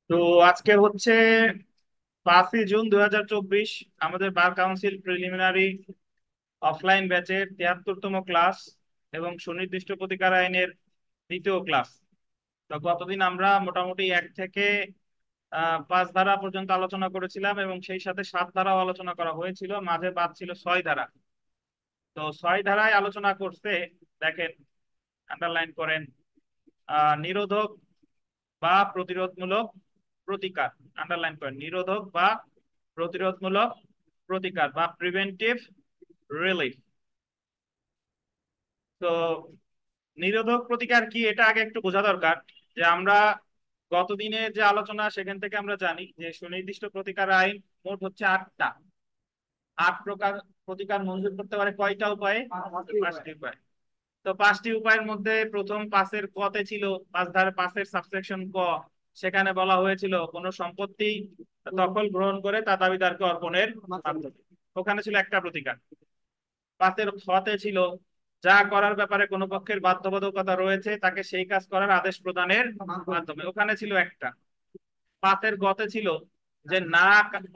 তো আজকে হচ্ছে 5ই জুন 2024। আমাদের বার কাউন্সিল প্রিলিমিনারি অফলাইন ব্যাচের 73তম ক্লাস এবং সুনির্দিষ্ট প্রতিকার আইনের দ্বিতীয় ক্লাস। তো গতদিন আমরা মোটামুটি 1 থেকে 5 ধারা পর্যন্ত আলোচনা করেছিলাম এবং সেই সাথে 7 ধারাও আলোচনা করা হয়েছিল, মাঝে বাদ ছিল 6 ধারা। তো 6 ধারায় আলোচনা করতে দেখেন, আন্ডারলাইন করেন। নিরোধক বা প্রতিরোধমূলক প্রতিকার, আন্ডারলাইন করেন, নিরোধক বা প্রতিরোধমূলক প্রতিকার বা প্রিভেন্টিভ রিলিফ। তো নিরোধক প্রতিকার কি এটা আগে একটু বোঝা দরকার। যে আমরা গত দিনের যে আলোচনা সেখান থেকে আমরা জানি যে সুনির্দিষ্ট প্রতিকার আইন মোট হচ্ছে 8টা। 8 প্রকার প্রতিকার মঞ্জুর করতে পারে কয়টা উপায়ে? 5টি উপায়। তো 5টি উপায়ের মধ্যে প্রথম 5-এর কতে ছিল, 5 ধারা 5-এর সাবসেকশন ক, সেখানে বলা হয়েছিল কোন সম্পত্তি দখল গ্রহণ করে তা দাবিদারকে অর্পণের মাধ্যমে। ওখানে ছিল একটা প্রতিকার। 5-এর খতে ছিল যা করার ব্যাপারে কোনো পক্ষের বাধ্যবাধকতা রয়েছে তাকে সেই কাজ করার আদেশ প্রদানের মাধ্যমে, ওখানে ছিল একটা। 5-এর গতে ছিল যে না,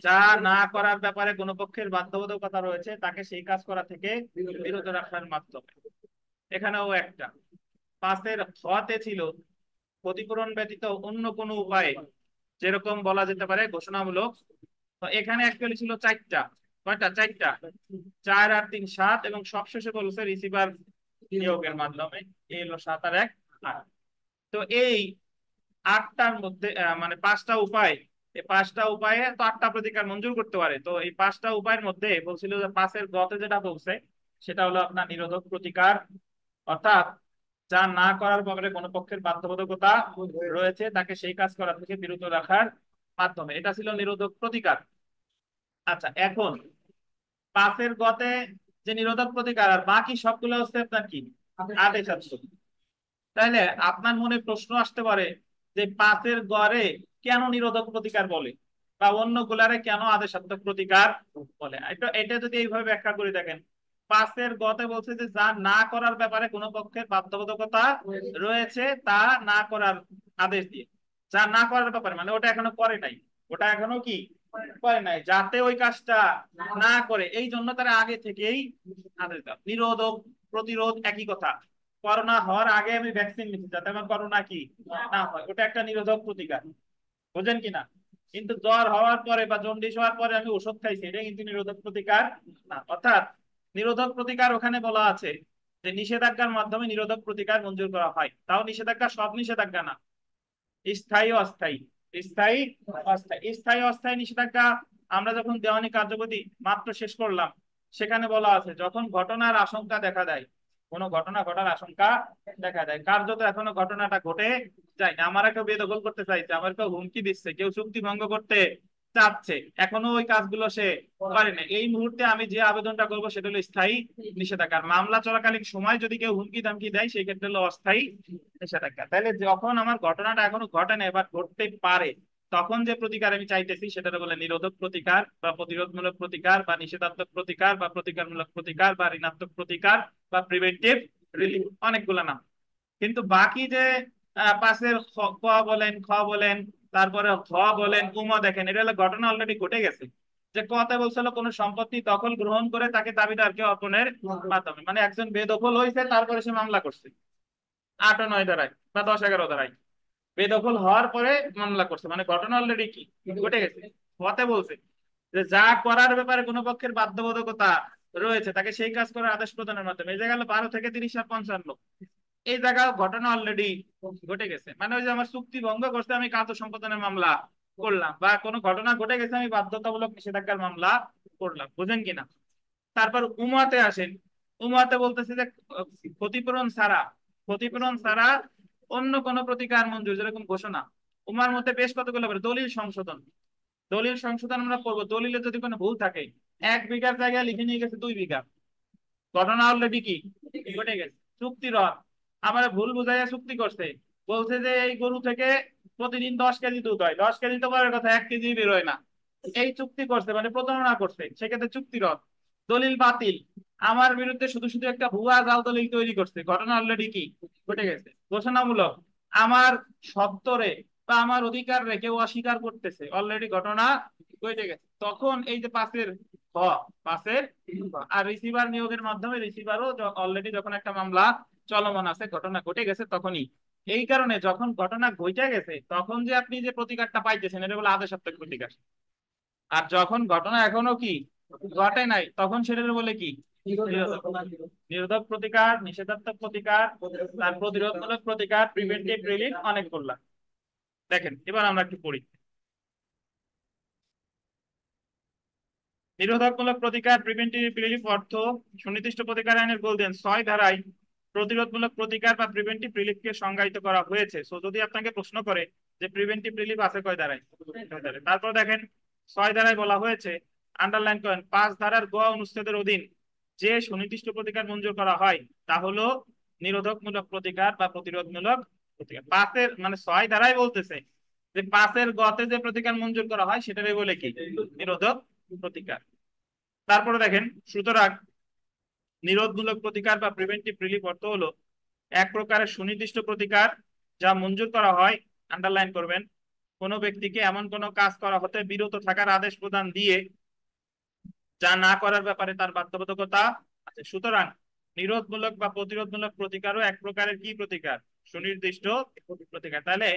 যা না করার ব্যাপারে কোনো পক্ষের বাধ্যবাধকতা রয়েছে তাকে সেই কাজ করা থেকে বিরত রাখার মাধ্যমে, এখানেও একটা। 5-এর খতে ছিল ক্ষতিপূরণ ব্যতীত অন্য কোনো উপায়ে, যেরকম বলা যেতে পারে ঘোষণামূলক। তো এখানে অ্যাকচুয়ালি ছিল 4টা। কয়টা? 4টা। 4 আর 3 7, এবং সবশেষে বলছে রিসিভার নিয়োগের মাধ্যমে। এই হলো 7 আর 1 8। তো এই 8টার মধ্যে মানে 5টা উপায়, এই 5টা উপায়ে তো 8টা প্রতিকার মঞ্জুর করতে পারে। তো এই 5টা উপায়ের মধ্যে বলছিল যে 5-এর গতে যেটা বলছে সেটা হলো আপনার নিরোধক প্রতিকার, অর্থাৎ যা না করার ব্যাপারে কোনো পক্ষের বাধ্যবাধকতা রয়েছে তাকে সেই কাজ করা থেকে বিরত রাখার মাধ্যমে, এটা ছিল নিরোধক প্রতিকার। আচ্ছা, এখন 5-এর গতে যে নিরোধক প্রতিকার আর বাকি সবগুলো হচ্ছে আপনার কি? আদেশাত্মক। তাহলে আপনার মনে প্রশ্ন আসতে পারে যে 5-এর গড়ে কেন নিরোধক প্রতিকার বলে বা অন্য গুলারে কেন আদেশাত্মক প্রতিকার বলে। এটা এটা যদি এইভাবে ব্যাখ্যা করে দেখেন, 5-এর গতে বলছে যে যা না করার ব্যাপারে কোনো পক্ষের বাধ্যবাধকতা রয়েছে তা না করার আদেশ দিয়ে। যা না করার ব্যাপারে মানে ওটা এখনো করে নাই, ওটা এখনো কি করে নাই, যাতে ওই কাজটা না করে এই জন্য তারা আগে থেকেই আদেশ দেয়। নিরোধক প্রতিরোধ একই কথা। করোনা হওয়ার আগে আমি ভ্যাকসিন নিচ্ছি যাতে আমার করোনা কি না হয়, ওটা একটা নিরোধক প্রতিকার। বুঝেন কিনা? কিন্তু জ্বর হওয়ার পরে বা জন্ডিস হওয়ার পরে আমি ওষুধ খাইছি, এটা কিন্তু নিরোধক প্রতিকার না। অর্থাৎ নিরোধক প্রতিকার ওখানে বলা আছে যে নিষেধাজ্ঞার মাধ্যমে নিরোধক প্রতিকার মঞ্জুর করা হয়, তাও নিষেধাজ্ঞা সব নিষেধাজ্ঞা না, স্থায়ী অস্থায়ী। স্থায়ী অস্থায়ী, স্থায়ী অস্থায়ী নিষেধাজ্ঞা আমরা যখন দেওয়ানি কার্যবিধি মাত্র শেষ করলাম, সেখানে বলা আছে যখন ঘটনার আশঙ্কা দেখা দেয়, কোনো ঘটনা ঘটার আশঙ্কা দেখা দেয়, কার্যত এখনো ঘটনাটা ঘটে যায়নি, আমার কেউ বেদখল করতে চাইছে, আমার কেউ হুমকি দিচ্ছে, কেউ চুক্তি ভঙ্গ করতে চাচ্ছে, এখনো ওই কাজগুলো সে করে না, এই মুহূর্তে আমি যে আবেদনটা করবো সেটা হলো স্থায়ী নিষেধাজ্ঞা। আর মামলা চলাকালীন সময় যদি কেউ হুমকি ধামকি দেয় সেই ক্ষেত্রে হলো অস্থায়ী নিষেধাজ্ঞা। তাহলে যখন আমার ঘটনাটা এখনো ঘটে না, এবার ঘটতে পারে, তখন যে প্রতিকার আমি চাইতেছি সেটা বলে নিরোধক প্রতিকার বা প্রতিরোধমূলক প্রতিকার বা নিষেধাত্মক প্রতিকার বা প্রতিকারমূলক প্রতিকার বা ঋণাত্মক প্রতিকার বা প্রিভেন্টিভ রিলিফ, অনেকগুলো নাম। কিন্তু বাকি যে 5-এর ক বলেন, খ বলেন, তারপরে খ বলেন, উমা, দেখেন এটা হলো ঘটনা অলরেডি ঘটে গেছে। যে কতে বলছিল কোন সম্পত্তি দখল গ্রহণ করে তাকে দাবিদারকে অর্পণের মাধ্যমে, মানে একজন বেদখল হয়েছে তারপরে সে মামলা করছে 8 ও 9 ধারায় বা 10-11 ধারায়, বেদখল হওয়ার পরে মামলা করছে, মানে ঘটনা অলরেডি কি ঘটে গেছে। হতে বলছে যে যা করার ব্যাপারে কোনো পক্ষের বাধ্যবাধকতা রয়েছে তাকে সেই কাজ করার আদেশ প্রদানের মাধ্যমে, এই জায়গা হলো 12 থেকে 30 আর 55। এই জায়গা ঘটনা অলরেডি ঘটে গেছে, মানে ওই যে আমার চুক্তি ভঙ্গ করছে আমি কার্য সম্পাদনের মামলা করলাম, বা কোনো ঘটনা ঘটে গেছে আমি বাধ্যতামূলক নিষেধাজ্ঞার মামলা করলাম। বুঝেন কিনা? তারপর উমাতে আসেন। উমাতে বলতেছে যে ক্ষতিপূরণ ছাড়া, ক্ষতিপূরণ ছাড়া অন্য কোন প্রতিকার মঞ্জুর, যেরকম ঘোষণা। উমার মধ্যে বেশ কতগুলো করে দলিল সংশোধন, দলিল সংশোধন আমরা করবো। দলিলে যদি কোনো ভুল থাকে, 1 বিঘার জায়গায় লিখে নিয়ে গেছে 2 বিঘা, ঘটনা অলরেডি কি ঘটে গেছে। চুক্তি রদ, আমার ভুল বুঝাইয়া চুক্তি করছে, বলছে যে এই গরু থেকে প্রতিদিন 10 কেজি দুধ হয়, 10 কেজি তো বড় কথা, 1 কেজি বের হয় না, এই চুক্তি করছে মানে প্রতারণা করছে, সেক্ষেত্রে চুক্তি রদ। দলিল বাতিল, আমার বিরুদ্ধে শুধু শুধু একটা ভুয়া জাল দলিল তৈরি করছে, ঘটনা অলরেডি কি ঘটে গেছে। ঘোষণামূলক, আমার সত্তরে বা আমার অধিকার রেখেও অস্বীকার করতেছে, অলরেডি ঘটনা ঘটে গেছে, তখন এই যে পাশের খ, পাশের আর রিসিভার নিয়োগের মাধ্যমে রিসিভারও অলরেডি যখন একটা মামলা চলমান আছে, ঘটনা ঘটে গেছে তখনই। এই কারণে যখন ঘটনা ঘটে গেছে তখন যে আপনি যে প্রতিকারটা পাইতেছেন এটা বলে আদেশাত্মক প্রতিকার। আর যখন ঘটনা এখনো কি ঘটে নাই তখন সেটা বলে কি নিরোধক। নিরোধক প্রতিকার, নিষেধাত্মক প্রতিকার, তার প্রতিরোধমূলক প্রতিকার, প্রিভেন্টিভ রিলিফ, অনেক বললাম। দেখেন এবার আমরা একটু পড়ি। নিরোধকমূলক প্রতিকার, প্রিভেন্টিভ রিলিফ অর্থ সুনির্দিষ্ট প্রতিকার আইনের গোলদেন 6 ধারায় প্রতিরোধমূলক প্রতিকার বা প্রিভেন্টিভ রিলিফকে সংজ্ঞায়িত করা হয়েছে। সো যদি আপনাকে প্রশ্ন করে যে প্রিভেন্টিভ রিলিফ আছে কয় ধারায়, 6 ধারায়। তারপর দেখেন 6 ধারায় বলা হয়েছে, আন্ডারলাইন করেন, 5 ধারার গ অনুচ্ছেদের অধীন যে সুনির্দিষ্ট প্রতিকার মঞ্জুর করা হয় তা হলো নিরোধকমূলক প্রতিকার বা প্রতিরোধমূলক প্রতিকার। 5-এর মানে 6 ধারায় বলতেছে যে 5-এর গতে যে প্রতিকার মঞ্জুর করা হয় সেটারে বলে কি নিরোধক প্রতিকার। তারপরে দেখেন, সুতরাং নিরোধমূলক প্রতিকার বা প্রিভেন্টিভ রিলিফ অর্থ হলো এক প্রকারের সুনির্দিষ্ট প্রতিকার যা মঞ্জুর করা হয়, আন্ডারলাইন করবেন, কোনো ব্যক্তিকে এমন কোনো কাজ করা হতে বিরত থাকার আদেশ প্রদান দিয়ে যা না করার ব্যাপারে তার বাধ্যবাধকতা আছে। সুতরাং নিরোধমূলক বা প্রতিরোধমূলক প্রতিকারও এক প্রকারের কি প্রতিকার, সুনির্দিষ্ট প্রতিকার। তাহলে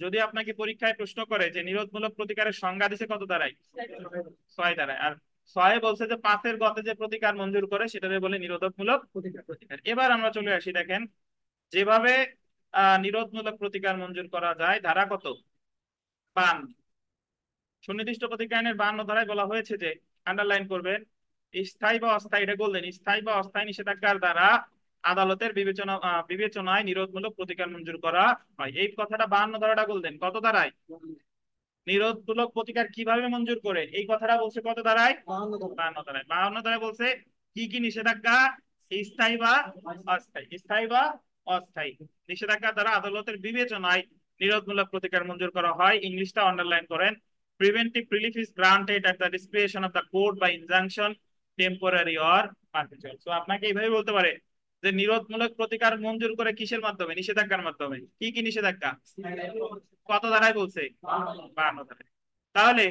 যদি আপনাকে পরীক্ষায় প্রশ্ন করে যে নিরোধমূলক প্রতিকারের সংজ্ঞা দিছে কত দ্বারাই, 6 দ্বারায়, আর 6 বলছে যে 5-এর গতে যে প্রতিকার মঞ্জুর করে সেটাকে বলে নিরোধকমূলক প্রতিকার। এবার আমরা চলে আসি, দেখেন যেভাবে নিরোধমূলক প্রতিকার মঞ্জুর করা যায়, ধারা কত 52, সুনির্দিষ্ট প্রতিকার আইনের 52 ধারায় বলা হয়েছে যে, আন্ডারলাইন করবেন, স্থায়ী বা অস্থায়ী, এটা বললেন, স্থায়ী বা অস্থায়ী নিষেধাজ্ঞার দ্বারা আদালতের বিবেচনায় নিরোধমূলক প্রতিকার মঞ্জুর করা হয়। এই কথাটা 52 ধারাটা বললেন কত ধারায়, নিরোধমূলক প্রতিকার কিভাবে মঞ্জুর করে এই কথাটা বলছে কত ধারায়, 52 ধারায়। 52 ধারায় বলছে কি কি নিষেধাজ্ঞা, স্থায়ী বা অস্থায়ী, স্থায়ী বা অস্থায়ী নিষেধাজ্ঞা দ্বারা আদালতের বিবেচনায় নিরোধমূলক প্রতিকার মঞ্জুর করা হয়। ইংলিশটা আন্ডারলাইন করেন, preventive relief is granted at the discretion of the court by injunction, temporary or perpetual. তো আপনাকে এইভাবে বলতে পারে যে নিরোধমূলক প্রতিকার মঞ্জুর করে কিসের মাধ্যমে, নিষেধাজ্ঞার মাধ্যমে। কি কি নিষেধাজ্ঞা, কত ধারায় বলছে, 52 ধারায়। তাহলে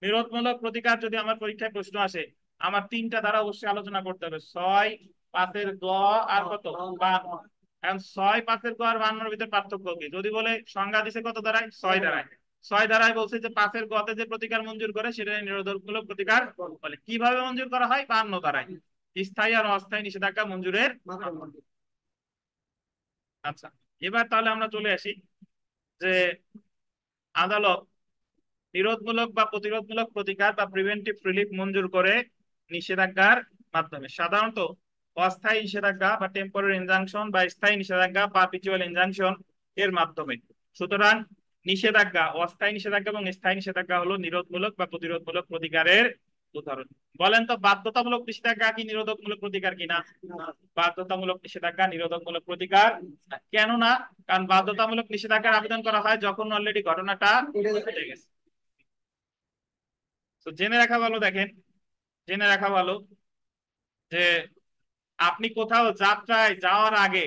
বিরোধমূলক প্রতিকার যদি আমার পরীক্ষায় প্রশ্ন আসে, আমার 3টা ধারা অবশ্যই আলোচনা করতে হবে, 6, 5-এর গ আর কত 52। এখন 6, 5-এর গ আর 52-এর ভিতরে পার্থক্য কি, যদি বলে সংজ্ঞা দিছে কত ধারায়, 6 ধারায়। 6 ধারায় বলছে যে 5-এর গতে যে প্রতিকার মঞ্জুর করে সেটা নিরোধমূলক প্রতিকার বলে। কিভাবে মঞ্জুর করা হয়, 52 ধারায়, স্থায়ী আর অস্থায়ী নিষেধাজ্ঞা মঞ্জুরের। আচ্ছা, এবার তাহলে আমরা চলে আসি যে আদালত নিরোধমূলক বা প্রতিরোধমূলক প্রতিকার বা প্রিভেন্টিভ রিলিফ মঞ্জুর করে নিষেধাজ্ঞার মাধ্যমে, সাধারণত অস্থায়ী নিষেধাজ্ঞা বা টেম্পোরারি ইনজাংশন বা স্থায়ী নিষেধাজ্ঞা পারপিচুয়াল ইনজাংশন এর মাধ্যমে। সুতরাং নিষেধাজ্ঞা, অস্থায়ী নিষেধাজ্ঞা এবং স্থায়ী নিষেধাজ্ঞা হলো নিরোধমূলক বা প্রতিরোধমূলক প্রতিকারের উদাহরণ। বলেন তো বাধ্যতামূলক নিষেধাজ্ঞা কি নিরোধকমূলক প্রতিকার কিনা, বাধ্যতামূলক নিষেধাজ্ঞা নিরোধকমূলক প্রতিকার কেন না, কারণ বাধ্যতামূলক নিষেধাজ্ঞার আবেদন করা হয় যখন অলরেডি ঘটনাটা ঘটে গেছে। তো জেনে রাখা ভালো, দেখেন জেনে রাখা ভালো যে আপনি কোথাও যাত্রায় যাওয়ার আগে,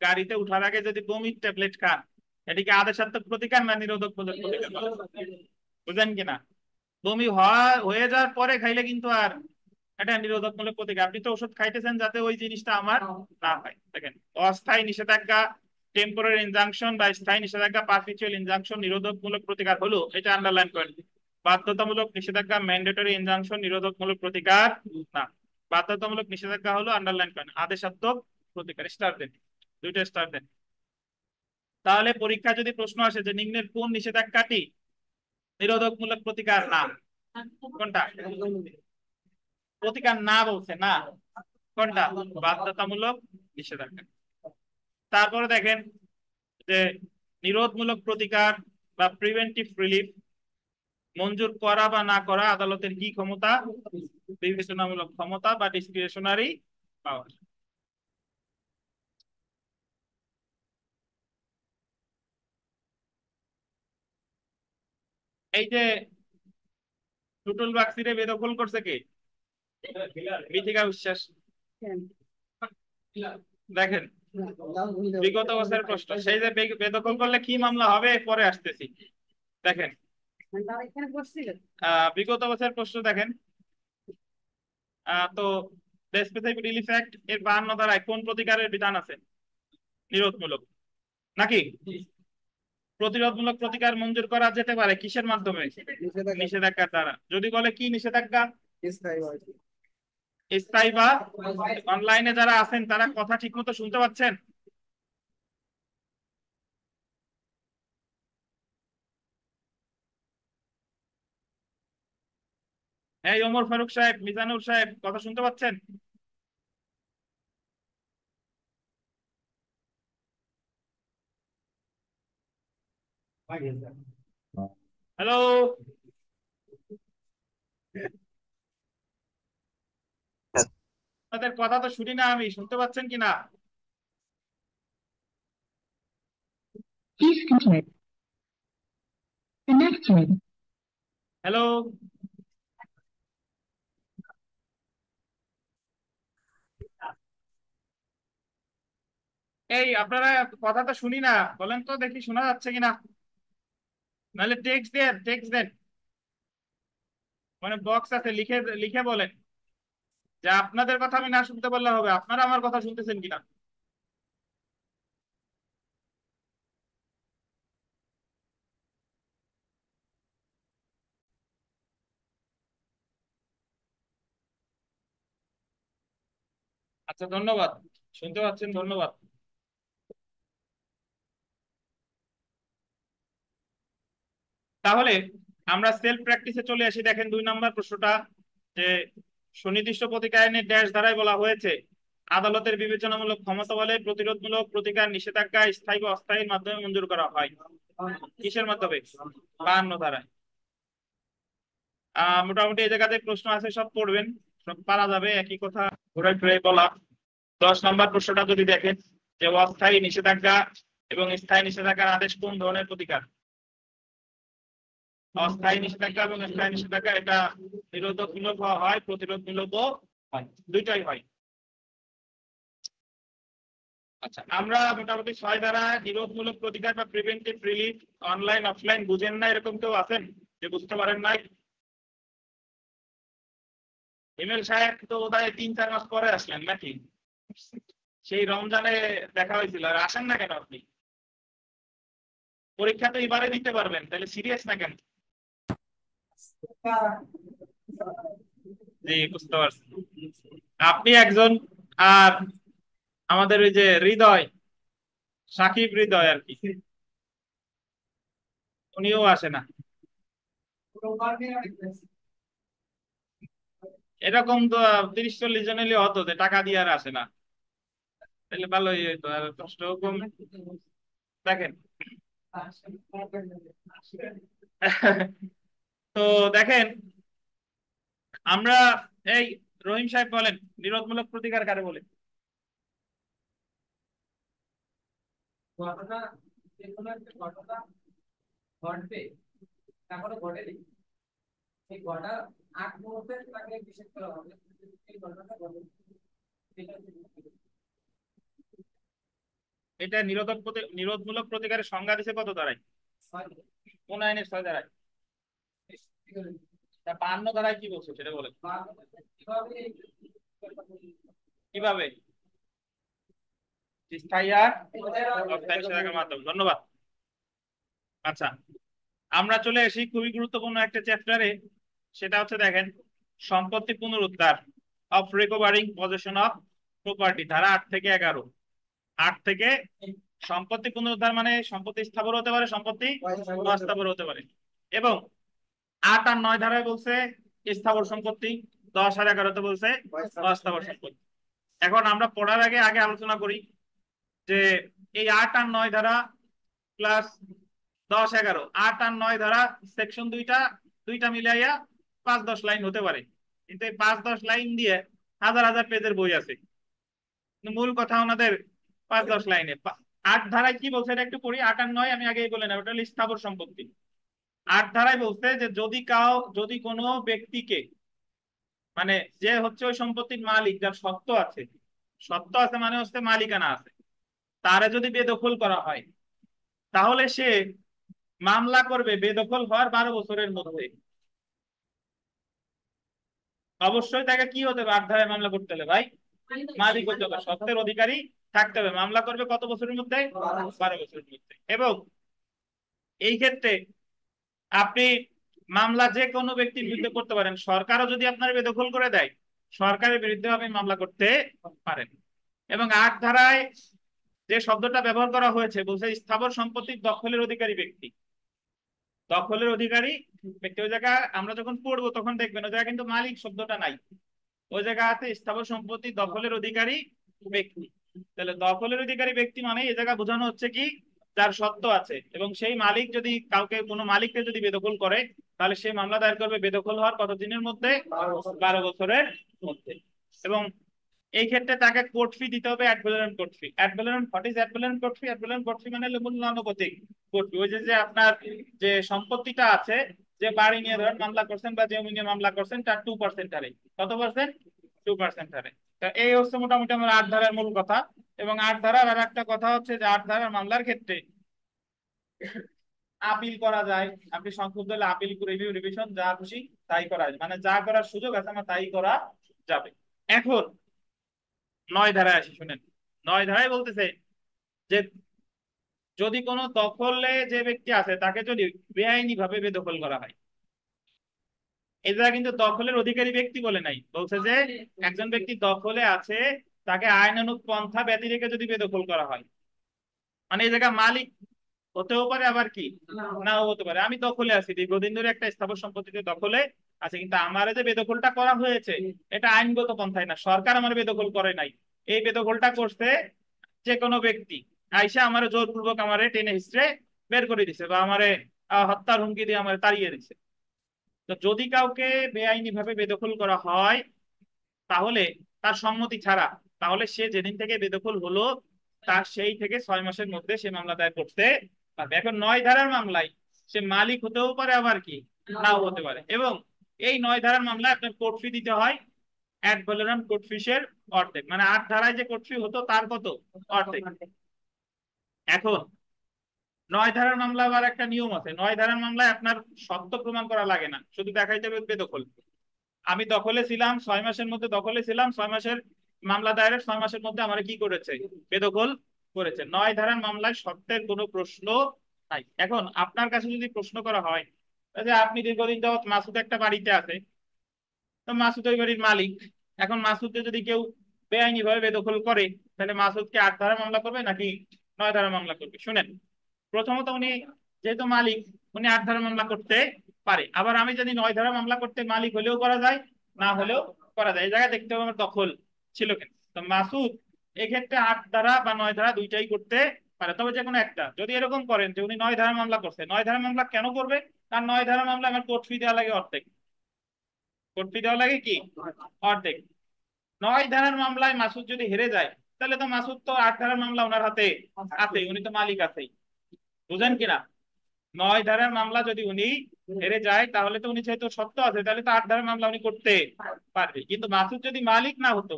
গাড়িতে উঠার আগে যদি বমির ট্যাবলেট খান, এটিকে আদেশাত্মক প্রতিকার না নিরোধকমূলক প্রতিকার, বুঝলেন কিনা। বমি হয়ে যাওয়ার পরে খাইলে কিন্তু আর এটা নিরোধকমূলক প্রতিকার, আপনি তো ওষুধ খাইতেছেন যাতে ওই জিনিসটা আমার না হয়। দেখেন অস্থায়ী নিষেধাজ্ঞা টেম্পোরারি ইনজাংশন বা স্থায়ী নিষেধাজ্ঞা পারপিচুয়াল ইনজাংশন নিরোধকমূলক প্রতিকার হলো, এটা আন্ডারলাইন করেন, বাধ্যতামূলক নিষেধাজ্ঞা ম্যান্ডেটরি ইনজাংশন নিরোধকমূলক প্রতিকার না, বাধ্যতামূলক নিষেধাজ্ঞা হলো আন্ডারলাইন করেন আদেশাত্মক প্রতিকার, স্টার দেন, দুইটা স্টার দেন। তাহলে পরীক্ষা যদি প্রশ্ন আসে যে নিম্নের কোন নিষেধাজ্ঞাটি নিরোধকমূলক প্রতিকার না, কোনটা প্রতিকার না বলছে না, কোনটা বাধ্যতামূলক নিষেধাজ্ঞা। তারপরে দেখেন যে নিরোধমূলক প্রতিকার বা প্রিভেন্টিভ রিলিফ মঞ্জুর করা বা না করা আদালতের কি ক্ষমতা, বিবেচনামূলক ক্ষমতা বা ডিসক্রিশনারি পাওয়ার। এই যে টুটুল বাক্সিরে বেদখল করছে কে, বিথিকা বিশ্বাস। দেখেন বিগত বছরের প্রশ্ন, সেই যে বেদখল করলে কি মামলা হবে পরে আসতেছি। দেখেন বিগত বছরের প্রশ্ন দেখেন। তো স্পেসিফিক রিলিফ অ্যাক্ট এর 52 ধারায় কোন প্রতিকারের বিধান আছে? নিরোধমূলক নাকি প্রতিরোধমূলক প্রতিকার মঞ্জুর করা যেতে পারে কিসের মাধ্যমে? নিষেধাজ্ঞার দ্বারা। যদি বলে কি নিষেধাজ্ঞা? স্থায়ী বা। অনলাইনে যারা আছেন তারা কথা ঠিক মতো শুনতে পাচ্ছেন? এই ওমর ফারুক সাহেব, মিজানুর সাহেব, কথা শুনতে পাচ্ছেন? হ্যালো। আপনাদের কথা তো শুনি না, আমি শুনতে পাচ্ছেন কিনা? Disconnect. Connected. হ্যালো। এই আপনারা কথা তো শুনি না, বলেন তো দেখি শোনা যাচ্ছে কিনা। নাহলে টেক্সট দেন, মানে বক্স আছে, লিখে লিখে বলেন যে আপনাদের কথা আমি না শুনতে পারলে হবে, আপনারা আমার কথা শুনতেছেন কিনা। আচ্ছা, ধন্যবাদ। শুনতে পাচ্ছেন, ধন্যবাদ। তাহলে আমরা সেলফ প্র্যাকটিসে চলে আসি। দেখেন 2 নম্বর প্রশ্নটা, যে সুনির্দিষ্ট প্রতিকার আইনের ড্যাশ ধারায় বলা হয়েছে আদালতের বিবেচনামূলক ক্ষমতা বলে প্রতিরোধমূলক প্রতিকার নিষেধাজ্ঞা স্থায়ী বা অস্থায়ীর মাধ্যমে মঞ্জুর করা হয়। কিসের মাধ্যমে? 52 ধারায়। মোটামুটি এই জায়গাতে প্রশ্ন আছে, সব পড়বেন, সব পারা যাবে, একই কথা ঘুরে ফিরে বলা। 10 নম্বর প্রশ্নটা যদি দেখেন, যে অস্থায়ী নিষেধাজ্ঞা এবং স্থায়ী নিষেধাজ্ঞার আদেশ কোন ধরনের প্রতিকার? অস্থায়ী নিষেধাজ্ঞা এবং স্থায়ী নিষেধাজ্ঞা এটা নিরোধমূলক হয়, প্রতিরোধমূলক হয়, দুইটাই হয়। আচ্ছা, আমরা মোটামুটি 6 ধারা নিরোধমূলক প্রতিকার বা প্রিভেন্টিভ রিলিফ অনলাইন অফলাইন বুঝেন না এরকম কেউ আছেন যে বুঝতে পারেন নাই? ইমেল সাহেব তো বোধহয় 3-4 মাস পরে আসলেন নাকি? সেই রমজানে দেখা হয়েছিল, আর আসেন না কেন আপনি? পরীক্ষা তো এবারে দিতে পারবেন, তাহলে সিরিয়াস না কেন? জি, বুঝতে পারছি। আপনি একজন, আর আমাদের ওই যে হৃদয়, সাকিব হৃদয় আর কি, উনিও আসে না। এরকম তো 30-40 জন এলে হতো, যে টাকা দিয়ে আর আসে না, তাহলে ভালোই হইতো, আর কষ্ট কম। দেখেন তো দেখেন আমরা, এই রহিম সাহেব বলেন, বিরোধমূলক প্রতিকার কারে বলে? ঘটনা, যে কোনো একটা ঘটনা ঘটবে, তারপরে ঘটেনি, সেই ঘটার আগ মুহূর্তে তাকে নিষেধ করা হবে, এই ঘটনাটা ঘটে। এটা নিরোধমূলক প্রতিকারের সংজ্ঞা দিছে কত ধারায়? কোন আইনের 6 ধারায়? 52 ধারায় কি বলছো সেটা বলে। কিভাবে? স্থায়ী আর অস্থায়ী নিষেধাজ্ঞার মাধ্যমে। ধন্যবাদ। আচ্ছা, আমরা চলে আসি খুবই গুরুত্বপূর্ণ একটা চ্যাপ্টারে, সেটা হচ্ছে দেখেন সম্পত্তি পুনরুদ্ধার, of recovering possession of property, ধারা 8 থেকে 11। 8 থেকে, সম্পত্তি পুনরুদ্ধার মানে সম্পত্তি স্থাবর হতে পারে, সম্পত্তি অস্থাবর হতে পারে। এবং 8 আর 9 ধারায় বলছে স্থাবর সম্পত্তি, 10 আর 11-তে বলছে অস্থাবর সম্পত্তি। এখন আমরা পড়ার আগে আগে আলোচনা করি যে এই 8 আর 9 ধারা প্লাস 10-11, 8 আর 9 ধারা সেকশন দুইটা, দুইটা মিলাইয়া 5-10 লাইন হতে পারে, কিন্তু এই 5-10 লাইন দিয়ে হাজার হাজার পেজের বই আছে, কিন্তু মূল কথা ওনাদের 5-10 লাইনে। 8 ধারায় কি বলছে এটা একটু পড়ি। 8 আর 9 আমি আগেই বলে নেব, ওটা হলো স্থাবর সম্পত্তি। 8 ধারায় বলছে যে যদি কোনো ব্যক্তিকে, মানে যে হচ্ছে ওই সম্পত্তির মালিক, যার সত্ত্ব আছে, সত্ত্ব আছে মানে হচ্ছে মালিকানা আছে, তারে যদি বেদখল করা হয় তাহলে সে মামলা করবে বেদখল হওয়ার 12 বছরের মধ্যে। অবশ্যই তাকে কি হতে হবে, 8 ধারায় মামলা করতে হলে ভাই মালিক হতে হবে, সত্ত্বের অধিকারী থাকতে হবে। মামলা করবে কত বছরের মধ্যে? 12 বছরের মধ্যে। এবং এই ক্ষেত্রে আপনি মামলা যে কোনো ব্যক্তির বিরুদ্ধে করতে পারেন। সরকারও যদি আপনার বেদখল করে দেয়, সরকারের বিরুদ্ধে আপনি মামলা করতে পারেন। এবং 8 ধারায় যে শব্দটা ব্যবহার করা হয়েছে, বলছে স্থাবর সম্পত্তির দখলের অধিকারী ব্যক্তি। দখলের অধিকারী ব্যক্তি, ওই জায়গা আমরা যখন পড়বো তখন দেখবেন ওই জায়গায় কিন্তু মালিক শব্দটা নাই, ওই জায়গা আছে স্থাবর সম্পত্তি দখলের অধিকারী ব্যক্তি। তাহলে দখলের অধিকারী ব্যক্তি মানে এই জায়গা বোঝানো হচ্ছে কি, যার সত্ত্ব আছে এবং সেই মালিক যদি কাউকে, কোনো মালিককে যদি বেদখল করে, তাহলে সে মামলা দায়ের করবে বেদখল হওয়ার কত দিনের মধ্যে? 12 বছরের মধ্যে। এবং এই ক্ষেত্রে তাকে কোর্ট ফি দিতে হবে, ad valorem court fee. Ad valorem, what is ad valorem court fee? Ad valorem court fee মানে হলো মূল্যানুপাতিক কোর্ট ফি। ওই যে যে আপনার যে সম্পত্তিটা আছে, যে বাড়ি নিয়ে ধরেন মামলা করছেন বা জমি নিয়ে মামলা করছেন, তার 2% হারে। কত পার্সেন্ট? 2% হারে। তা এই হচ্ছে মোটামুটি আমার 8 ধারার মূল কথা। এবং 8 ধারার আর একটা কথা হচ্ছে যে 8 ধারার মামলার ক্ষেত্রে আপিল করা যায়। আপনি সংক্ষুব্ধ হলে আপিল, রিভিউ, রিভিশন যা খুশি তাই করা যায়, মানে যা করার সুযোগ আছে আমার তাই করা যাবে। এখন 9 ধারায় আসি, শুনেন। 9 ধারায় বলতেছে যে যদি কোনো দখলে যে ব্যক্তি আছে তাকে যদি বেআইনি ভাবে বেদখল করা হয়, এটা কিন্তু দখলের অধিকারী ব্যক্তি বলে নাই, বলছে যে একজন ব্যক্তি দখলে আছে, তাকে আইনানুগ পন্থা ব্যতি রেখে যদি বেদখল করা হয়, মানে এই জায়গা মালিক হতেও পারে আবার কি নাও হতে পারে। আমি দখলে আছি, দীর্ঘদিন ধরে একটা স্থাবর সম্পত্তিতে দখলে আছে, কিন্তু আমার যে বেদখলটা করা হয়েছে এটা আইনগত পন্থায় না, সরকার আমার বেদখল করে নাই। এই বেদখলটা করছে যে কোনো ব্যক্তি, আইসা আমার জোরপূর্বক আমারে টেনে হিস্ট্রে বের করে দিছে বা আমারে হত্যার হুমকি দিয়ে আমার তাড়িয়ে দিছে। তো যদি কাউকে বেআইনি ভাবে বেদখল করা হয়, তাহলে তার সম্মতি ছাড়া, তাহলে সে যেদিন থেকে বেদখল হলো তার সেই থেকে 6 মাসের মধ্যে সে মামলা দায়ের করতে পারবে। এখন 9 ধারার মামলায় সে মালিক হতেও পারে আবার কি নাও হতে পারে। এবং এই 9 ধারার মামলায় আপনার কোর্ট ফি দিতে হয় অ্যাড ভ্যালোরাম কোর্ট ফিসের অর্ধেক, মানে 8 ধারায় যে কোর্ট ফি হতো তার কত? অর্ধেক। এখন 9 ধারার মামলা আবার একটা নিয়ম আছে। 9 ধারার মামলায় আপনার সত্য প্রমাণ করা লাগে না, শুধু দেখাইতে হবে বেদখল। আমি দখলে ছিলাম 6 মাসের মধ্যে, দখলে ছিলাম 6 মাসের, মামলা দায়েরের 6 মাসের মধ্যে আমার কি করেছে? বেদখল করেছে। 9 ধারার মামলায় সত্যের কোনো প্রশ্ন নাই। এখন আপনার কাছে যদি প্রশ্ন করা হয় যে আপনি দীর্ঘদিন যাবত মাসুদ একটা বাড়িতে আছে, তো মাসুদ ওই বাড়ির মালিক, এখন মাসুদকে যদি কেউ বেআইনি ভাবে বেদখল করে, তাহলে মাসুদকে 8 ধারা মামলা করবে নাকি 9 ধারা মামলা করবে? শুনেন, প্রথমত উনি যেহেতু মালিক, উনি 8 ধারা মামলা করতে পারে। আবার আমি যদি 9 ধারা মামলা করতে, মালিক হলেও করা যায় না হলেও করা যায়। এই জায়গায় দেখতে হবে আমার দখল ছিল কিনা। তো মাসুদ এক্ষেত্রে 8 ধারা বা 9 ধারা দুইটাই করতে পারে, তবে যে কোনো একটা। যদি এরকম করেন যে উনি 9 ধারা মামলা করছে, 9 ধারা মামলা কেন করবে? কারণ 9 ধারা মামলা আমার কোর্ট ফি দেওয়া লাগে অর্ধেক। কোর্ট ফি দেওয়া লাগে কি অর্ধেক। 9 ধারার মামলায় মাসুদ যদি হেরে যায়, তাহলে তো মাসুদ তো 8 ধারার মামলা ওনার হাতে আছে, উনি তো মালিক আছেই। বুঝেন কিনা? 9 ধারার মামলা যদি উনি হেরে যায়, তাহলে তো উনি যেহেতু সত্য আছে, তাহলে তো 8 ধারার মামলা উনি করতে পারবে। কিন্তু মাসুদ যদি মালিক না হতো,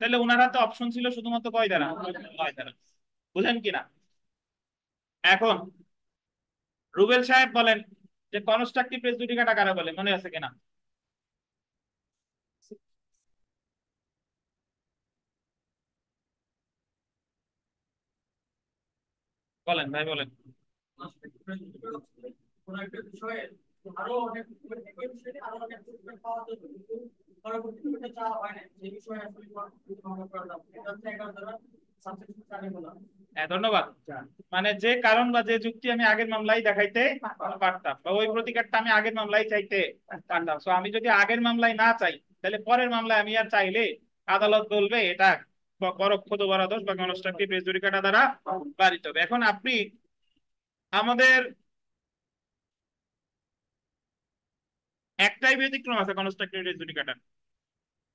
তাহলে ওনার হাতে অপশন ছিল শুধুমাত্র কয় ধারা? 9 ধারা। বুঝেন কিনা? এখন রুবেল সাহেব বলেন যে কনস্ট্রাকটিভ প্রেজুডিকাটা কারা বলে, মনে আছে কিনা? বলেন ভাই বলেন। কোনো একটা বিষয়ে আরো অনেক একই বিষয়ে আরো অনেক পাওয়া যেত, কিন্তু পরবর্তীতে ওটা চাওয়া হয় না, যে বিষয়ে আসলে মামলা করা যাবে। এটা হচ্ছে 11 ধারা সাবসেকশন 4 বলা। হ্যাঁ ধন্যবাদ। মানে যে কারণ বা যে যুক্তি আমি আগের মামলায় দেখাইতে পারতাম, বা ওই প্রতিকারটা আমি আগের মামলায় চাইতে পারতাম। তো আমি যদি আগের মামলায় না চাই, তাহলে পরের মামলায় আমি আর চাইলে আদালত বলবে এটা পরোক্ষ দোষারোপ বা কনস্ট্রাকটিভ রেজ জুডিকাটা দ্বারা পালিত হবে। এখন আপনি আমাদের একটাই ব্যতিক্রম আছে কনস্ট্রাকটিভ রেজ জুডিকাটার।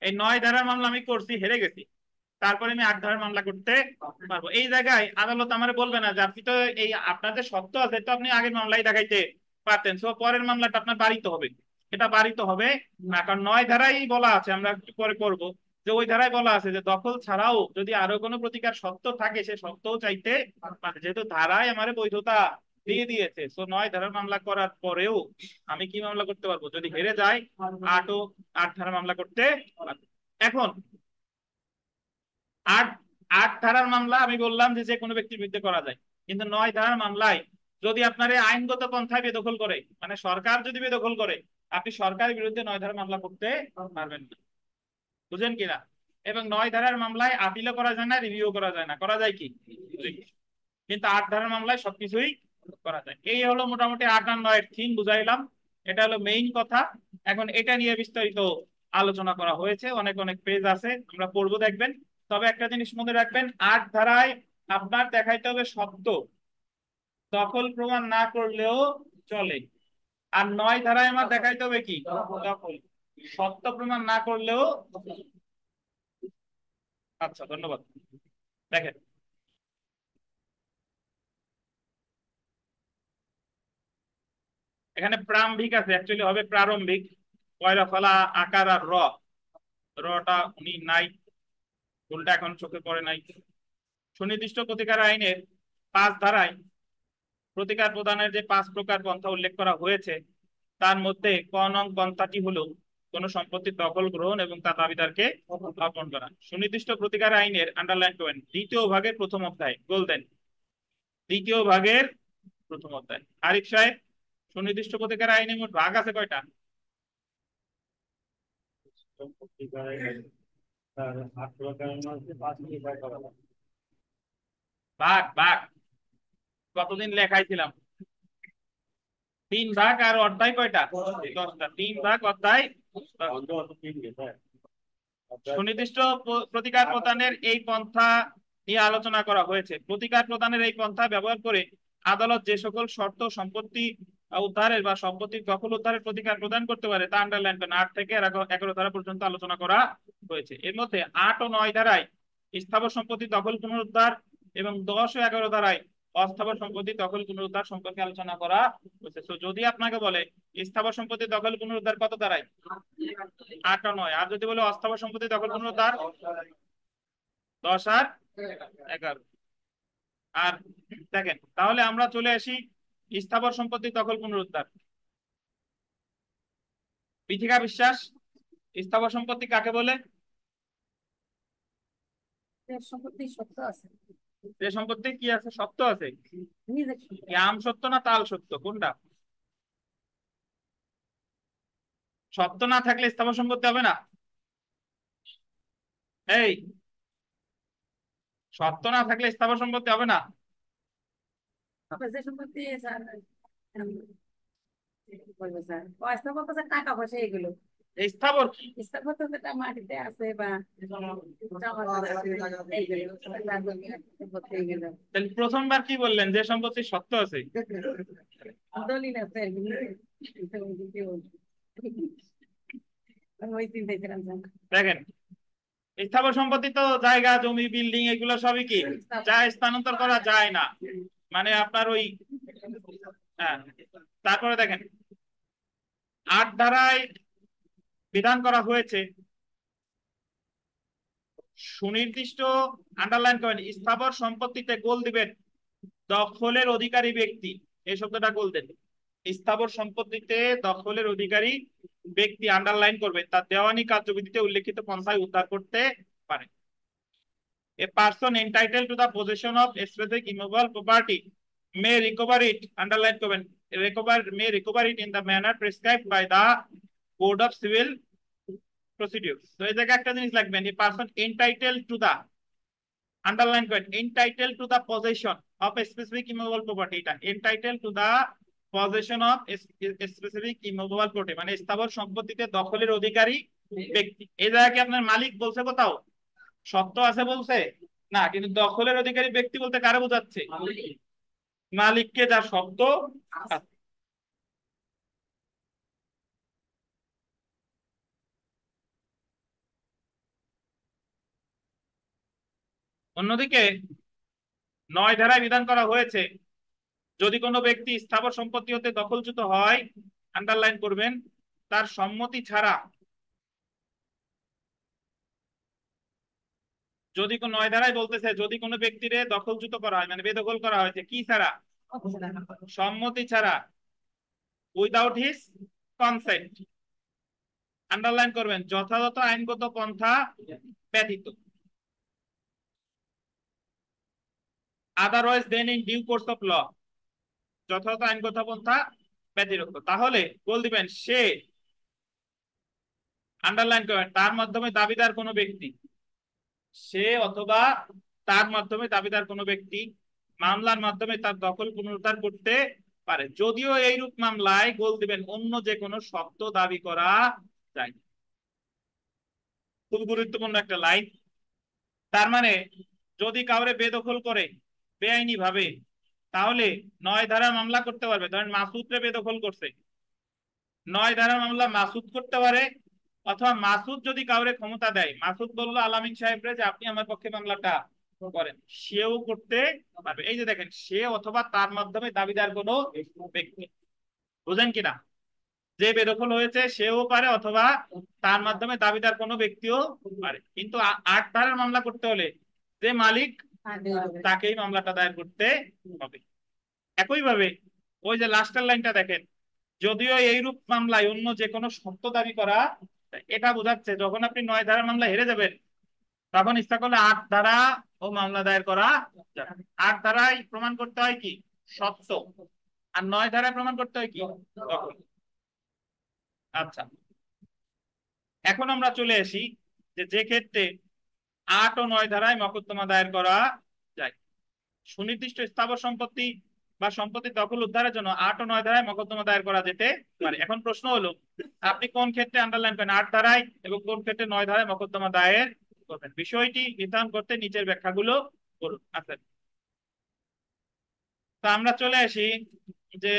এই 9 ধারার মামলা আমি করছি, হেরে গেছি, তারপরে আমি 8 ধারার মামলা করতে পারবো। এই জায়গায় আদালত আমার বলবে না যে আপনি তো এই আপনাদের সত্য আছে, তো আপনি আগের মামলায় দেখাইতে পারতেন, সো পরের মামলাটা আপনার বাড়িতে হবে। এটা বাড়িতে হবে না, কারণ 9 ধারাই বলা আছে, আমরা একটু পরে করবো যে ওই ধারায় বলা আছে যে দখল ছাড়াও যদি আরো কোনো প্রতিকার সত্য থাকে সে সত্যও চাইতে পারে। যেহেতু ধারায় আমার বৈধতা দিয়ে দিয়েছে, তো 9 ধারার মামলা করার পরেও আমি কি মামলা করতে পারবো? যদি হেরে যাই 8 ধারা মামলা করতে পারবো। এখন আট আট ধারার মামলা আমি বললাম যে যে কোনো ব্যক্তির বিরুদ্ধে করা যায়, কিন্তু 9 ধারার মামলায় যদি আপনার এই আইনগত পন্থায় বেদখল করে, মানে সরকার যদি বেদখল করে, আপনি সরকারের বিরুদ্ধে 9 ধারার মামলা করতে পারবেন না। বুঝেন কিনা? এবং 9 ধারার মামলায় আপিলও করা যায় না, রিভিউ করা যায় না। করা যায় কি? কিন্তু 8 ধারার মামলায় সবকিছুই করা যায়। এই হলো মোটামুটি 8 আর 9 থিম বুঝাইলাম। এটা হলো মেইন কথা। এখন এটা নিয়ে বিস্তারিত আলোচনা করা হয়েছে, অনেক অনেক পেজ আছে, আমরা পড়বো, দেখবেন। তবে একটা জিনিস মনে রাখবেন, 8 ধারায় আপনার দেখাইতে হবে সত্য, দখল প্রমাণ না করলেও চলে। আর 9 ধারায় আমার দেখাইতে হবে কি? দখল। সত্য প্রমাণ না করলেও। আচ্ছা, ধন্যবাদ। দেখেন, এখানে প্রারম্ভিক আছে, অ্যাকচুয়ালি হবে প্রারম্ভিক। পয়লা ফলা আকার আর রটা উনি নাই, ভুলটা এখন চোখে পড়ে নাই। সুনির্দিষ্ট প্রতিকার আইনের 5 ধারায় প্রতিকার প্রদানের যে 5 প্রকার পন্থা উল্লেখ করা হয়েছে, তার মধ্যে ক নং পন্থাটি হলো কোন সম্পত্তির দখল গ্রহণ এবং তা দাবিদারকে অর্পণ করা। সুনির্দিষ্ট প্রতিকার আইনের আন্ডারলাইন করেন 2য় ভাগের 1ম অধ্যায়, বলতেন 2য় ভাগের 1ম অধ্যায়। আরিফ সাহেব, সুনির্দিষ্ট প্রতিকার আইনে মোট ভাগ আছে কয়টা? ভাগ ভাগ কতদিন লেখাইছিলাম? 3 ভাগ। আর অধ্যায় কয়টা? 10টা। 3 ভাগ অধ্যায় 10টা। সুনির্দিষ্ট প্রতিকার প্রদানের এই পন্থা নিয়ে আলোচনা করা হয়েছে। প্রতিকার প্রদানের এই পন্থা ব্যবহার করে আদালত যে সকল শর্ত সম্পত্তি উদ্ধারের বা সম্পত্তির দখল উদ্ধারের প্রতিকার প্রদান করতে পারে তা আন্ডারলাইন করেন। 8 থেকে 11 ধারা পর্যন্ত আলোচনা করা হয়েছে। এর মধ্যে 8 ও 9 ধারায় স্থাবর সম্পত্তি দখল পুনরুদ্ধার এবং 10 ও 11 ধারায় অস্থাবর সম্পত্তি দখল পুনরুদ্ধার সম্পর্কে আলোচনা করা হয়েছে। তো যদি আপনাকে বলে স্থাবর সম্পত্তি দখল পুনরুদ্ধার কত ধারায়? 8 ও 9। আর যদি বলে অস্থাবর সম্পত্তি দখল পুনরুদ্ধার 10 আর 11। আর দেখেন, তাহলে আমরা চলে আসি স্থাবর সম্পত্তি দখল পুনরুদ্ধার। বিথিকা বিশ্বাস, স্থাবর সম্পত্তি কাকে বলে? সম্পত্তি সত্য আছে, যে সম্পত্তি কি আছে? সত্য আছে। নিজের কি আম সত্য না তাল সত্য, কোনটা? সত্য না থাকলে স্থাবর সম্পত্তি হবে না। এই, সত্য না থাকলে স্থাবর সম্পত্তি হবে না। যে সম্পত্তি স্যার বলবো স্যার, স্থাপত্য বলতে স্যার টাকা পয়সা এগুলো। এই স্থাবর কি? স্থাপত্য যেটা মাটিতে আছে বা তাহলে প্রথমবার কি বললেন? যে সম্পত্তি সত্য আছে। দলিল আছে ওই চিন্তাই ছিলাম স্যার। দেখেন, স্থাবর সম্পত্তি তো জায়গা জমি বিল্ডিং এগুলো সবই কি যা স্থানান্তর করা যায় না, মানে আপনার ওই। হ্যাঁ, তারপরে দেখেন 8 ধারায় বিধান করা হয়েছে সুনির্দিষ্ট, আন্ডারলাইন করেন, স্থাবর সম্পত্তিতে গোল দিবেন দখলের অধিকারী ব্যক্তি। এই শব্দটা গোল দেন। স্থাবর সম্পত্তিতে দখলের অধিকারী ব্যক্তি, আন্ডারলাইন করবে, তার দেওয়ানি কার্যবিধিতে উল্লেখিত পন্থায় উদ্ধার করতে পারে। A person entitled to the possession of a specific immovable property may recover it, underline করবেন, may recover it in the manner prescribed by the Code of Civil Procedure। তো এই জায়গায় একটা জিনিস লাগবেন, a person entitled to the, underline করেন, entitled to the possession of a specific immovable property। এটা entitled to the possession of a specific immovable property, মানে স্থাবর সম্পত্তিতে দখলের অধিকারী ব্যক্তি। এই জায়গায় কি আপনার মালিক বলছে কোথাও? সত্য আছে বলছে না, কিন্তু দখলের অধিকারী ব্যক্তি বলতে কারে বোঝাচ্ছে? মালিককে, যার শব্দ আছে। অন্যদিকে 9 ধারায় বিধান করা হয়েছে যদি কোনো ব্যক্তি স্থাবর সম্পত্তি হতে দখলচ্যুত হয়, আন্ডারলাইন করবেন, তার সম্মতি ছাড়া যদি কোন 9 ধারায় বলতেছে যদি কোনো ব্যক্তিরে দখলচ্যুত করা হয় মানে বেদখল করা হয়েছে কি ছাড়া, সম্মতি ছাড়া, উইদাউট হিজ কনসেন্ট, আন্ডারলাইন করবেন যথাযথ আইনগত পন্থা ব্যতীত, otherwise than in due course of law, যথাযথ আইনগত পন্থা ব্যতিরেক্ত। তাহলে বল দিবেন সে, আন্ডারলাইন করবেন তার মাধ্যমে দাবিদার কোনো ব্যক্তি, সে অথবা তার মাধ্যমে দাবিদার কোনো ব্যক্তি মামলার মাধ্যমে তার দখল পুনরুদ্ধার করতে পারে, যদিও এইরূপ মামলায় গোল দিবেন অন্য যে কোনো শর্ত দাবি করা যায়। খুব গুরুত্বপূর্ণ একটা লাইন। তার মানে যদি কাউরে বেদখল করে বেআইনি ভাবে তাহলে 9 ধারা মামলা করতে পারবে। ধরেন মাসুদরে বেদখল করছে, 9 ধারা মামলা মাসুদ করতে পারে, অথবা মাসুদ যদি কাউরে ক্ষমতা দেয়, মাসুদ বললো আলামিন সাহেবরে যে আপনি আমার পক্ষে মামলাটা করেন, সেও করতে পারবে। এই যে দেখেন সে অথবা তার মাধ্যমে দাবিদার কোনো ব্যক্তি, বুঝেন কিনা, যে বেদখল হয়েছে সেও পারে অথবা তার মাধ্যমে দাবিদার কোনো ব্যক্তিও পারে। কিন্তু 8 ধারার মামলা করতে হলে যে মালিক তাকেই মামলাটা দায়ের করতে হবে। একইভাবে ওই যে লাস্টের লাইনটা দেখেন, যদিও এইরূপ মামলায় অন্য যে কোনো শর্ত দাবি করা, এটা বোঝাচ্ছে যখন আপনি 9 ধারার মামলা হেরে যাবেন তখন ইচ্ছা করলে 8 ধারা ও মামলা দায়ের করা যাবে। 8 ধারায় প্রমাণ করতে হয় কি সত্য, আর 9 ধারায় প্রমাণ করতে হয় কি দখল। আচ্ছা, এখন আমরা চলে আসি যে ক্ষেত্রে 8 ও 9 ধারায় মকদ্দমা দায়ের করা যায়। সুনির্দিষ্ট স্থাবর সম্পত্তি বা সম্পত্তি দখল উদ্ধারের জন্য 8 ও 9 ধারায় মকদ্দমা দায়ের করা যেতে পারে। এখন প্রশ্ন হলো আপনি কোন ক্ষেত্রে আন্ডারলাইন করেন 8 ধারায় এবং কোন ক্ষেত্রে 9 ধারায় মকদ্দমা দায়ের করবেন, বিষয়টি নির্ধারণ করতে নিচের ব্যাখ্যাগুলো করুন। আচ্ছা, তা আমরা চলে আসি যে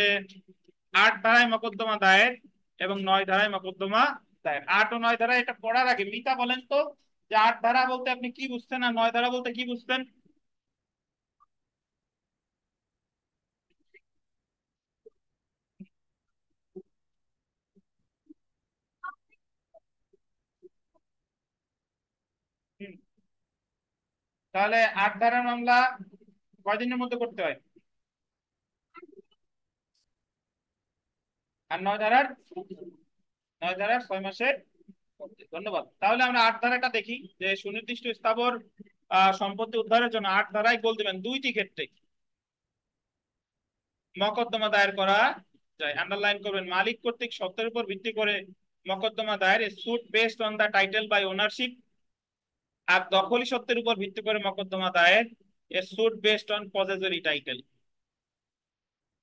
8 ধারায় মকদ্দমা দায়ের এবং 9 ধারায় মকদ্দমা দায়ের। 8 ও 9 ধারায় এটা পড়ার আগে মিতা বলেন তো যে 8 ধারা বলতে আপনি কি বুঝছেন আর 9 ধারা বলতে কি বুঝছেন? হুম, তাহলে 8 ধারার মামলা কয়দিনের মধ্যে করতে হয়, আর 9 ধারার 6 মাসের মধ্যে। ধন্যবাদ। তাহলে আমরা 8 ধারাটা দেখি যে সুনির্দিষ্ট স্থাবর সম্পত্তি উদ্ধারের জন্য 8 ধারায় বল দিবেন দুইটি ক্ষেত্রে মকদ্দমা দায়ের করা যায়। আন্ডারলাইন করবেন মালিক কর্তৃক সত্ত্বের উপর ভিত্তি করে মকদ্দমা দায়ের, suit based on the title by ownership. আর দখলি সত্ত্বের উপর ভিত্তি করে মকদ্দমা দায়ের, a suit based on possessory title.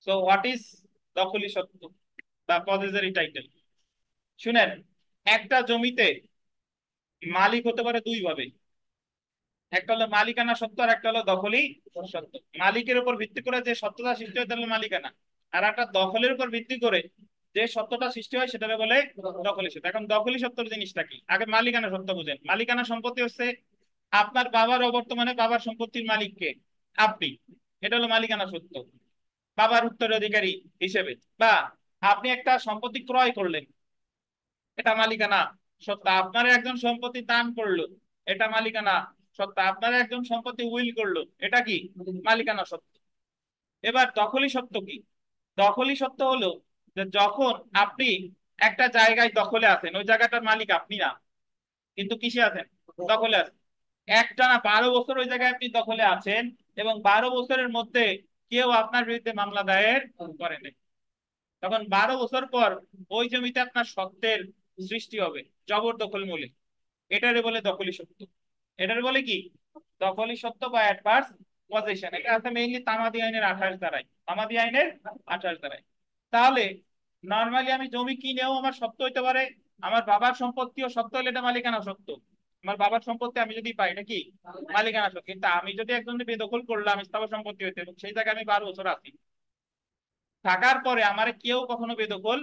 So what is দখলি সত্ত্ব বা পজেসরি টাইটেল? শুনেন, একটা জমিতে মালিক হতে পারে দুই ভাবে, একটা হলো মালিকানা সত্ত্ব আর একটা হলো দখলি সত্ত্ব। মালিকের উপর ভিত্তি করে যে সত্ত্বটা সৃষ্টি হয় তাহলে মালিকানা, আর একটা দখলের উপর ভিত্তি করে যে সত্ত্বটা সৃষ্টি হয় সেটাকে বলে দখলি সত্ত্ব। এখন দখলি সত্ত্বর জিনিসটা কি, আগে মালিকানা সত্ত্ব বুঝেন। মালিকানা সম্পত্তি হচ্ছে আপনার বাবার অবর্তমানে বাবার সম্পত্তির মালিককে আপনি, এটা হলো মালিকানা সত্ত্ব, বাবার উত্তরাধিকারী হিসেবে। বা আপনি একটা সম্পত্তি ক্রয় করলেন, এটা মালিকানা সত্ত্ব। আপনার একজন সম্পত্তি দান করলো, এটা মালিকানা সত্ত্ব। আপনার একজন সম্পত্তি উইল করলো, এটা কি মালিকানা সত্ত্ব। এবার দখলি সত্ত্ব কি? দখলি সত্ত্ব হলো যে যখন আপনি একটা জায়গায় দখলে আছেন, ওই জায়গাটার মালিক আপনি না, কিন্তু কিসে আছেন, দখলে আছেন। একটানা 12 বছর ওই জায়গায় আপনি দখলে আছেন এবং 12 বছরের মধ্যে কেউ আপনার বিরুদ্ধে মামলা দায়ের করে নাই। তখন 12 বছর পর ওই জমিতে আপনার সত্ত্বের সৃষ্টি হবে জবরদখলমূলক, এটারে বলে দখলি সত্ত্ব। এটার বলে কি দখলি সত্ত্ব বা অ্যাডভার্স পজেশন। এটা আছে মেইনলি তামাদি আইনের 28 ধারায়, তামাদি আইনের 28 ধারায়। তাহলে নরমালি আমি জমি কিনেও আমার সত্ত্ব হইতে পারে, আমার বাবার সম্পত্তিও সত্ত্ব হলে এটা মালিকানা সত্ত্ব। আমার বাবার সম্পত্তি আমি যদি পাই এটা কি মালিকানা সত্ত্ব। কিন্তু আমি যদি একজন বেদখল করলাম স্থাবর সম্পত্তি হইতে এবং সেই জায়গায় আমি 12 বছর আছি, থাকার পরে আমার কেউ কখনো বেদখল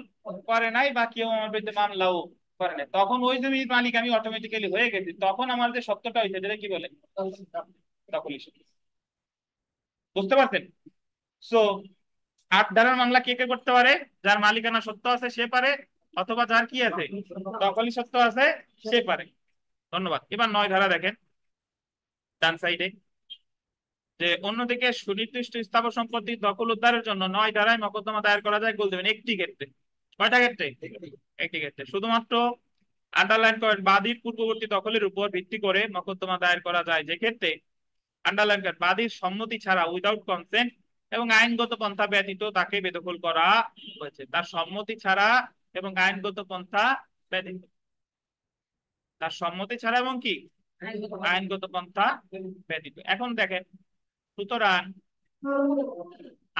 করে নাই বা কেউ আমার বিরুদ্ধে মামলাও করে নাই, তখন ওই জমির মালিক আমি অটোমেটিক্যালি হয়ে গেছি। তখন আমার যে সত্যটা হয়েছে যেটা কি বলে দখল হিসেবে। বুঝতে পারছেন? সো 8 ধারার মামলা কে কে করতে পারে? যার মালিকানা সত্ত্ব আছে সে পারে, অথবা যার কি আছে দখলি সত্ত্ব আছে সে পারে। ধন্যবাদ। এবার 9 ধারা দেখেন। ডান সাইডে, যে অন্যদিকে সুনির্দিষ্ট স্থাবর সম্পত্তি দখল উদ্ধারের জন্য 9 ধারায় মোকদ্দমা দায়ের করা যায়, গোল দেবেন একটি ক্ষেত্রে। কয়টা ক্ষেত্রে? একটি ক্ষেত্রে। শুধুমাত্র আন্ডারলাইন করেন, বাদীর পূর্ববর্তী দখলের উপর ভিত্তি করে মোকদ্দমা দায়ের করা যায় যে ক্ষেত্রে, আন্ডারলাইন করেন, বাদীর সম্মতি ছাড়া উইদাউট কনসেন্ট এবং আইনগত পন্থা ব্যতীত তাকে বেদখল করা হয়েছে। তার সম্মতি ছাড়া এবং আইনগত পন্থা ব্যতীত, তার সম্মতি ছাড়া এবং কি আইনগত পন্থা ব্যতীত। এখন দেখেন, সুতরাং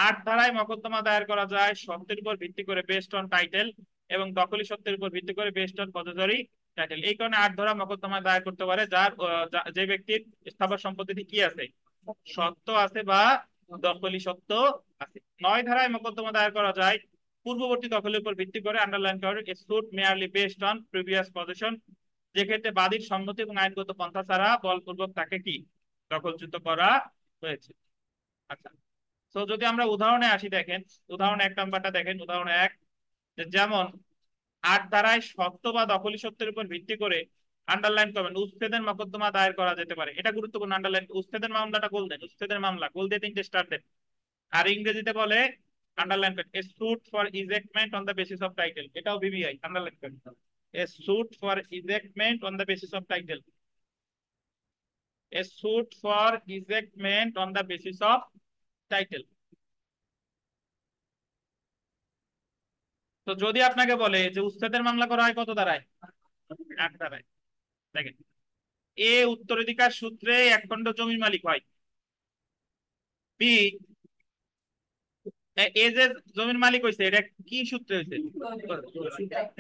8 ধারায় মোকদ্দমা দায়ের করা যায় সত্যের উপর ভিত্তি করে বেস্ট অন টাইটেল এবং দখলি সত্যের উপর ভিত্তি করে বেস্ট অন পদচারী টাইটেল। এই কারণে 8 ধারা মোকদ্দমা দায়ের করতে পারে যার যে ব্যক্তির স্থাবর সম্পত্তিতে কি আছে, সত্য আছে বা দখলি সত্য আছে। 9 ধারায় মোকদ্দমা দায়ের করা যায় পূর্ববর্তী দখলের উপর ভিত্তি করে, আন্ডারলাইন করে, এ sweet merely best on previous position, যে ক্ষেত্রে বাদীর সম্মতি এবং আইনগত পন্থা ছাড়া বলপূর্বক তাকে কি দখলচ্যুত করা হয়েছে। আচ্ছা, তো যদি আমরা উদাহরণে আসি, দেখেন উদাহরণ 1 নাম্বারটা দেখেন। উদাহরণ 1, যেমন 8 ধারায় সত্য বা দখলি সত্যের উপর ভিত্তি করে, আন্ডারলাইন করবেন, উচ্ছেদের মোকদ্দমা দায়ের করা যেতে পারে। এটা গুরুত্বপূর্ণ, আন্ডারলাইন। উচ্ছেদের মামলাটা গোল দেন, উচ্ছেদের মামলা গোল দিয়ে 3টে স্টার দেন। আর ইংরেজিতে বলে, আন্ডারলাইন করেন, a suit for ejectment on the basis of title. এটাও বিবিআই, আন্ডারলাইন করেন, a suit for ejectment on the basis of title, a suit for ejectment on the basis of title. তো যদি আপনাকে বলে যে উচ্ছেদের মামলা করা হয় কত ধারায়? 8 ধারায়। দেখেন, এ উত্তরাধিকার সূত্রে এক খণ্ড জমির মালিক হয়। বি, এ যে জমির মালিক হয়েছে এটা কি সূত্রে হয়েছে?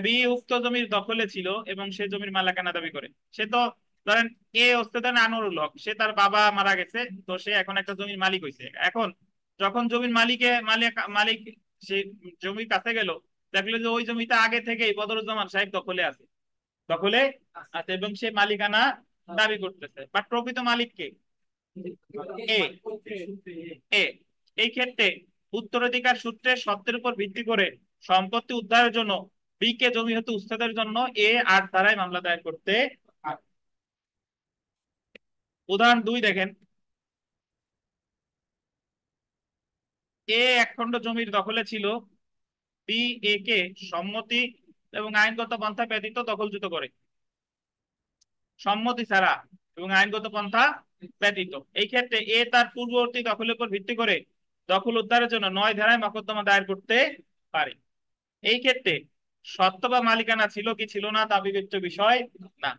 বি উক্ত জমির দখলে ছিল এবং সে জমির মালিকানা দাবি করে। সে তো ধরেন এ ওস্তাদান আনোয়ারুল হক, সে তার বাবা মারা গেছে, তো সে এখন একটা জমির মালিক হয়েছে। এখন যখন জমির মালিক মালিক সে জমির কাছে গেল, দেখলো যে ওই জমিটা আগে থেকেই বদরুজ্জামান সাহেব দখলে আছে, দখলে আছে এবং সে মালিকানা দাবি করতেছে, বাট প্রকৃত মালিক কে? এ। এ। এই ক্ষেত্রে উত্তরাধিকার সূত্রে সত্যের উপর ভিত্তি করে সম্পত্তি উদ্ধারের জন্য বি কে জমি হতে উচ্ছেদের জন্য এ 8 ধারায় মামলা দায়ের করতে পারে। উদাহরণ 2 দেখেন, এ এক খণ্ড জমির দখলে ছিল, বি এ কে সম্মতি এবং আইনগত পন্থা ব্যতীত দখলচ্যুত করে, সম্মতি ছাড়া এবং আইনগত পন্থা ব্যতীত। এই ক্ষেত্রে এ তার পূর্ববর্তী দখলের উপর ভিত্তি করে দখল উদ্ধারের জন্য 9 ধারায় মোকদ্দমা দায়ের করতে পারে। এই ক্ষেত্রে সত্য বা মালিকানা ছিল কি ছিল না তা বিবেচ্য বিষয় না,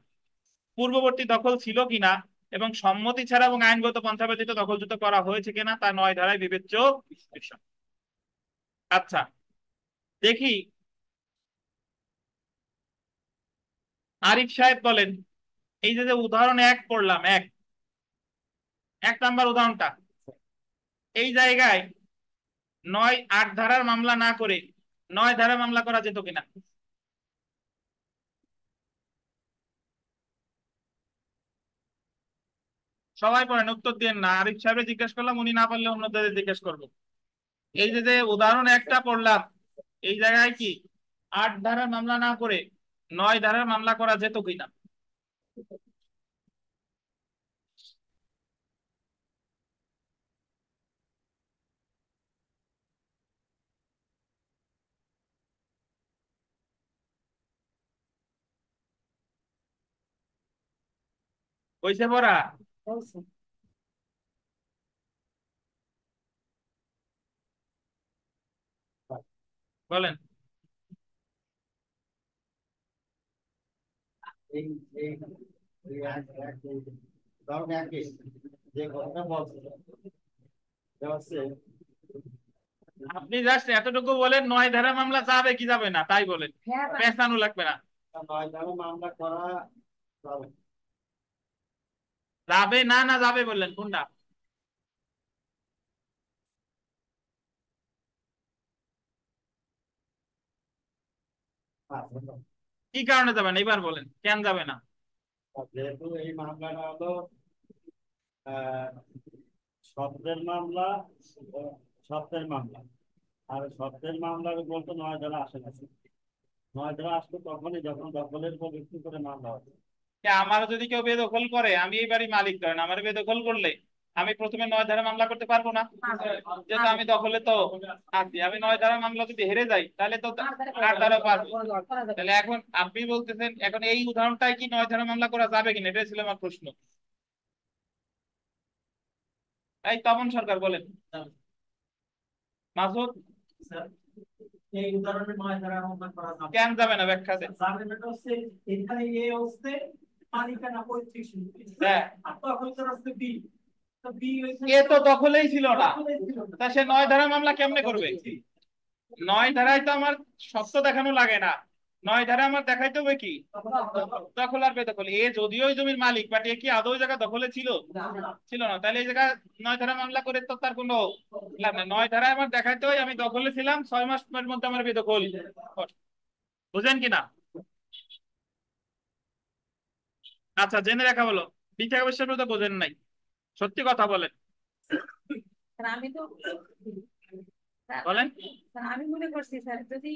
পূর্ববর্তী দখল ছিল কিনা এবং সম্মতি ছাড়া এবং আইনগত পন্থা ব্যতীত দখলচ্যুত করা হয়েছে কিনা তা 9 ধারায় বিবেচ্য বিষয়। আচ্ছা, দেখি আরিফ সাহেব বলেন, এই যে উদাহরণ 1 পড়লাম, 1 নাম্বার উদাহরণটা, এই জায়গায় 8 ধারার মামলা না করে 9 ধারার মামলা করা যেত কিনা? সবাই পড়েন, উত্তর দিন না। আরিফ সাহেবের জিজ্ঞেস করলাম, উনি না পারলে অন্যদের জিজ্ঞেস করবো। এই যে উদাহরণ 1টা পড়লাম, এই জায়গায় কি 8 ধারার মামলা না করে 9 ধারার মামলা করা যেত কিনা? কইছে পড়া? বলছে। বলেন। এই এই এই ধরুন একই যে ঘটনা বলছে সেটা হচ্ছে আপনি জাস্ট এতটুকু বলেন 9 ধারার মামলা যাবে কি যাবে না তাই বলেন, হ্যাঁ, পেছানো লাগবে না। 9 ধারা মামলা করা যাবে। যাবে না, না যাবে বললেন কোনটা? আচ্ছা, কি কারণে যাবে না এবার বলেন, কেন যাবে না? যেহেতু এই মামলাটা হলো আহ শব্দের মামলা, শব্দের মামলা, আর শব্দের মামলার বলতে 9 ধারা আসে না। 9 ধারা আসবে তখনই যখন দখলের উপর ভিত্তি করে মামলা হবে। আমার যদি কেউ বেদখল করে, আমি এই বাড়ি মালিক, ধরেন আমার বেদখল করলে আমি প্রথমে 9 ধারা মামলা করতে পারবো না? যেহেতু আমি দখলে তো আছি, আমি 9 ধারা মামলা যদি হেরে যাই তাহলে তো 8 ধারা পারবো। তাহলে এখন আপনি বলতেছেন এখন এই উদাহরণটাই কি 9 ধারা মামলা করা যাবে কিনা, এটা ছিল আমার প্রশ্ন। এই তপন সরকার বলেন। মাসুদ, স্যার, এই উদাহরণে 9 ধারা মামলা করা যাবে। কেন যাবে না, ব্যাখ্যা দেন। যাবে না, এটা হচ্ছে এখানে এ হচ্ছে মালিকানা পৈতৃক সম্পত্তি, হ্যাঁ, আর তখন তো হচ্ছে বি, তো বি হচ্ছে এ তো দখলেই ছিল না, দখলে ছিল না। তা সে 9 ধারা মামলা কেমনে করবে? 9 ধারায় তো আমার সত্য দেখানো লাগে না, 9 ধারা আমার দেখাইতে হবে কি দখল আর বেদখল। এ যদিও ওই জমির মালিক, বাট এ কি আদৌ ওই জায়গা দখলে ছিল? ছিল না। তাহলে এই জায়গা 9 ধারা মামলা করে তো তার কোনো লাভ নেই। 9 ধারায় আমার দেখাইতে হয় আমি দখলে ছিলাম, 6 মাসের মধ্যে আমার বেদখল। বুঝেন কিনা? আচ্ছা, জেনে রাখা বলো, মিথ্যা অবশ্যই তো বোঝেন নাই, সত্যি কথা বলেন। স্যার, আমি তো স্যার, বলেন। স্যার, আমি মনে করছি স্যার, যদি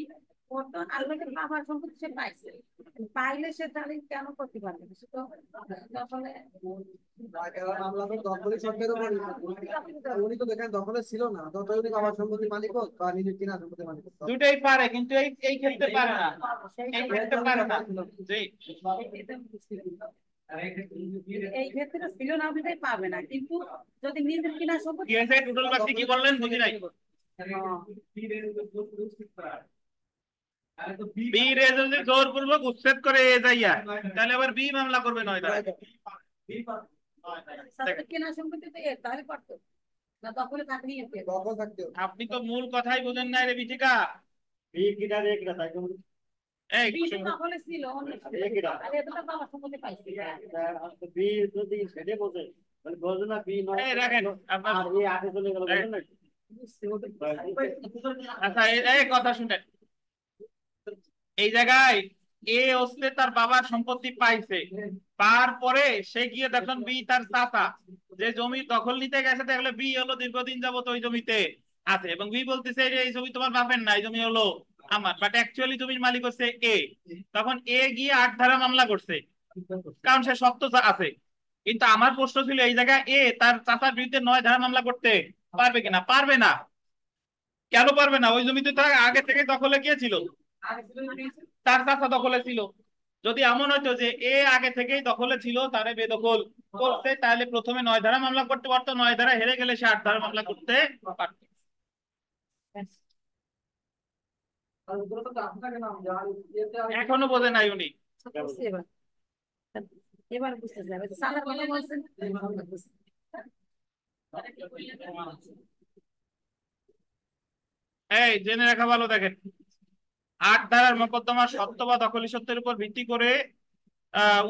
ওর তো আল্লাহকে বাবার সম্পত্তি সে পাইছে, পাইলে সে তাহলে কেন করতে পারবে না? সে তো দখলে মামলা তো দখলই সরকারের উপর উনি তো দেখেন দখলে ছিল না, তত উনি বাবার সম্পত্তির মালিক হোক বা নিজের কিনা সম্পত্তির মালিক হোক। দুটাই পারে, কিন্তু এই এই ক্ষেত্রে পারে না, এই ক্ষেত্রে পারে না। জি, এই ক্ষেত্রে ছিল না, আপনি পাবে না, কিন্তু যদি নিজের কিনা সম্পত্তি কি হয়েছে টোটাল বাসী কি বললেন বুঝি নাই। বি রে যদি জোরপূর্বক উচ্ছেদ করে এ যাইয়া, তাহলে আবার বি মামলা করবে 9 ধারায়। কিনা সম্পত্তি তো তাহলে পারতো না, দখলে থাকলেই দখল থাকতে হবে। আপনি তো মূল কথাই বোঝেন নাই রে বিটিকা। বি কিটা রে কিটা তাই কেমন এই দখলে ছিল, আর এতটা বাবার সম্পত্তি পাইছে। বি যদি সেটা বোঝে তাহলে বোঝে না বি নয় এই রাখেন আপনার। আর এই আগে চলে গেল বোঝেন না? আচ্ছা, এই কথা শুনেন, এই জায়গায় এ হচ্ছে তার বাবার সম্পত্তি পাইছে, পাওয়ার পরে সে গিয়ে দেখুন বি তার চাচা যে জমি দখল নিতে গেছে, দেখলে বি হলো দীর্ঘদিন যাবত ওই জমিতে আছে, এবং বি বলতেছে এই জমি তোমার বাপের না, এই জমি হলো আমার, বাট অ্যাকচুয়ালি জমির মালিক হচ্ছে এ। তখন এ গিয়ে 8 ধারা মামলা করছে, কারণ সে সত্য আছে। কিন্তু আমার প্রশ্ন ছিল এই জায়গায় এ তার চাচার বিরুদ্ধে 9 ধারা মামলা করতে পারবে কিনা? পারবে না। কেন পারবে না? ওই জমিতে তার আগে থেকে দখলে গিয়েছিল, তার চাচা দখলে ছিল। যদি এমন হইতো যে এ আগে থেকেই দখলে ছিল, তারে বেদখল করতে, তাহলে প্রথমে 9 ধারা মামলা করতে পারতো, 9 ধারা হেরে গেলে সে 8 ধারা মামলা করতে পারতো। এখনো বোঝে নাই উনি। এবার এবার বুঝতে যাবে সালার কথা বলছেন। এই জেনে রাখা ভালো, দেখেন 8 ধারার মোকদ্দমা সত্য বা দখলী সত্যের উপর ভিত্তি করে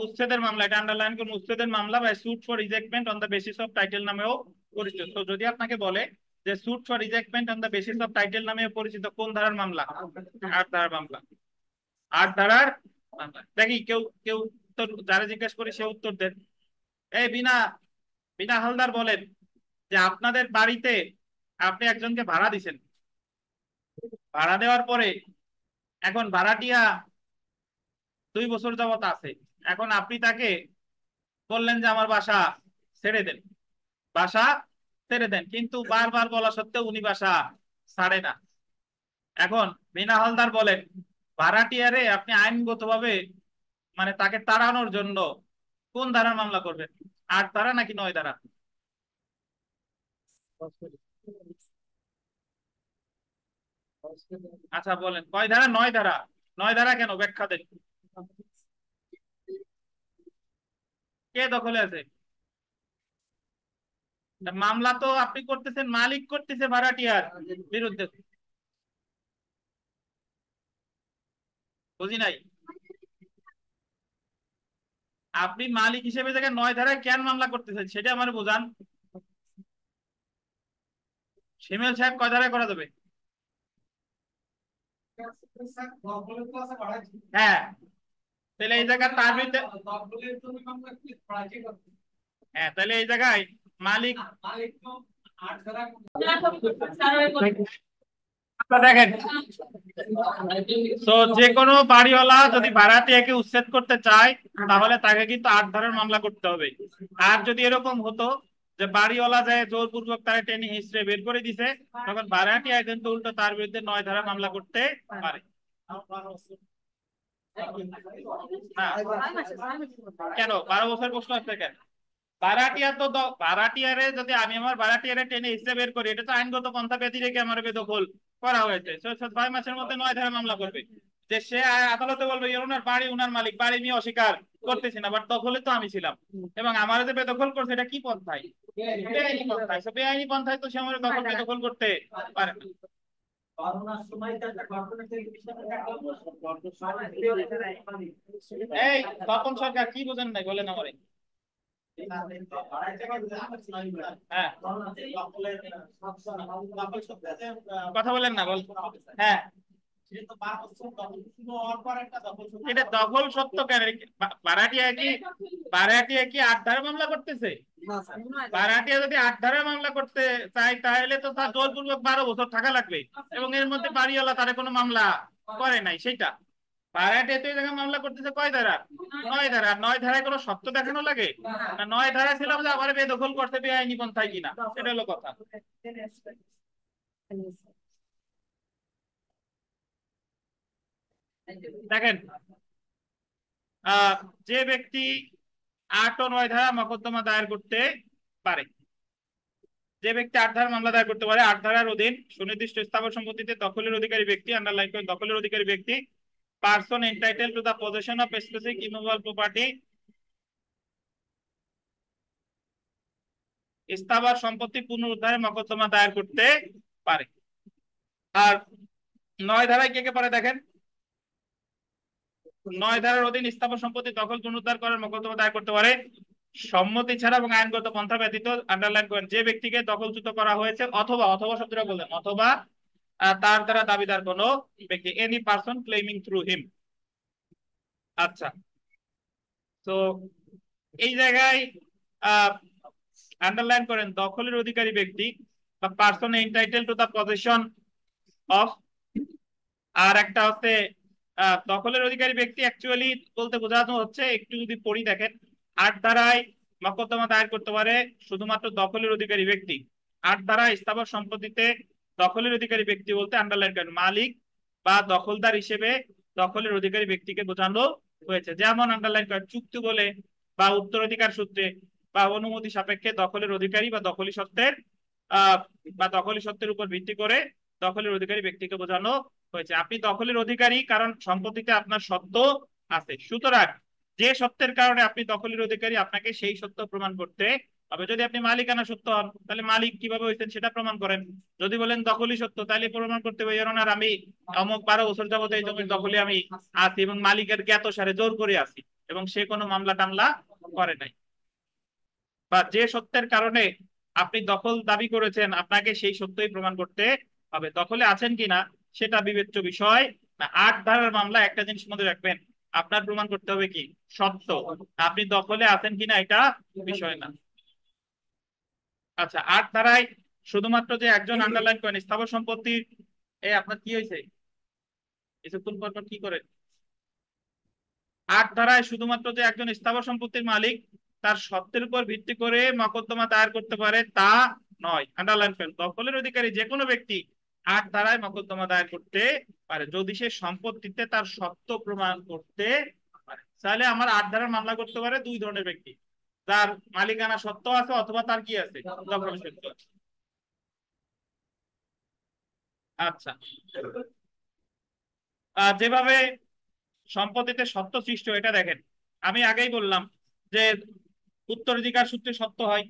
উচ্ছেদের মামলা, এটা আন্ডারলাইন করুন, উচ্ছেদের মামলা বা suit for rejectment on the basis of title নামেও পরিচিত। তো যদি আপনাকে বলে যে suit for rejectment on the basis of title নামে পরিচিত কোন ধারার মামলা? 8 ধারার মামলা। 8 ধারার মামলা। দেখি কেউ কেউ উত্তর, যারা জিজ্ঞেস করি সে উত্তর দেন। এই বিনা বিনা হালদার বলেন যে আপনাদের বাড়িতে আপনি একজনকে ভাড়া দিছেন, ভাড়া দেওয়ার পরে এখন ভাড়াটিয়া 2 বছর যাবত আছে, এখন আপনি তাকে বললেন যে আমার বাসা ছেড়ে দেন, বাসা ছেড়ে দেন, কিন্তু বারবার বলা সত্ত্বেও উনি বাসা ছাড়ে না। এখন বিনা হালদার বলেন ভাড়াটিয়ারে আপনি আইনগতভাবে মানে তাকে তাড়ানোর জন্য কোন ধারার মামলা করবেন? 8 ধারা নাকি 9 ধারা? আচ্ছা বলেন কয় ধারা? 9 ধারা। 9 ধারা কেন, ব্যাখ্যা দেন। কে দখলে আছে? মামলা তো আপনি করতেছেন, মালিক করতেছে ভাড়াটিয়ার বিরুদ্ধে। বুঝি নাই। আপনি মালিক হিসেবে থেকে 9 ধারায় কেন মামলা করতেছেন সেটা আমার বোঝান। শিমেল সাহেব কয় ধারায় করা যাবে? হ্যাঁ, তাহলে এই জায়গায় তার বিরুদ্ধে, হ্যাঁ তাহলে এই জায়গায় মালিক দেখেন তো যে কোনো বাড়িওয়ালা যদি ভাড়াটিয়াকে উচ্ছেদ করতে চায় তাহলে তাকে কিন্তু 8 ধারার মামলা করতে হবে। আর যদি এরকম হতো যে বাড়িওয়ালা যায় জোরপূর্বক তারা টেনে হিঁচড়ে বের করে দিছে, তখন ভাড়াটিয়া কিন্তু উল্টো তার বিরুদ্ধে 9 ধারা মামলা করতে পারে। না, কেন 12 বছর প্রশ্ন আসছে কেন? ভাড়াটিয়া তো ভাড়াটিয়ারে যদি আমি আমার ভাড়াটিয়ারে টেনে হিসেবে বের করি, এটা তো আইনগত পন্থা ব্যতি রেখে আমার বেদখল করা হয়েছে, 6 মাসের মধ্যে 9 ধারা মামলা করবে। যে সে আদালতে বলবে ওনার বাড়ি উনার মালিক, বাড়ি আমি অস্বীকার করতেছি না, বাট দখলে তো আমি ছিলাম এবং আমার যে বেদখল করছে এটা কি পন্থায়? বেআইনি পন্থায়। তো বেআইনি পন্থায় তো সে আমার দখল বেদখল করতে পারে না। এই তপন সরকার কি বোঝেন নাই বলেন আমারে। হ্যাঁ, কথা বলেন না, বল। হ্যাঁ, এটা দখল সত্য কেন? ভাড়াটিয়া কি 8 ধারা মামলা করতেছে? না স্যার, ভাড়াটিয়া যদি 8 ধারা মামলা করতে চায় তাহলে তো তার জোরপূর্বক 12 বছর থাকা লাগবে, এবং এর মধ্যে বাড়িওয়ালা তারা কোনো মামলা করে নাই সেটা। ভাড়াটিয়া তো এই জায়গায় মামলা করতেছে কয় ধারা? 9 ধারা। 9 ধারায় কোনো সত্য দেখানো লাগে না? 9 ধারা ছিল যে আবার বেদখল করতে বেআইনি পন্থায় কিনা, এটা হলো কথা। দেখেন, যে ব্যক্তি 8 ও 9 ধারা মোকদ্দমা দায়ের করতে পারে, যে ব্যক্তি 8 ধারা মামলা দায়ের করতে পারে, 8 ধারার অধীন সুনির্দিষ্ট স্থাবর সম্পত্তিতে দখলের অধিকারী ব্যক্তি, আন্ডারলাইন করে দখলের অধিকারী ব্যক্তি, person entitle to the possession of specific immovable property, স্থাবর সম্পত্তি পুনরুদ্ধারে মোকদ্দমা দায়ের করতে পারে। আর 9 ধারায় কে কে পারে দেখেন, 9 ধারার অধীন স্থাবর সম্পত্তি দখল পুনরুদ্ধার করার মোকদ্দমা দায়ের করতে পারে সম্মতি ছাড়া এবং আইনগত পন্থা ব্যতীত, আন্ডারলাইন করেন, যে ব্যক্তিকে দখলচ্যুত করা হয়েছে অথবা, অথবা শব্দটা বললেন, অথবা তার দ্বারা দাবিদার কোন ব্যক্তি, এনি পারসন ক্লেমিং থ্রু হিম। আচ্ছা, তো এই জায়গায় আন্ডারলাইন করেন দখলের অধিকারী ব্যক্তি বা person entitle to the possession of. আর একটা হচ্ছে দখলের অধিকারী ব্যক্তি অ্যাকচুয়ালি বলতে বোঝানো হচ্ছে, একটু যদি পড়ি দেখেন, 8 ধারায় মোকদ্দমা দায়ের করতে পারে শুধুমাত্র দখলের অধিকারী ব্যক্তি। 8 ধারায় স্থাবর সম্পত্তিতে দখলের অধিকারী ব্যক্তি বলতে আন্ডারলাইন করেন মালিক বা দখলদার হিসেবে দখলের অধিকারী ব্যক্তিকে বোঝানো হয়েছে। যেমন আন্ডারলাইন করেন চুক্তি বলে বা উত্তরাধিকার সূত্রে বা অনুমতি সাপেক্ষে দখলের অধিকারী বা দখলী সত্ত্বের দখলী সত্ত্বের উপর ভিত্তি করে দখলের অধিকারী ব্যক্তিকে বোঝানো হয়েছে। আপনি দখলের অধিকারী কারণ সম্পত্তিতে আপনার সত্ত্ব আছে, সুতরাং যে সত্ত্বের কারণে আপনি দখলের অধিকারী আপনাকে সেই সত্ত্ব প্রমাণ করতে হবে। যদি আপনি মালিকানা সত্ত্ব হন তাহলে মালিক কিভাবে হয়েছেন সেটা প্রমাণ করেন। যদি বলেন দখলি সত্ত্ব তাহলে প্রমাণ করতে হবে আর আমি অমুক 12 বছর যাবত এই জমির দখলে আমি আছি এবং মালিকের জ্ঞাত সারে জোর করে আছি এবং সে কোনো মামলা টামলা করে নাই। বা যে সত্যের কারণে আপনি দখল দাবি করেছেন আপনাকে সেই সত্যই প্রমাণ করতে হবে। দখলে আছেন কিনা সেটা বিবেচ্য বিষয় না। 8 ধারার মামলা একটা জিনিস মনে রাখবেন, আপনার প্রমাণ করতে হবে কি সত্য, আপনি দখলে আছেন কিনা এটা বিষয় না। আচ্ছা, 8 ধারায় শুধুমাত্র যে একজন আন্ডারলাইন করেন স্থাবর সম্পত্তি, আপনার কি হয়েছে কিছুক্ষণ পর পর কি করে? 8 ধারায় শুধুমাত্র যে একজন স্থাবর সম্পত্তির মালিক তার সত্ত্বের উপর ভিত্তি করে মোকদ্দমা দায়ের করতে পারে তা নয়। আন্ডারলাইন করেন দখলের অধিকারী যে কোনো ব্যক্তি 8 ধারায় মোকদ্দমা দায়ের করতে পারে যদি সে সম্পত্তিতে তার সত্ত্ব প্রমাণ করতে পারে। তাহলে আমার 8 ধারার মামলা করতে পারে 2 ধরনের ব্যক্তি, যার মালিকানা সত্ত্ব আছে অথবা তার কি আছে দখলের সত্ত্ব আছে। আচ্ছা, যেভাবে সম্পত্তিতে সত্ত্ব সৃষ্টি এটা দেখেন, আমি আগেই বললাম যে উত্তরাধিকার সূত্রে সত্ত্ব হয়,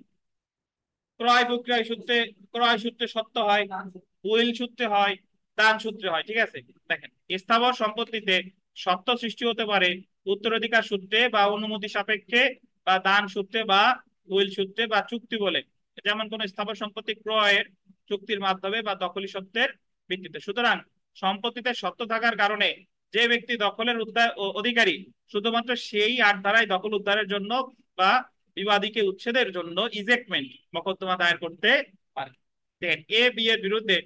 ক্রয় বিক্রয় সূত্রে সত্ত্ব হয়, উইল সূত্রে হয়, দান সূত্রে হয়। ঠিক আছে, দেখেন স্থাবর সম্পত্তিতে সত্ত্ব সৃষ্টি হতে পারে উত্তরাধিকার সূত্রে বা অনুমতি সাপেক্ষে বা দান সূত্রে বা উইল সূত্রে বা চুক্তি বলে, যেমন কোন স্থাবর সম্পত্তি ক্রয়ের চুক্তির মাধ্যমে বা দখলী সত্ত্বের ভিত্তিতে। সুতরাং সম্পত্তিতে সত্ত্ব থাকার কারণে যে ব্যক্তি দখলের অধিকারী শুধুমাত্র সেই 8 ধারায় দখল উদ্ধারের জন্য বা বিবাদীকে উচ্ছেদের জন্য ইজেক্টমেন্ট মোকদ্দমা দায়ের করতে পারে। দেখেন, এ বি এর বিরুদ্ধে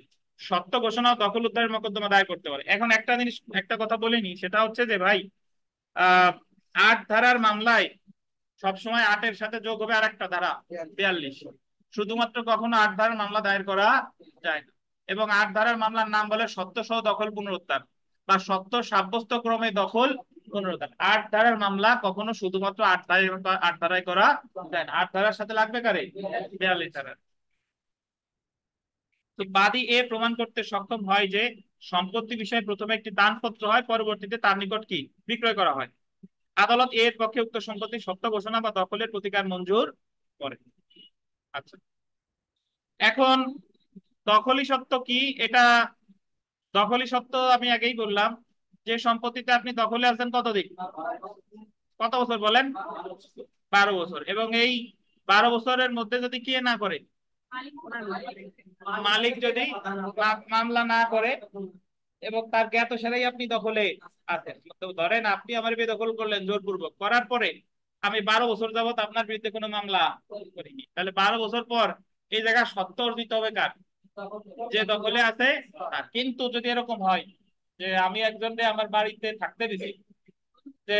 সত্য ঘোষণা ও দখল উদ্ধারের মোকদ্দমা দায়ের করতে পারে। এখন একটা জিনিস, একটা কথা বলিনি, সেটা হচ্ছে যে ভাই ৮ ধারার মামলায় সবসময় ৮-এর সাথে যোগ হবে আর একটা ধারা ৪২। শুধুমাত্র কখনো ৮ ধারার মামলা দায়ের করা যায় না। এবং ৮ ধারার মামলার নাম বলে সত্য সহ দখল পুনরুদ্ধার বা সত্য সাব্যস্ত ক্রমে দখল পুনরুদ্ধার। ৮ ধারার মামলা কখনো শুধুমাত্র ৮ ধারায় করা যায় না। ৮ ধারার সাথে লাগবে কারে? ৪২ ধারা। তো বাদী এ প্রমাণ করতে সক্ষম হয় যে সম্পত্তি বিষয়ে প্রথমে একটি দানপত্র হয়, পরবর্তীতে তার নিকট কি বিক্রয় করা হয়। আদালত এর পক্ষে উক্ত সম্পত্তি সত্য ঘোষণা বা দখলের প্রতিকার মঞ্জুর করে। আচ্ছা, এখন দখলি সত্য কি? এটা দখলি সত্য আমি আগেই বললাম যে সম্পত্তিতে আপনি দখলে আছেন কতদিন, কত বছর বলেন? 12 বছর। এবং এই 12 বছরের মধ্যে যদি কি না করে, মালিক যদি মামলা না করে এবং তার জ্ঞাত সেরাই আপনি দখলে আছেন, তো ধরেন আপনি আমার বেদখল করলেন জোরপূর্বক, করার পরে আমি 12 বছর যাবত আপনার বিরুদ্ধে কোনো মামলা করিনি, তাহলে 12 বছর পর এই জায়গা সত্য অর্জিত হবে কার? যে দখলে আছে তার। কিন্তু যদি এরকম হয় যে আমি একজনকে আমার বাড়িতে থাকতে দিছি, যে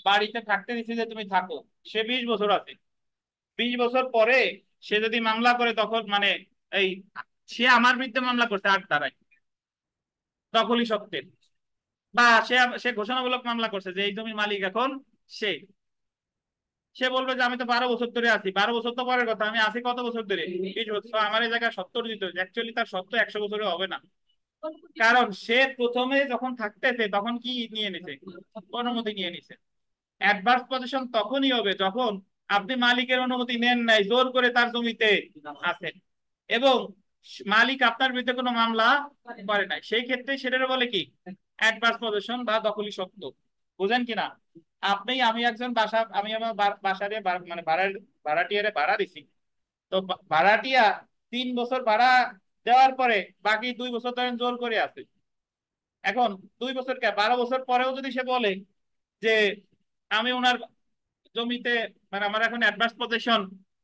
বাড়িতে থাকতে দিছি যে তুমি থাকো, সে 20 বছর আছে, 20 বছর পরে সে যদি মামলা করে তখন মানে এই সে আমার বিরুদ্ধে মামলা করছে ৮ ধারায় দখলি সত্ত্বের, বা সে সে ঘোষণামূলক মামলা করছে যে এই জমির মালিক এখন সে সে বলবে যে আমি তো 12 বছর ধরে আছি। 12 বছর তো পরের কথা, আমি আছি কত বছর ধরে? 20 বছর। তো আমার এই জায়গায় সত্য অর্জিত হয়েছে। অ্যাকচুয়ালি তার সত্য 100 বছরে হবে না, কারণ সে প্রথমে যখন থাকতেছে তখন কি নিয়ে নিছে? অনুমতি নিয়ে নিছে। অ্যাডভান্স পজিশন তখনই হবে যখন আপনি মালিকের অনুমতি নেন নাই, জোর করে তার জমিতে আছেন এবং মালিক আপনার বিরুদ্ধে কোনো মামলা করে নাই, সেই ক্ষেত্রে সেটার বলে কি অ্যাডভান্স পজিশন বা দখলি সত্য। বুঝেন কিনা? আপনি, আমি একজন বাসা, আমি আমার বাসারে মানে ভাড়াটিয়ারে ভাড়া দিছি, তো ভাড়াটিয়া 3 বছর ভাড়া দেওয়ার পরে বাকি 2 বছর ধরেন জোর করে আছে। এখন 2 বছর কে 12 বছর পরেও যদি সে বলে যে আমি ওনার জমিতে মানে আমার এখন অ্যাডভান্স পজিশন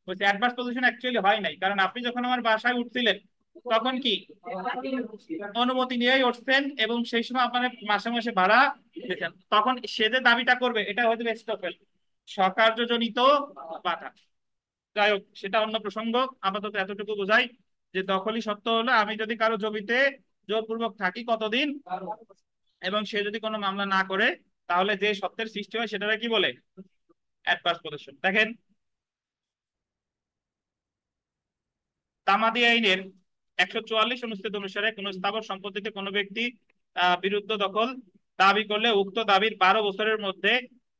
হচ্ছে, অ্যাডভান্স পজিশন অ্যাকচুয়ালি হয় নাই, কারণ আপনি যখন আমার বাসায় উঠছিলেন তখন কি অনুমতি নিয়েই উঠছেন এবং সেই সময় আপনার মাসে মাসে ভাড়া দিতেন, তখন সে যে দাবিটা করবে এটা হয়তো এস্টপেল, স্বকার্যজনিত বাধা। যাই হোক, সেটা অন্য প্রসঙ্গ। আপাতত এতটুকু বোঝাই যে দখলি সত্য হলো আমি যদি কারো জমিতে জোরপূর্বক থাকি কতদিন, এবং সে যদি কোনো মামলা না করে, তাহলে যে সত্যের সৃষ্টি হয় সেটাকে কি বলে? Advance position. দেখেন, তামাদি আইনের 144 অনুচ্ছেদ অনুসারে কোন স্থাবর সম্পত্তিতে কোনো ব্যক্তি বিরুদ্ধ দখল দাবি করলে উক্ত দাবির 12 বছরের মধ্যে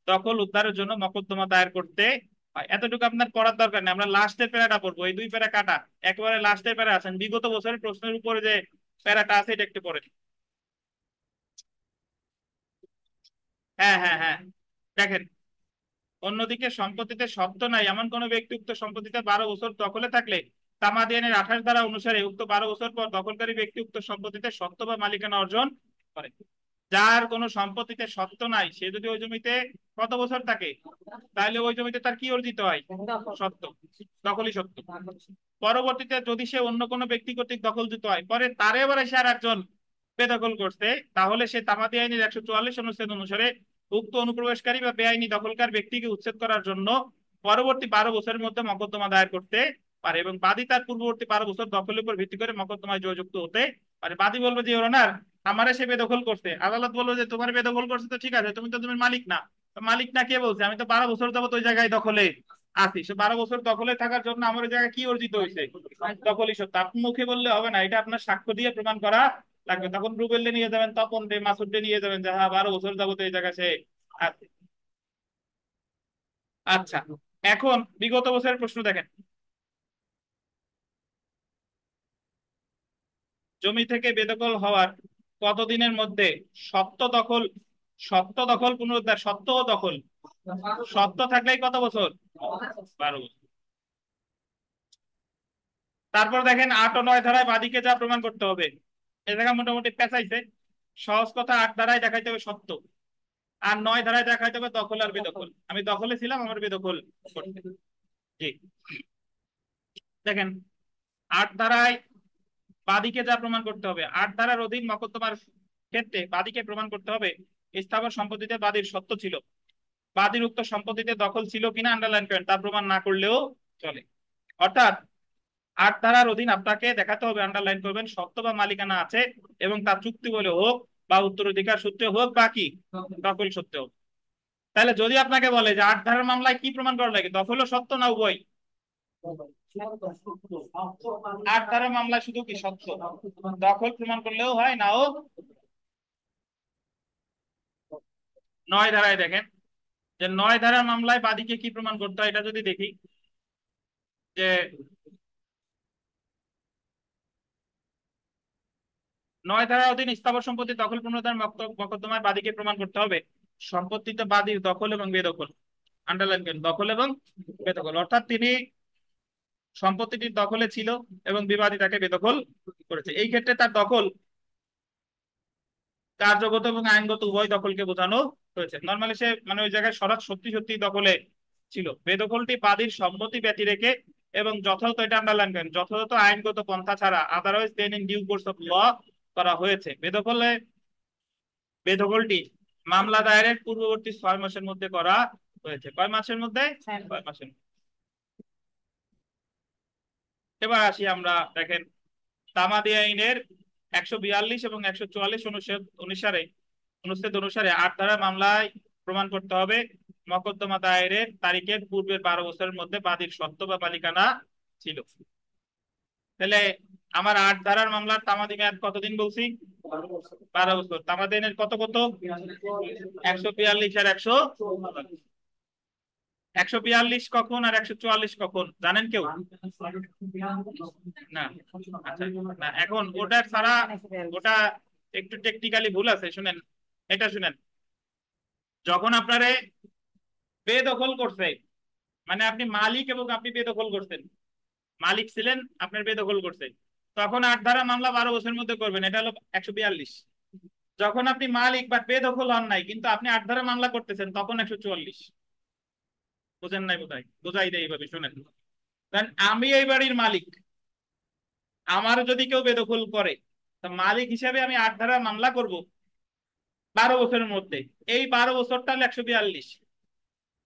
দখল উদ্ধারের জন্য মকদ্দমা দায়ের করতে হয়। এতটুকু আপনার পড়ার দরকার নেই, আমরা লাস্টের প্যারাটা পড়বো। এই 2 প্যারা কাটা, একেবারে লাস্টের প্যারা আছেন, বিগত বছরের প্রশ্নের উপরে যে প্যারাটা আছে এটা একটু পড়ে। হ্যাঁ হ্যাঁ হ্যাঁ, দেখেন, অন্যদিকে সম্পত্তিতে শর্ত নাই এমন কোন ব্যক্তি উক্ত সম্পত্তিতে 12 বছর দখলে থাকলে তামাদি আইনের 28 ধারা অনুসারে উক্ত 12 বছর পর দখলকারী ব্যক্তি উক্ত সম্পত্তিতে সত্ত্ব বা মালিকানা অর্জন করে। যার কোনো সম্পত্তিতে সত্ত্ব নাই সে যদি ওই জমিতে কত বছর থাকে, তাহলে ওই জমিতে তার কি অর্জিত হয়? সত্ত্ব, দখলই সত্ত্ব। পরবর্তীতে যদি সে অন্য কোনো ব্যক্তি কর্তৃক দখলযুক্ত হয়, পরে তারে এবারে সে আর একজন বেদখল করছে, তাহলে সে তামাদি আইনের 144 অনুচ্ছেদ অনুসারে উক্ত অনুপ্রবেশকারী বা বেআইনি দখলকার ব্যক্তিকে উচ্ছেদ করার জন্য পরবর্তী 12 বছরের মধ্যে মকদ্দমা দায়ের করতে পারে এবং বাদী তার পূর্ববর্তী 12 বছর দখলের উপর ভিত্তি করে মকদ্দমায় জয়যুক্ত হতে পারে। বাদী বলবে যে ওনার আমারে সে বেদখল করছে, আদালত বলবে যে তোমার বেদখল করছে তো ঠিক আছে, তুমি তো তুমি মালিক না। মালিক না কে বলছে? আমি তো 12 বছর যাবত ওই জায়গায় দখলে আছি। সে 12 বছর দখলে থাকার জন্য আমার ওই জায়গায় কি অর্জিত হয়েছে? দখলই সত্য। আপনি মুখে বললে হবে না, এটা আপনার সাক্ষ্য দিয়ে প্রমাণ করা লাগবে। তখন রুবেলকে নিয়ে যাবেন, তপন রে, মাসুদ নিয়ে যাবেন যে হ্যাঁ 12 বছর যাবত এই জায়গায় সে আছে। আচ্ছা, এখন বিগত বছরের প্রশ্ন দেখেন, জমি থেকে বেদখল হওয়ার কতদিনের মধ্যে সত্ত্ব দখল, সত্ত্ব দখল পুনরুদ্ধার, সত্ত্ব ও দখল, সত্ত্ব থাকলেই কত বছর? 12 বছর। তারপর দেখেন 8 ও 9 ধারায় বাদীকে যা প্রমাণ করতে হবে, এ জায়গা মোটামুটি পেঁচাইছে। সহজ কথা, 8 ধারায় দেখাইতে হবে সত্ত্ব, আর 9 ধারায় দেখাইতে হবে দখল আর বেদখল। আমি দখলে ছিলাম, আমার বেদখল করতে। জি, দেখেন 8 ধারায় বাদীকে যা প্রমাণ করতে হবে, 8 ধারার অধীন মকদ্দমার ক্ষেত্রে বাদীকে প্রমাণ করতে হবে স্থাবর সম্পত্তিতে বাদীর সত্ত্ব ছিল, বাদীর উক্ত সম্পত্তিতে দখল ছিল কিনা আন্ডারলাইন করেন, তা প্রমাণ না করলেও চলে। অর্থাৎ 8 ধারার অধীন আপনাকে দেখাতে হবে, আন্ডারলাইন করবেন, সত্ত্ব বা মালিকানা আছে এবং তার চুক্তি বলে হোক বা উত্তরাধিকার সূত্রে হোক বা কি দখল সূত্রে হোক। তাহলে যদি আপনাকে বলে যে 8 ধারার মামলায় কি প্রমাণ করা লাগে, দখল ও সত্ত্ব না উভয়? 8 ধারার মামলায় শুধু কি সত্ত্ব, দখল প্রমাণ করলেও হয় নাও। 9 ধারায় দেখেন যে 9 ধারার মামলায় বাদীকে কি প্রমাণ করতে হয়, এটা যদি দেখি যে 9 ধারার অধীন স্থাবর সম্পত্তি দখল পুনরুদ্ধার মকদ্দমায় বাদীকে প্রমাণ করতে হবে সম্পত্তিতে বাদীর দখল এবং বেদখল, আন্ডারলাইন করেন, দখল এবং বেদখল। অর্থাৎ তিনি সম্পত্তিটির দখলে ছিল এবং বিবাদী তাকে বেদখল করেছে। এই ক্ষেত্রে তার দখল কার্যগত এবং আইনগত উভয় দখলকে বোঝানো হয়েছে। নর্মালি সে মানে ওই জায়গায় সত্যি সত্যি দখলে ছিল। বেদখলটি বাদীর সম্মতি ব্যতি রেখে এবং যথাযথ, এটা আন্ডারলাইন করেন, যথাযথ আইনগত পন্থা ছাড়া otherwise than in due course of law করা হয়েছে। বেদখলটি মামলা দায়েরের পূর্ববর্তী 6 মাসের মধ্যে করা হয়েছে। কয় মাসের মধ্যে? 6 মাসের। এবার আসি আমরা, দেখেন তামাদি আইনের 142 এবং 144 অনুচ্ছেদ অনুসারে 8 ধারা মামলায় প্রমাণ করতে হবে মকদ্দমা দায়েরের তারিখের পূর্বের 12 বছরের মধ্যে বাদীর সত্ত্ব বা মালিকানা ছিল। তাহলে আমার 8 ধারার মামলার তামাদি মেয়াদ কতদিন বলছি? 12 বছর। তামাদি আইনের কত কত? 142 আর 142 কখন আর 144 কখন জানেন কেউ? না, আচ্ছা না, এখন ওটা ছাড়া ওটা একটু টেকনিক্যালি ভুল আছে, শুনেন, এটা শুনেন। যখন আপনারে বেদখল করছে, মানে আপনি মালিক এবং আপনি বেদখল করছেন, মালিক ছিলেন, আপনার বেদখল করছে, তখন 8 ধারা মামলা 12 বছরের মধ্যে করবেন, এটা হলো 142। যখন আপনি মালিক বা বেদখল হন নাই কিন্তু আপনি 8 ধারা মামলা করতেছেন, তখন 144। বুঝেন নাই বোধহয়, বোঝাই দেয় এইভাবে, শুনেন। কারণ আমি এই বাড়ির মালিক, আমার যদি কেউ বেদখল করে, তো মালিক হিসাবে আমি 8 ধারা মামলা করব 12 বছরের মধ্যে। এই 12 বছরটা হলো 142,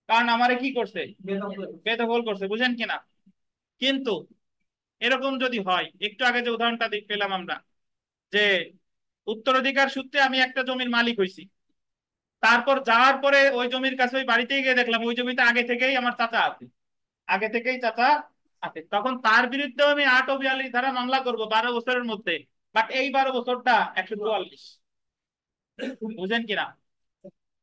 কারণ আমারে কি করছে? বেদখল করছে। বুঝেন কিনা? কিন্তু এরকম যদি হয়, একটু আগে যে উদাহরণটা পেলাম আমরা, যে উত্তরাধিকার সূত্রে আমি একটা জমির মালিক হইছি, তারপর যাওয়ার পরে ওই জমির কাছে ওই বাড়িতেই গিয়ে দেখলাম ওই জমিতে আগে থেকেই আমার চাচা আছে, আগে থেকেই চাচা আছে, তখন তার বিরুদ্ধে আমি 8 ও 42 ধারা মামলা করব 12 বছরের মধ্যে, বাট এই 12 বছরটা 144। বুঝেন কিনা?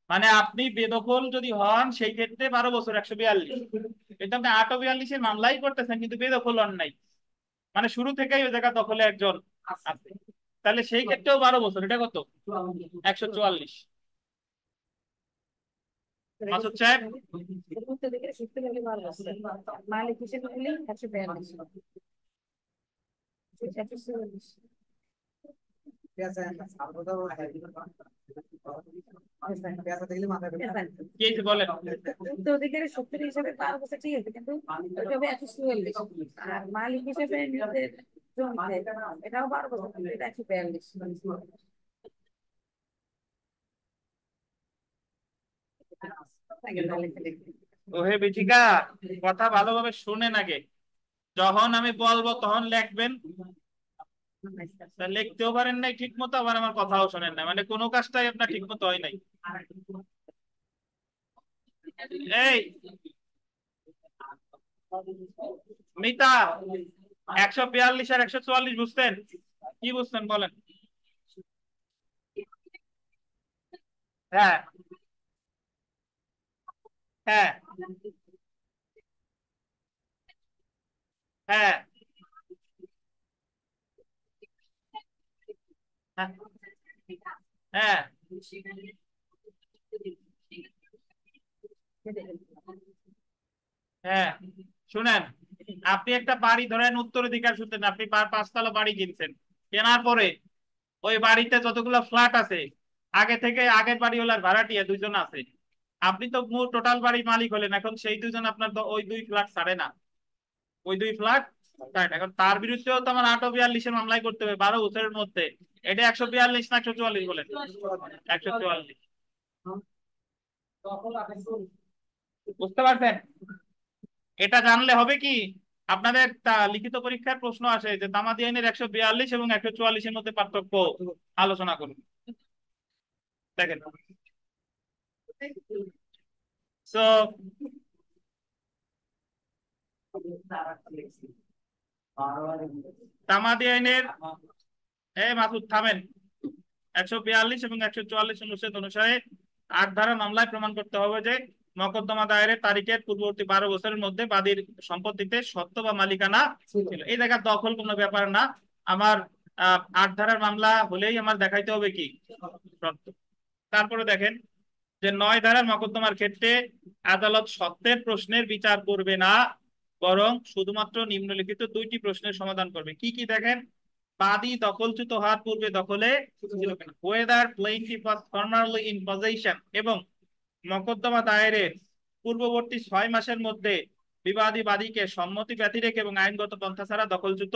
মানে আপনি বেদখল যদি হন সেই ক্ষেত্রে 12 বছর 142, কিন্তু আপনি 8 ও 42 মামলাই করতেছেন কিন্তু বেদখল হন নাই, মানে শুরু থেকেই ওই জায়গা দখলে একজন আছে, তাহলে সেই ক্ষেত্রেও 12 বছর, এটা কত? 144। মাসুদ সাহেব, মালিক হিসেবে হলে 142। কি হয়েছে বলেন? উত্তরাধিকারী সূত্র হিসেবে 12 বছর ঠিক আছে, কিন্তু ওইটা হবে 144। আর মালিক হিসেবে নিজের জমিতে এটাও 12 বছর, কিন্তু এটা 142। ওহে বিথিকা, কথা ভালোভাবে শুনেন আগে, যখন আমি বলবো তখন লিখবেন। তা লিখতেও পারেন নাই ঠিক মতো, আবার আমার কথাও শোনেন না, মানে কোনো কাজটাই আপনার ঠিক মতো হয় নাই। এই মিতা, 142 আর 144 বুঝতেন? কি বুঝতেন বলেন? হ্যাঁ হ্যাঁ হ্যাঁ হ্যাঁ হ্যাঁ হ্যাঁ, শুনেন, আপনি একটা বাড়ি ধরেন উত্তরাধিকার সূত্রে, আপনি 5 তলা বাড়ি কিনছেন, কেনার পরে ওই বাড়িতে যতগুলো ফ্ল্যাট আছে, আগে থেকে আগের বাড়ি হলার ভাড়াটিয়া 2 জন আছে, আপনি তো টোটাল বাড়ির মালিক হলেন, এখন সেই 2 জন আপনার ওই 2 ফ্ল্যাট ছাড়ে না, ওই 2 ফ্ল্যাট রাইট, এখন তার বিরুদ্ধেও তো আমার 842-এর মামলাই করতে হবে 12 বছরের মধ্যে। এটা 142 না 144 বলেন? 144। বুঝতে পারছেন? এটা জানলে হবে কি, আপনাদের লিখিত পরীক্ষার প্রশ্ন আসে যে তামাদি আইনের 142 এবং 144-এর মধ্যে পার্থক্য আলোচনা করুন। দেখেন, সো তামাদি আইনের, মাসুদ থামেন, 142 এবং 144 অনুচ্ছেদ অনুসারে 8 ধারা মামলায় প্রমাণ করতে হবে যে মকদ্দমা দায়েরের তারিখের পূর্ববর্তী 12 বছরের মধ্যে বাদীর সম্পত্তিতে সত্ত্ব বা মালিকানা ছিল। এই জায়গার দখল কোনো ব্যাপার না। আমার 8 ধারার মামলা হলেই আমার দেখাইতে হবে কি, সত্ত্ব। তারপরে দেখেন যে 9 ধারার মকদ্দমার ক্ষেত্রে আদালত সত্ত্বের প্রশ্নের বিচার করবে না, বরং শুধুমাত্র নিম্নলিখিত 2টি প্রশ্নের সমাধান করবে। কি কি দেখেন, বাদী দখলচ্যুত হওয়ার পূর্বে দখলে ছিল কিনা, whether plaintiff was formerly in possession, এবং মকদ্দমা দায়েরের পূর্ববর্তী 6 মাসের মধ্যে বিবাদী বাদীকে সম্মতি ব্যতি রেখে এবং আইনগত পন্থা ছাড়া দখলচ্যুত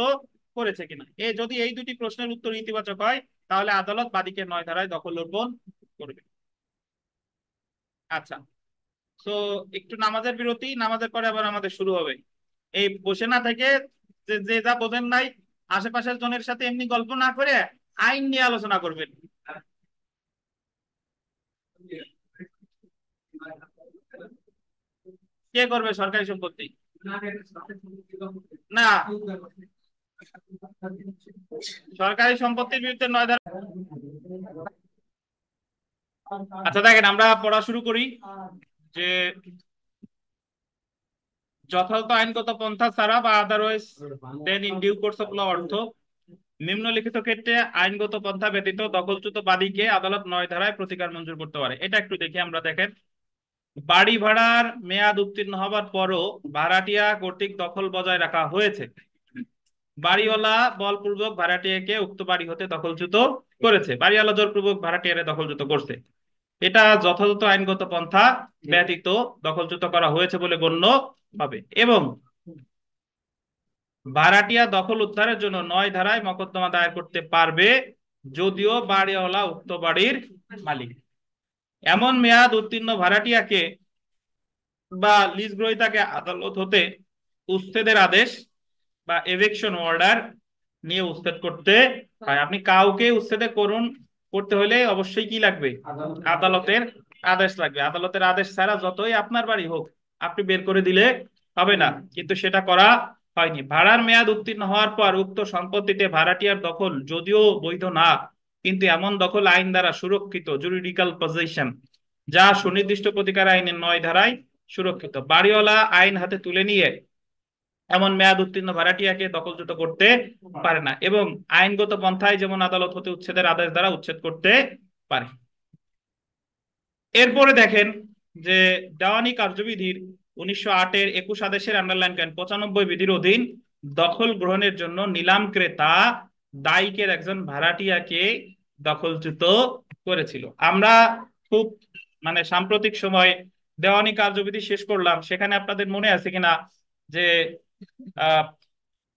করেছে কিনা। যদি এই 2টি প্রশ্নের উত্তর ইতিবাচক হয় তাহলে আদালত বাদীকে 9 ধারায় দখল অর্পণ করবে। আচ্ছা, তো একটু নামাজের বিরতি, নামাজের পরে আবার আমাদের শুরু হবে। এই বসে না থেকে যে যা বোঝেন নাই আশেপাশের জনের সাথে এমনি গল্প না করে আইন নিয়ে আলোচনা করবেন। কে করবে সরকারি সম্পত্তি? না, সরকারি সম্পত্তির বিরুদ্ধে 9 ধারা। আচ্ছা দেখেন, আমরা পড়া শুরু করি যে যথাযথ আইনগত পন্থা ছাড়া বা otherwise than in due course of law অর্থ নিম্নলিখিত ক্ষেত্রে আইনগত পন্থা ব্যতীত দখলচ্যুত বাদীকে আদালত 9 ধারায় প্রতিকার মঞ্জুর করতে পারে। এটা একটু দেখি আমরা। দেখেন, বাড়ি ভাড়ার মেয়াদ উত্তীর্ণ হবার পরও ভাড়াটিয়া কর্তৃক দখল বজায় রাখা হয়েছে, বাড়িওয়ালা বলপূর্বক ভাড়াটিয়াকে উক্ত বাড়ি হতে দখলচ্যুত করেছে, বাড়িওয়ালা জোরপূর্বক ভাড়াটিয়ারে দখলচ্যুত করছে, এটা যথাযথ আইনগত পন্থা ব্যতীত দখলচ্যুত করা হয়েছে বলে গণ্য হবে, এবং ভাড়াটিয়া দখল উদ্ধারের জন্য 9 ধারায় মকদ্দমা দায়ের করতে পারবে যদিও বাড়িওয়ালা উক্ত বাড়ির মালিক। এমন মেয়াদ উত্তীর্ণ ভাড়াটিয়াকে বা লিজ গ্রহীতাকে আদালত হতে উচ্ছেদের আদেশ বা এভিকশন অর্ডার নিয়ে উচ্ছেদ করতে হয়। আপনি কাউকে উচ্ছেদ করতে হলে অবশ্যই কি লাগবে, আদালতের আদেশ লাগবে। আদালতের আদেশ ছাড়া যতই আপনার বাড়ি হোক আপনি বের করে দিলে হবে না, কিন্তু সেটা করা হয়নি। ভাড়ার মেয়াদ উত্তীর্ণ হওয়ার পর উক্ত সম্পত্তিতে ভাড়াটিয়ার দখল যদিও বৈধ না, কিন্তু এমন দখল আইন দ্বারা সুরক্ষিত জুরিডিক্যাল পজিশন, যা সুনির্দিষ্ট প্রতিকার আইনের 9 ধারায় সুরক্ষিত। বাড়িওয়ালা আইন হাতে তুলে নিয়ে এমন মেয়াদ উত্তীর্ণ ভাড়াটিয়াকে দখলচ্যুত করতে পারে না, এবং আইনগত পন্থায় যেমন আদালত হতে উচ্ছেদের আদেশ দ্বারা উচ্ছেদ করতে পারে। এরপরে দেখেন যে দেওয়ানি কার্যবিধির 1908-এর 21 আদেশের আন্ডারলাইন করেন 95 বিধির অধীন দখল গ্রহণের জন্য নিলাম ক্রেতা দায়িকের একজন ভাড়াটিয়াকে দখলচ্যুত করেছিল। আমরা খুব সাম্প্রতিক সময় দেওয়ানি কার্যবিধি শেষ করলাম, সেখানে আপনাদের মনে আছে কিনা যে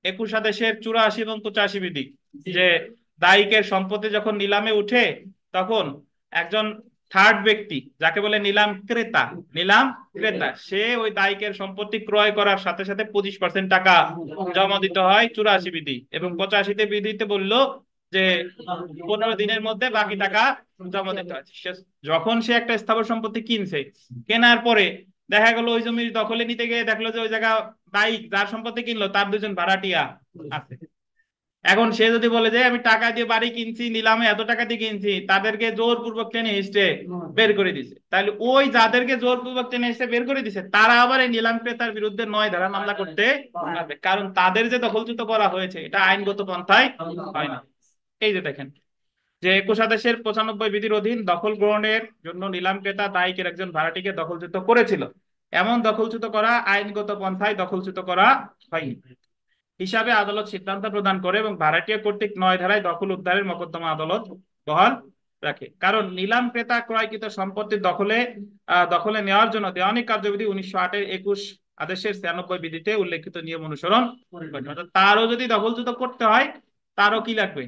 21 আদেশের 84 এবং 85 বিধি, যে দায়িকের সম্পত্তি যখন নিলামে উঠে তখন একজন থার্ড ব্যক্তি, যাকে বলে নিলাম ক্রেতা, সে ওই দায়িকের সম্পত্তি ক্রয় করার সাথে সাথে 25% টাকা জমা দিতে হয় 84 বিধি, এবং 85 বিধিতে বললো যে 15 দিনের মধ্যে বাকি টাকা জমা দিতে হয়। যখন সে একটা স্থাবর সম্পত্তি কিনছে, কেনার পরে দেখা গেল ওই জমির দখলে নিতে গিয়ে দেখলো যে ওই জায়গা দায়িক যার সম্পত্তি কিনলো তার 2জন ভাড়াটিয়া আছে। এখন সে যদি বলে যে আমি টাকা দিয়ে বাড়ি কিনছি, নিলামে এত টাকা দিয়ে কিনছি, তাদেরকে জোরপূর্বক টেনে হিস্টে বের করে দিছে, তাহলে ওই যাদেরকে জোরপূর্বক টেনে হিস্টে বের করে দিছে তারা আবার এই নিলাম ক্রেতার বিরুদ্ধে 9 ধারা মামলা করতে পারবে, কারণ তাদের যে দখলচ্যুত করা হয়েছে এটা আইনগত পন্থায় হয় না। এই যে দেখেন যে 21 আদেশের 95 বিধির অধীন দখল গ্রহণের জন্য নিলাম ক্রেতা দায়িকের একজন ভাড়াটিকে দখলচ্যুত করেছিল, এমন দখলচ্যুত করা আইনগত পন্থায় দখলচ্যুত করা হয়নি হিসাবে আদালত সিদ্ধান্ত প্রদান করে, এবং ভাড়াটিয়া কর্তৃক 9 ধারায় দখল উদ্ধারের মকদ্দমা আদালত বহাল রাখে। কারণ নিলাম ক্রেতা ক্রয়কৃত সম্পত্তির দখলে নেওয়ার জন্য দেওয়ানি কার্যবিধি 1908-এর 21 আদেশের 96 বিধিতে উল্লেখিত নিয়ম অনুসরণ করতে হবে। তারও যদি দখলচ্যুত করতে হয় তারও কি লাগবে?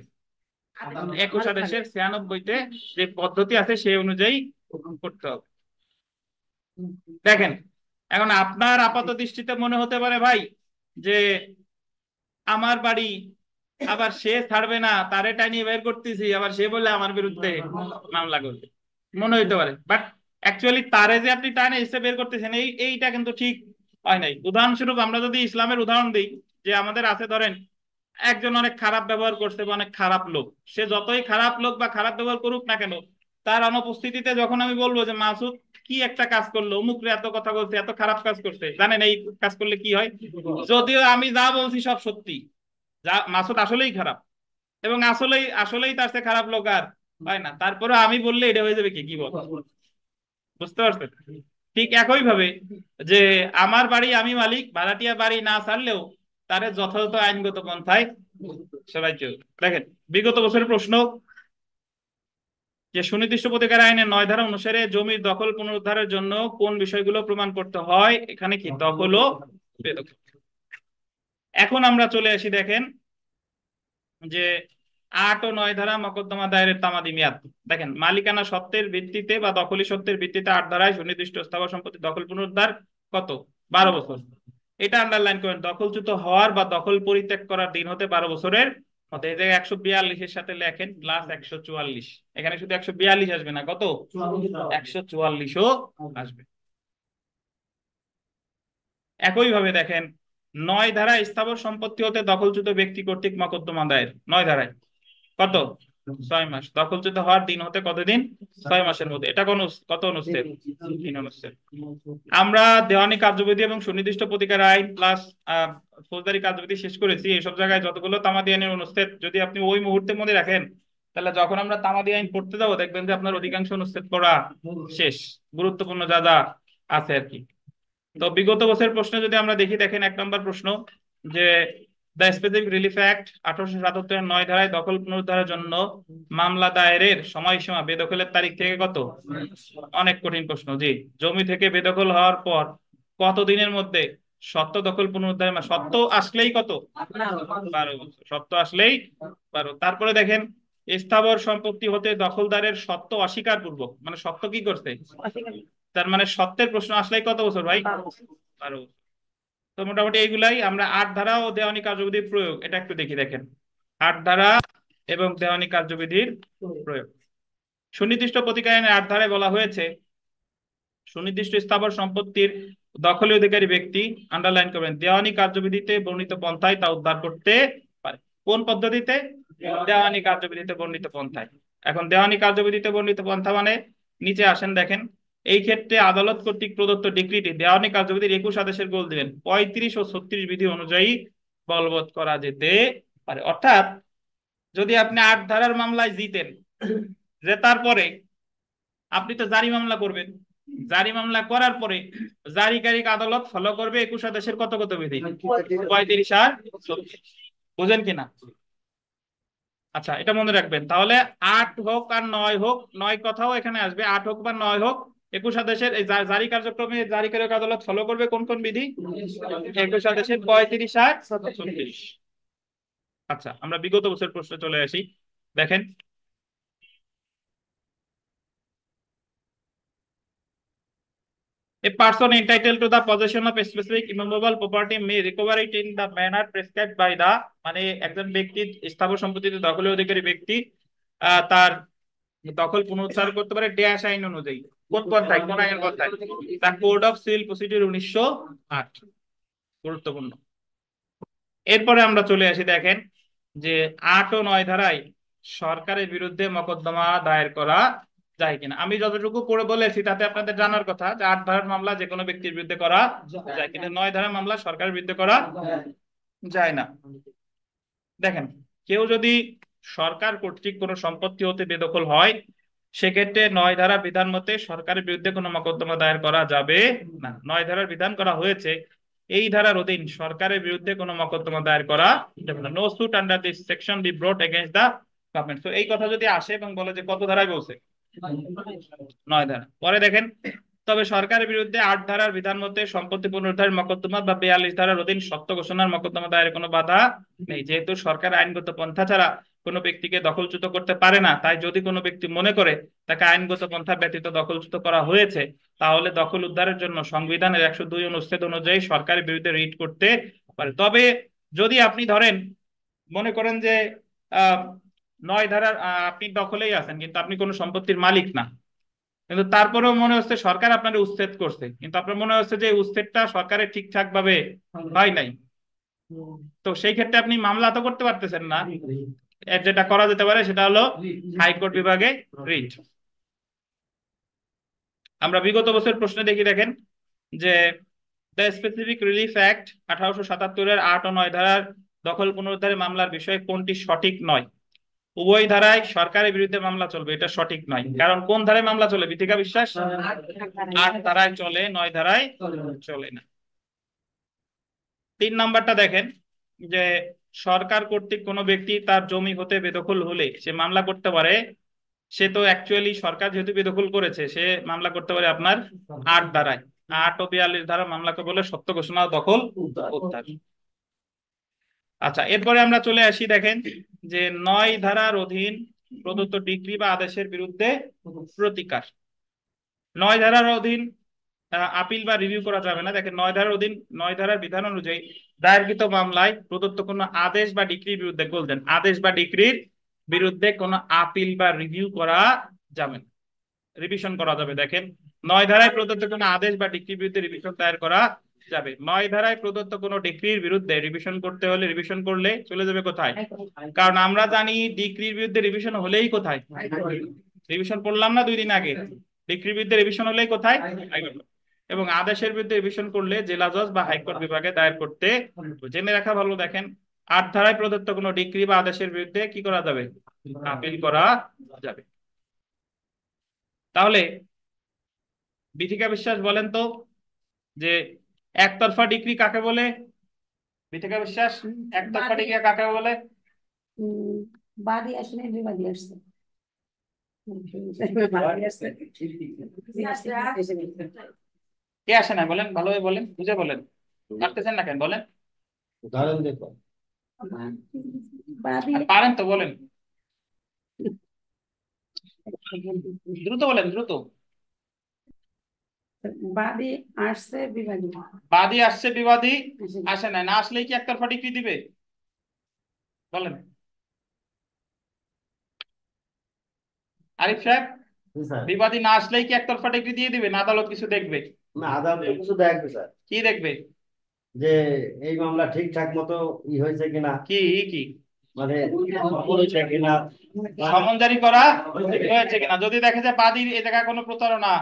21 আদেশের 96-তে যে পদ্ধতি আছে সেই অনুযায়ী করতে হবে। দেখেন, এখন আপনার আপাত দৃষ্টিতে মনে হতে পারে ভাই যে আমার বাড়ি, আবার সে ছাড়বে না, তারে টাইনি বের করতেছি, আবার সে বলে আমার বিরুদ্ধে মামলা করবে, মনে হইতে পারে। বাট অ্যাকচুয়ালি তারে যে আপনি টাইনে এসে বের করতেছেন এইটা কিন্তু ঠিক হয় নাই। উদাহরণস্বরূপ আমরা যদি ইসলামের উদাহরণ দিই, যে আমাদের আছে ধরেন একজন অনেক খারাপ ব্যবহার করছে বা অনেক খারাপ লোক, সে যতই খারাপ লোক বা খারাপ ব্যবহার করুক না কেন, তার অনুপস্থিতিতে যখন আমি বলবো যে মাসুদ কি একটা কাজ করলো, অমুকরে এত কথা বলছে, এত খারাপ কাজ করছে, জানেন এই কাজ করলে কি হয়? যদিও আমি যা বলছি সব সত্যি, যা মাসুদ আসলেই খারাপ এবং আসলেই আসলেই তার চেয়ে খারাপ লোক আর হয় না, তারপরে আমি বললে এটা হয়ে যাবে কি, কি বল? বুঝতে পারছেন? ঠিক একই ভাবে যে আমার বাড়ি আমি মালিক, ভাড়াটিয়া বাড়ি না ছাড়লেও তারে যথাযথ আইনগত পন্থায় সবাই কেউ দেখেন। বিগত বছরের প্রশ্ন যে সুনির্দিষ্ট প্রতিকার আইনের 9 ধারা অনুসারে জমির দখল পুনরুদ্ধারের জন্য কোন বিষয়গুলো প্রমাণ করতে হয়? এখানে কি দখল ও বেদখল। এখন আমরা চলে আসি, দেখেন যে 8 ও 9 ধারা মকদ্দমা দায়েরের তামাদি মেয়াদ। দেখেন, মালিকানা সত্ত্বের ভিত্তিতে বা দখলি সত্ত্বের ভিত্তিতে 8 ধারায় সুনির্দিষ্ট স্থাবর সম্পত্তি দখল পুনরুদ্ধার কত? 12 বছর। এটা আন্ডারলাইন করেন, দখলচ্যুত হওয়ার বা দখল পরিত্যাগ করার দিন হতে 12 বছরের মধ্যে। এই জায়গায় 142 এর সাথে লেখেন প্লাস 144, এখানে শুধু 142 আসবে না, কত? 144ও আসবে। একইভাবে দেখেন 9 ধারায় স্থাবর সম্পত্তি হতে দখলচ্যুত ব্যক্তি কর্তৃক মকদ্দমা দায়ের। 9 ধারায় কত? 6 মাস। দখলচ্যুত হওয়ার দিন হতে কতদিন? 6 মাসের মধ্যে। এটা কোন কত অনুচ্ছেদ? 3 অনুচ্ছেদ। আমরা দেওয়ানি কার্যবিধি এবং সুনির্দিষ্ট প্রতিকার আইন প্লাস ফৌজদারি কার্যবিধি শেষ করেছি। এইসব জায়গায় যতগুলো তামাদি আইনের অনুচ্ছেদ যদি আপনি ওই মুহূর্তের মধ্যে রাখেন, তাহলে যখন আমরা তামাদি আইন পড়তে যাবো দেখবেন যে আপনার অধিকাংশ অনুচ্ছেদ পড়া শেষ, গুরুত্বপূর্ণ যা যা আছে আর কি। তো বিগত বছরের প্রশ্ন যদি আমরা দেখি, দেখেন 1 নম্বর প্রশ্ন যে দ্য স্পেসিফিক রিলিফ অ্যাক্ট 1877 9 ধারায় দখল পুনরুদ্ধারের জন্য মামলা দায়েরের সময়সীমা বেদখলের তারিখ থেকে কত? অনেক কঠিন প্রশ্ন। জি, জমি থেকে বেদখল হওয়ার পর কত দিনের মধ্যে সত্ত্ব দখল পুনরুদ্ধার? সত্ত্ব আসলেই কত? 12 বছর। সত্ত্ব আসলেই 12। তারপরে দেখেন স্থাবর সম্পত্তি হতে দখলদারের সত্ত্ব অস্বীকার পূর্বক, মানে সত্ত্ব কি করছে, তার মানে সত্ত্বের প্রশ্ন আসলেই কত বছর ভাই? 12 বছর। তো মোটামুটি এইগুলাই। আমরা 8 ধারা ও দেওয়ানি কার্যবিধির প্রয়োগ এটা একটু দেখি। দেখেন 8 ধারা এবং দেওয়ানি কার্যবিধির প্রয়োগ। সুনির্দিষ্ট প্রতিকার আইনের 8 ধারায় বলা হয়েছে সুনির্দিষ্ট স্থাবর সম্পত্তির দখলে অধিকারী ব্যক্তি, আন্ডারলাইন করবেন, দেওয়ানি কার্যবিধিতে বর্ণিত পন্থায় তা উদ্ধার করতে পারে। কোন পদ্ধতিতে? দেওয়ানি কার্যবিধিতে বর্ণিত পন্থায়। এখন দেওয়ানি কার্যবিধিতে বর্ণিত পন্থা মানে নিচে আসেন, দেখেন এই ক্ষেত্রে আদালত কর্তৃক প্রদত্ত ডিক্রিটি দেওয়ানি কার্যবিধির 21 আদেশের গোল দিবেন 35 ও 36 বিধি অনুযায়ী বলবৎ করা যেতে পারে। অর্থাৎ যদি আপনি 8 ধারার মামলায় জিতেন, যে তারপরে আপনি তো জারি মামলা করবেন, জারি মামলা করার পরে জারিকারীকে আদালত ফলো করবে 21 আদেশের কত কত বিধি? 35 আর 36। বুঝেন কিনা? আচ্ছা, এটা মনে রাখবেন। তাহলে 8 হোক আর 9 হোক, 9 কথাও এখানে আসবে, 8 হোক বা 9 হোক, 21 আদেশের এই জারি কার্যক্রমে জারিকারী আদালত ফলো করবে কোন কোন বিধি? 21 আদেশের 35 আর 36। আচ্ছা, আমরা বিগত বছর প্রশ্নে চলে আসি। দেখেন a person entitled to the possession of a specific immovable property may recover it in the manner prescribed by the, মানে একজন ব্যক্তি স্থাবর সম্পত্তিতে দখলের অধিকারী ব্যক্তি তার দখল পুনরুদ্ধার করতে পারে ড্যাশ আইন অনুযায়ী। কোন পন্থায়? কোন আইনের পন্থায়? The code of civil procedure 1908। গুরুত্বপূর্ণ। এরপরে আমরা চলে আসি, দেখেন যে 8 ও 9 ধারায় সরকারের বিরুদ্ধে মকদ্দমা দায়ের করা যায় কিনা। আমি যতটুকু পড়ে বলেছি তাতে আপনাদের জানার কথা যে 8 ধারার মামলা যে কোনো ব্যক্তির বিরুদ্ধে করা যায়, কিন্তু 9 ধারার মামলা সরকারের বিরুদ্ধে করা যায় না। দেখেন, কেউ যদি সরকার কর্তৃক কোনো সম্পত্তি হতে বেদখল হয়, সেক্ষেত্রে 9 ধারা বিধান মতে সরকারের বিরুদ্ধে কোনো মকদ্দমা দায়ের করা যাবে না। 9 ধারার বিধান করা হয়েছে এই ধারার অধীন সরকারের বিরুদ্ধে কোনো মকদ্দমা দায়ের করা যাবে না। No suit under this section be brought against the government. তো এই কথা যদি আসে এবং বলে যে কত ধারায় বলছে? 9 ধারা। পরে দেখেন তবে সরকারের বিরুদ্ধে 8 ধারার বিধান মতে সম্পত্তি পুনরুদ্ধারের মকদ্দমা বা 42 ধারার অধীন সত্য ঘোষণার মকদ্দমা দায়েরের কোনো বাধা নেই। যেহেতু সরকার আইনগত পন্থা ছাড়া কোনো ব্যক্তিকে দখলচ্যুত করতে পারে না, তাই যদি কোনো ব্যক্তি মনে করে তাকে আইনগত পন্থা ব্যতীত দখলচ্যুত করা হয়েছে, তাহলে দখল উদ্ধারের জন্য সংবিধানের 102 অনুচ্ছেদ অনুযায়ী সরকারের বিরুদ্ধে রিট করতে পারে। তবে যদি আপনি ধরেন মনে করেন যে 9 ধারার আপনি দখলেই আছেন, কিন্তু আপনি কোনো সম্পত্তির মালিক না, কিন্তু তারপরেও মনে হচ্ছে সরকার আপনার উচ্ছেদ করছে, কিন্তু আপনার মনে হচ্ছে যে উচ্ছেদটা সরকারের ঠিকঠাক ভাবে হয় নাই, তো সেই ক্ষেত্রে আপনি মামলা তো করতে পারতেছেন না। যেটা করা যেতে পারে সেটা হলো হাইকোর্ট বিভাগে রিট। আমরা বিগত বছর প্রশ্নে দেখি, দেখেন যে দ্য স্পেসিফিক রিলিফ অ্যাক্ট 1877-এর 8 ও 9 ধারার দখল পুনরুদ্ধারের মামলার বিষয়ে কোনটি সঠিক নয়? উভয় ধারায় সরকারের বিরুদ্ধে মামলা চলবে, এটা সঠিক নয়। কারণ কোন ধারায় মামলা চলে বিথিকা বিশ্বাস? 8 ধারায় চলে, 9 ধারায় চলে না। 3 নাম্বারটা দেখেন যে সরকার কর্তৃক কোনো ব্যক্তি তার জমি হতে বেদখল হলে সে মামলা করতে পারে। সে তো অ্যাকচুয়ালি সরকার যেহেতু বেদখল করেছে, সে মামলা করতে পারে আপনার 8 ধারায়। 8 ও 42 ধারা মামলাকে বলে সত্য ঘোষণা ও দখল উদ্ধার। আচ্ছা, এরপরে আমরা চলে আসি, দেখেন যে 9 ধারার অধীন প্রদত্ত ডিক্রি বা আদেশের বিরুদ্ধে প্রতিকার। 9 ধারার অধীন আপিল বা রিভিউ করা যাবে না। দেখেন 9 ধারার অধীন 9 ধারার বিধান অনুযায়ী দায়েরকৃত মামলায় প্রদত্ত কোনো আদেশ বা ডিক্রির বিরুদ্ধে, বলতেন আদেশ বা ডিক্রির বিরুদ্ধে কোনো আপিল বা রিভিউ করা যাবে না, রিভিশন করা যাবে। দেখেন 9 ধারায় প্রদত্ত কোনো আদেশ বা ডিক্রির বিরুদ্ধে রিভিশন দায়ের করা যাবে। 9 ধারায় প্রদত্ত কোনো ডিক্রির বিরুদ্ধে রিভিশন করতে হলে, রিভিশন করলে চলে যাবে কোথায়? কারণ আমরা জানি ডিক্রির বিরুদ্ধে রিভিশন হলেই কোথায়? রিভিশন পড়লাম না 2 দিন আগে, ডিক্রির বিরুদ্ধে রিভিশন হলেই কোথায়? হাইকোর্ট। এবং আদেশের বিরুদ্ধে রিভিশন করলে জেলা জজ বা হাইকোর্ট বিভাগে দায়ের করতে জেনে রাখা ভালো। দেখেন 8 ধারায় প্রদত্ত কোনো ডিক্রি বা আদেশের বিরুদ্ধে কি করা যাবে? আপিল করা যাবে। তাহলে বিথিকা বিশ্বাস বলেন তো যে একতরফা ডিক্রি কাকে বলে? বিথিকা বিশ্বাস, একতরফা ডিক্রি কাকে বলে? বাদী আসলে বিবাদী আসছে। কে আসে না বলেন, ভালোভাবে বলেন, বুঝে বলেন, পারতেছেন না কেন বলেন? উদাহরণ দেখো। বাদী পারেন তো বলেন, দ্রুত বলেন, দ্রুত। বাদী আসছে বিবাদী বাদী আসছে, বিবাদী আসে না, না আসলেই কি একতরফা ডিক্রি দিবে? বলেন আরিফ সাহেব, জি স্যার। বিবাদী না আসলেই কি একতরফা ডিক্রি দিয়ে দিবে না আদালত কিছু দেখবে? না, আদালত কিছু দেখবে স্যার, কি দেখবে? যে এই মামলা ঠিকঠাক মতো হয়েছে কিনা, কি কি মানে হয়েছে কিনা, সমন জারি করা হয়েছে কিনা। যদি দেখে যে বাদীর এই জায়গায় কোনো প্রতারণা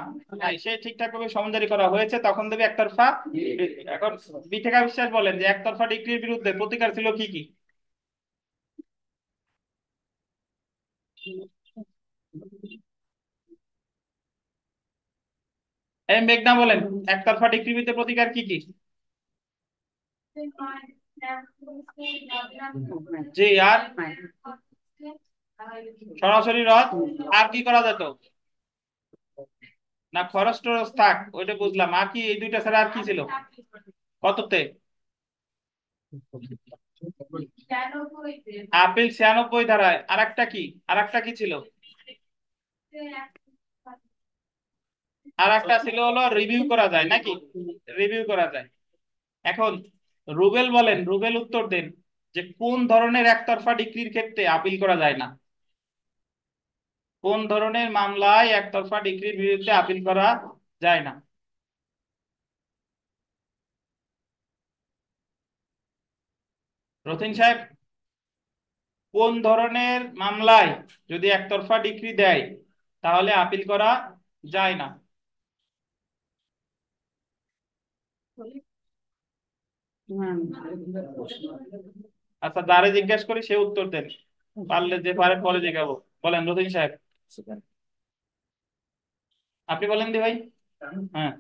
নাই, সে ঠিকঠাক ভাবে সমন জারি করা হয়েছে, তখন দেবে একতরফা ডিক্রি। এখন বিথিকা বিশ্বাস বলেন যে একতরফা ডিক্রির বিরুদ্ধে প্রতিকার ছিল কি কি? এই মেঘনা বলেন একতরফা ডিক্রির বিরুদ্ধে প্রতিকার কি কি? জি, আর সরাসরি রদ। আর কি করা যেত? না খরচ টরচ থাক, ওইটা বুঝলাম, আর কি এই দুইটা ছাড়া আর কি ছিল? কততে? আপিল 96 ধারায়। আর একটা কি, আর একটা কি ছিল? আর একটা ছিল হলো রিভিউ করা যায় নাকি? রিভিউ করা যায়। এখন রুবেল বলেন, রুবেল উত্তর দেন যে কোন ধরনের একতরফা ডিক্রির ক্ষেত্রে আপিল করা যায় না? কোন ধরনের মামলায় একতরফা ডিক্রির বিরুদ্ধে আপিল করা যায় না? রতিন সাহেব, কোন ধরনের মামলায় যদি একতরফা ডিক্রি দেয় তাহলে আপিল করা যায় না? আচ্ছা, যারে জিজ্ঞেস করি সে উত্তর দেন, পারলে যে পারে পরে জিজ্ঞাবো। বলেন রতিন সাহেব, আপনি বলেন দি ভাই। হ্যাঁ,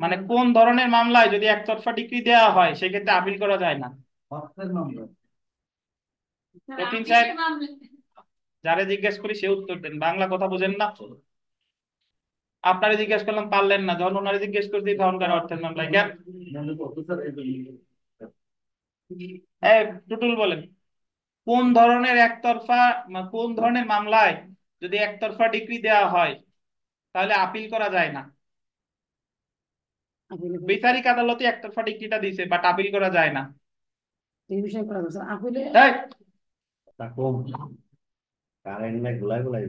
মানে কোন ধরনের মামলায় যদি একতরফা ডিক্রি দেওয়া হয় সেক্ষেত্রে আপিল করা যায় না? রতিন সাহেব, যারে জিজ্ঞেস করি সে উত্তর দেন, বাংলা কথা বুঝেন না? আপনারা জিজ্ঞেস করলাম পারলেন না, যখন ওনারা জিজ্ঞেস করছি তখন কেন অর্থের মামলায় কেন? টুটুল বলেন কোন ধরনের একতরফা কোন ধরনের মামলায় যদি একতরফা ডিক্রি দেওয়া হয় তাহলে আপিল করা যায় না? বিচারিক আদালতে একতরফা ডিক্রিটা দিয়েছে বাট আপিল করা যায় না। এই বিষয়ে করা যাচ্ছে আপিলে তাই তা কম কারেন্ট না গোলাই গোলাই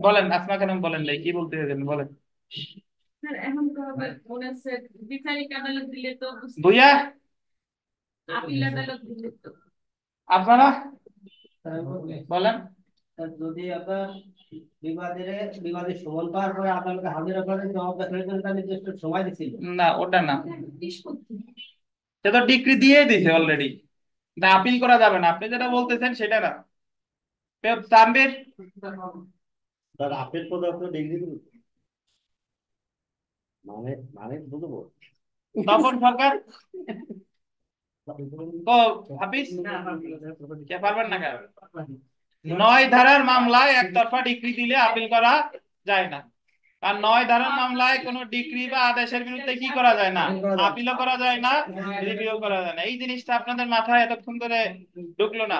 বলেন আসমা কেন বলেন ভাই কি বলতে চাইছেন বলেন। স্যার এখন তো মনে হচ্ছে বিচারিক আদালত দিলে তো ভুইয়া আপিল আদালত দিলে তো আপনারা বলেন। যদি আপনার বিবাদের সমন পাওয়ার পরে আদালতে হাজির করে জবাব দেখার জন্য তার নির্দিষ্ট সময় দিছিল। না ওটা না, নিষ্পত্তি সে তো ডিগ্রি দিয়ে দিয়েছে অলরেডি, না আপিল করা যাবে না। আপনি যেটা বলতেছেন সেটা না। তানভীর তার আপেল পদার্থ ডিগ্রি মানে মানে বুঝবো তপন সরকার ও হাফিজ কে পারবেন না কেন? 9 ধারার মামলায় একতরফা ডিক্রি দিলে আপিল করা যায় না। আর 9 ধারার মামলায় কোনো ডিক্রি বা আদেশের বিরুদ্ধে কি করা যায় না? আপিলও করা যায় না, রিভিউ করা যায় না। এই জিনিসটা আপনাদের মাথায় এতক্ষণ ধরে ঢুকলো না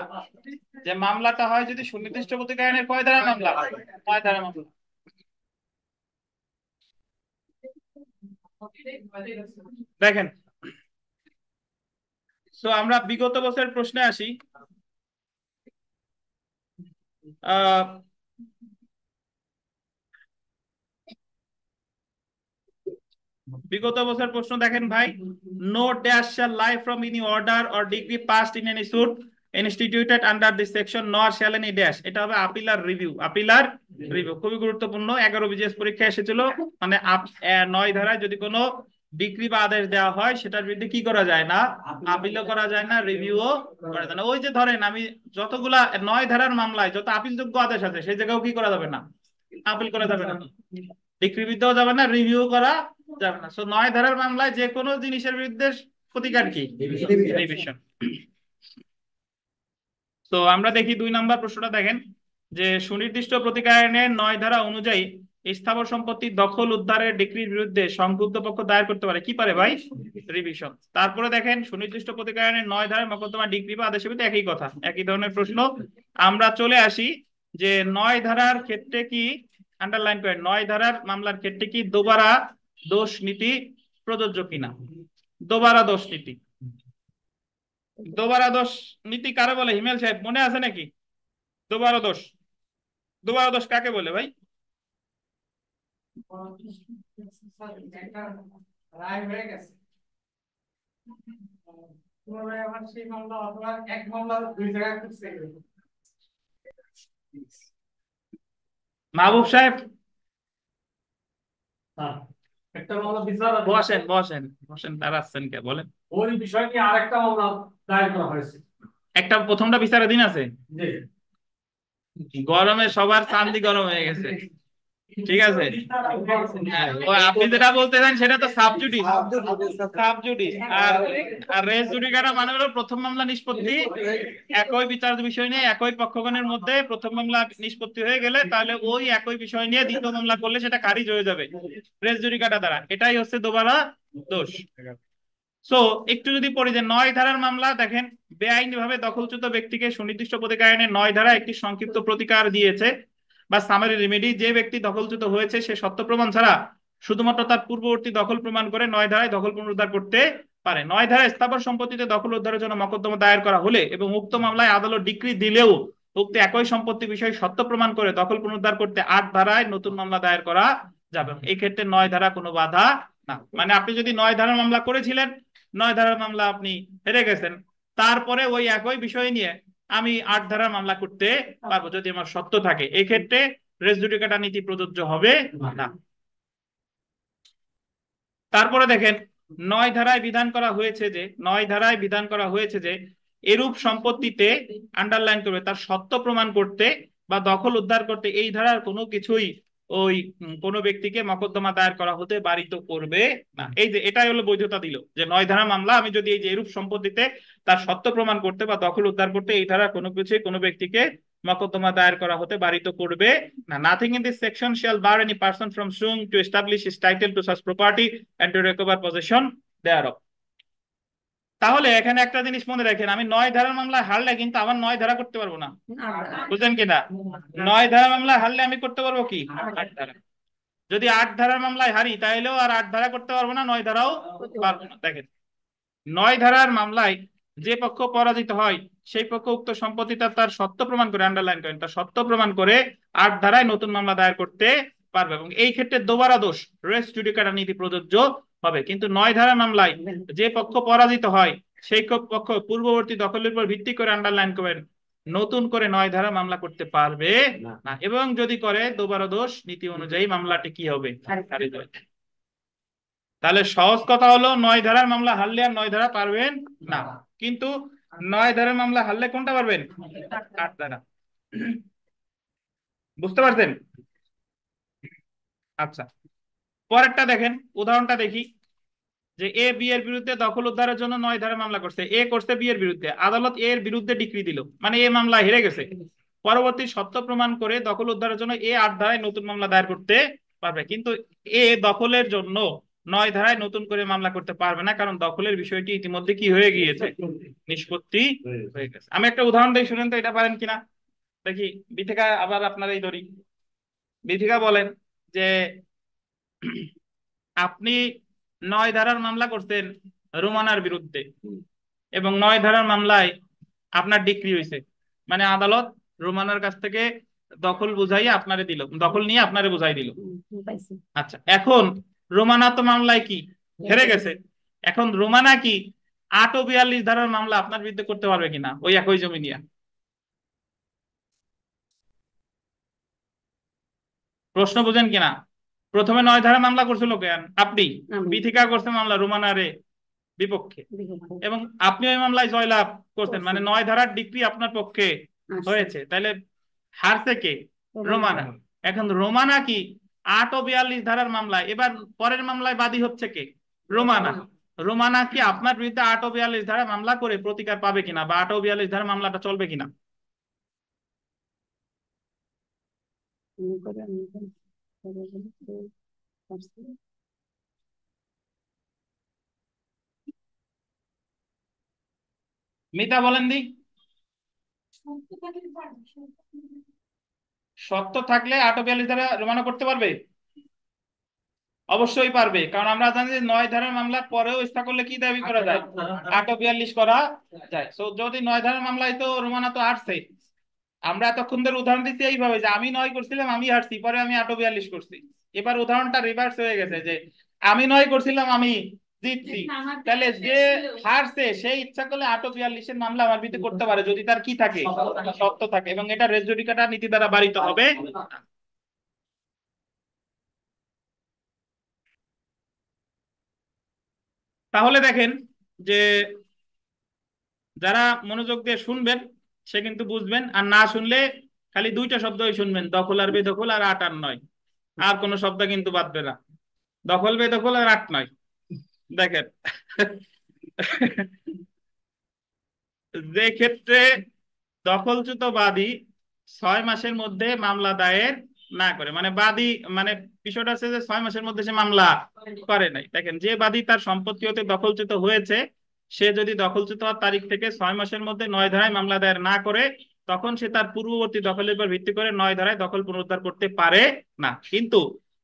যে মামলাটা হয় যদি সুনির্দিষ্ট প্রতিকারের কয় ধারার মামলা? 9 ধারার মামলা। দেখেন তো আমরা বিগত বছরের প্রশ্নে আসি। বিগত বছর প্রশ্ন দেখেন ভাই, no dash shall lie from any order or degree passed in any suit instituted under this section nor shall any dash। এটা হবে আপিলার রিভিউ। আপিলার রিভিউ খুবই গুরুত্বপূর্ণ, 11 বিজিএস পরীক্ষা এসেছিল। মানে 9 ধারায় যদি কোনো ডিক্রি বা আদেশ দেওয়া হয় সেটার বিরুদ্ধে কি করা যায় না? আপিলও করা যায় না, রিভিউও করা যায় না। ওই যে ধরেন আমি যতগুলা 9 ধারার মামলায় যত আপিলযোগ্য আদেশ আছে সেই জায়গাও কি করা যাবে না? আপিল করা যাবে না, ডিক্রি দিতেও যাবে না, রিভিউ করা যাবে না। সো 9 ধারার মামলায় যে কোনো জিনিসের বিরুদ্ধে প্রতিকার কি? রিভিশন। তো আমরা দেখি 2 নম্বর প্রশ্নটা দেখেন যে সুনির্দিষ্ট প্রতিকারের 9 ধারা অনুযায়ী স্থাবর সম্পত্তির দখল উদ্ধারের ডিক্রির বিরুদ্ধে সংক্ষুব্ধ পক্ষ দায়ের করতে পারে কি পারে ভাই? রিভিশন। তারপরে দেখেন সুনির্দিষ্ট প্রতিকারের 9 ধারার মোকদ্দমা ডিক্রি বা আদেশের বিরুদ্ধে একই কথা, একই ধরনের প্রশ্ন। আমরা চলে আসি যে 9 ধারার ক্ষেত্রে কি, আন্ডারলাইন করেন, 9 ধারার মামলার ক্ষেত্রে কি দোবারা দোষ নীতি প্রযোজ্য কিনা? দোবারা দোষ নীতি, দোবারা দোষ নীতি কারে বলে হিমেল সাহেব মনে আছে নাকি? দোবারা দোষ, দোবারা দোষ কাকে বলে ভাই? রায় হয়ে গেছে আমার সেই মামলা অথবা এক মামলা 2 জায়গায় করছে। মাহবুব সাহেব একটা মামলা বিচার বসেন বসেন বসেন, দাঁড়াচ্ছেন কে বলেন? ওই বিষয় নিয়ে আরেকটা মামলা দায়ের করা হয়েছে। একটা প্রথমটা বিচারাধীন আছে, গরমে সবার চান্দি গরম হয়ে গেছে, ঠিক আছে। ও আপনি যেটা বলতে চান সেটা তো সাবজুডিস, সাবজুডিস। আর রেস জুডিকাটা মানে হলো প্রথম মামলা নিষ্পত্তি, একই বিচার বিষয় নিয়ে একই পক্ষগণের মধ্যে প্রথম মামলা নিষ্পত্তি হয়ে গেলে তাহলে ওই একই বিষয় নিয়ে দ্বিতীয় মামলা করলে সেটা খারিজ হয়ে যাবে রেস জুডিকাটা দ্বারা। এটাই হচ্ছে দোবারা দোষ। সো একটু যদি পড়ি যে 9 ধারার মামলা দেখেন, বেআইনিভাবে দখলচ্যুত ব্যক্তিকে সুনির্দিষ্ট প্রতিকারের 9 ধারা একটি সংক্ষিপ্ত প্রতিকার দিয়েছে বা সামারি রেমেডি। যে ব্যক্তি দখলচ্যুত হয়েছে সে সত্য প্রমাণ ছাড়া শুধুমাত্র তার পূর্ববর্তী দখল প্রমাণ করে 9 ধারায় দখল পুনরুদ্ধার করতে পারে। 9 ধারায় স্থাবর সম্পত্তিতে দখল উদ্ধারের জন্য মকদ্দমা দায়ের করা হলে এবং উক্ত মামলায় আদালত ডিক্রি দিলেও উক্ত একই সম্পত্তি বিষয়ে সত্য প্রমাণ করে দখল পুনরুদ্ধার করতে 8 ধারায় নতুন মামলা দায়ের করা যাবে। এই ক্ষেত্রে 9 ধারা কোনো বাধা না। মানে আপনি যদি 9 ধারার মামলা করেছিলেন, 9 ধারার মামলা আপনি হেরে গেছেন, তারপরে ওই একই বিষয় নিয়ে আমি 8 ধারার মামলা করতে পারবো যদি আমার সত্য থাকে। এই ক্ষেত্রে রেস জুডিকাটা নীতি প্রযোজ্য হবে না। তারপরে দেখেন 9 ধারায় বিধান করা হয়েছে যে 9 ধারায় বিধান করা হয়েছে যে এরূপ সম্পত্তিতে, আন্ডারলাইন করবে, তার সত্য প্রমাণ করতে বা দখল উদ্ধার করতে এই ধারার কোনো কিছুই ওই কোনো ব্যক্তিকে মকদ্দমা দায়ের করা হতে বারিত করবে না। এই যে এটাই হলো বৈধতা দিল যে 9 ধারা মামলা আমি যদি এই যে এরূপ সম্পত্তিতে তার সত্য প্রমাণ করতে বা দখল উদ্ধার করতে এই ধারা কোনো কিছুই কোনো ব্যক্তিকে মকদ্দমা দায়ের করা হতে বারিত করবে না। Nothing in this section shall bar any person from suing to establish his title to such property and to recover possession thereof. তাহলে এখানে একটা জিনিস মনে রাখেন, আমি 9 ধারার মামলা হারলে কিন্তু আবার 9 ধারা করতে পারবো না, বুঝলেন কিনা? 9 ধারা মামলা হারলে আমি করতে পারবো কি 8 ধারা। যদি 8 ধারার মামলায় হারি তাহলেও আর 8 ধারা করতে পারবো না, 9 ধারাও পারবো না। দেখেন 9 ধারার মামলায় যে পক্ষ পরাজিত হয় সেই পক্ষ উক্ত সম্পত্তিটা তার সত্য প্রমাণ করে, আন্ডারলাইন করেন, তার সত্য প্রমাণ করে 8 ধারায় নতুন মামলা দায়ের করতে পারবে এবং এই ক্ষেত্রে দোবারা দোষ রেস জুডিকাটা নীতি প্রযোজ্য হবে। কিন্তু 9 ধারা মামলায় যে পক্ষ পরাজিত হয় সেই পক্ষ পূর্ববর্তী দখলের উপর ভিত্তি করে, আন্ডারলাইন করেন, নতুন করে 9 ধারা মামলা করতে পারবে না এবং যদি করে দোবারা দোষ নীতি অনুযায়ী মামলাটি কি হবে, খারিজ হবে। তাহলে সহজ কথা হলো 9 ধারার মামলা হারলে আর 9 ধারা পারবেন না, কিন্তু 9 ধারার মামলা হারলে কোনটা পারবেন, 8 ধারা। বুঝতে পারছেন? আচ্ছা, পরেরটা দেখেন, উদাহরণটা দেখি যে এ বি এর বিরুদ্ধে দখল উদ্ধারের জন্য 9 ধারা মামলা করছে। এ করছে বি এর বিরুদ্ধে, আদালত এ এর বিরুদ্ধে ডিক্রি দিল, মানে এ মামলা হেরে গেছে। পরবর্তী সত্য প্রমাণ করে দখল উদ্ধারের জন্য এ 8 ধারায় নতুন মামলা দায়ের করতে পারবে, কিন্তু এ দখলের জন্য 9 ধারায় নতুন করে মামলা করতে পারবে না, কারণ দখলের বিষয়টি ইতিমধ্যে কি হয়ে গিয়েছে, নিষ্পত্তি হয়ে গেছে। আমি একটা উদাহরণ দিই, শুনেন তো এটা পারেন কিনা দেখি। বিথিকা, আবার আপনার এই ধরি, বিথিকা বলেন যে আপনি 9 ধারার মামলা করছেন রুমানার বিরুদ্ধে এবং 9 ধারার মামলায় আপনার ডিক্রি হয়েছে, মানে আদালত রুমানার কাছ থেকে দখল বুঝাইয়া আপনারে দিল, দখল নিয়ে আপনারে বুঝাই দিল। আচ্ছা, এখন রোমানা তো মামলায় কি হেরে গেছে, এখন রোমানা কি 8 ও 42 ধারার মামলা আপনার বিরুদ্ধে করতে পারবে কিনা ওই একই জমি নিয়ে? প্রশ্ন বুঝেন কিনা? প্রথমে 9 ধারা মামলা করছিল কেন আপনি, বিথিকা করছে মামলা রোমানারে বিপক্ষে এবং আপনি ওই মামলায় জয়লাভ করছেন, মানে 9 ধারার ডিক্রি আপনার পক্ষে হয়েছে, তাহলে হারছে কে, রোমানা। এখন রোমানা কি 8 ও 42 ধারার মামলায়, এবার পরের মামলায় বাদী হচ্ছে কে, রোমানা। রোমানা কি আপনার বিরুদ্ধে 8 ও 42 ধারা মামলা করে প্রতিকার পাবে কিনা বা 8 ও 42 ধারা মামলাটা চলবে কিনা? মিতা বলেন দি। সত্য থাকলে 8 ও 42 ধারা রোমানা করতে পারবে? অবশ্যই পারবে, কারণ আমরা জানি যে 9 ধারার মামলার পরেও ইচ্ছা করলে কি দাবি করা যায়, 8 ও 42 করা যায়। সো যদি 9 ধারার মামলায় তো রোমানা তো হারছে, আমরা এতক্ষণ ধরে উদাহরণ দিচ্ছি এইভাবে যে আমি 9 করছিলাম, আমি হারছি, পরে আমি 8 ও 42 করছি। এবার উদাহরণটা রিভার্স হয়ে গেছে যে আমি 9 করছিলাম, আমি জিতছি, তাহলে যে হারছে সেই ইচ্ছা করলে 8 ও 42 এর মামলা আমার বিরুদ্ধে করতে পারে যদি তার কি থাকে, সত্য থাকে, এবং এটা রেস জুডিকাটা নীতি দ্বারা বারিত হবে। তাহলে দেখেন যে যারা মনোযোগ দিয়ে শুনবেন সে কিন্তু বুঝবেন, আর না শুনলে খালি 2টা শব্দই শুনবেন, দখল আর বেদখল আর 8 আর 9, আর কোনো শব্দ কিন্তু বাদবে না, দখল বেদখল আর 8 9। দেখেন যে ক্ষেত্রে দখলচ্যুত বাদী 6 মাসের মধ্যে মামলা দায়ের না করে, মানে বাদী, মানে বিষয়টা হচ্ছে যে 6 মাসের মধ্যে সে মামলা করে নাই। দেখেন যে বাদী তার সম্পত্তি হতে দখলচ্যুত হয়েছে সে যদি দখলচ্যুত হওয়ার তারিখ থেকে 6 মাসের মধ্যে 9 ধারায় মামলা দায়ের না করে, তখন সে তার পূর্ববর্তী দখলের উপর ভিত্তি করে 9 ধারায় দখল পুনরুদ্ধার করতে পারে না। কিন্তু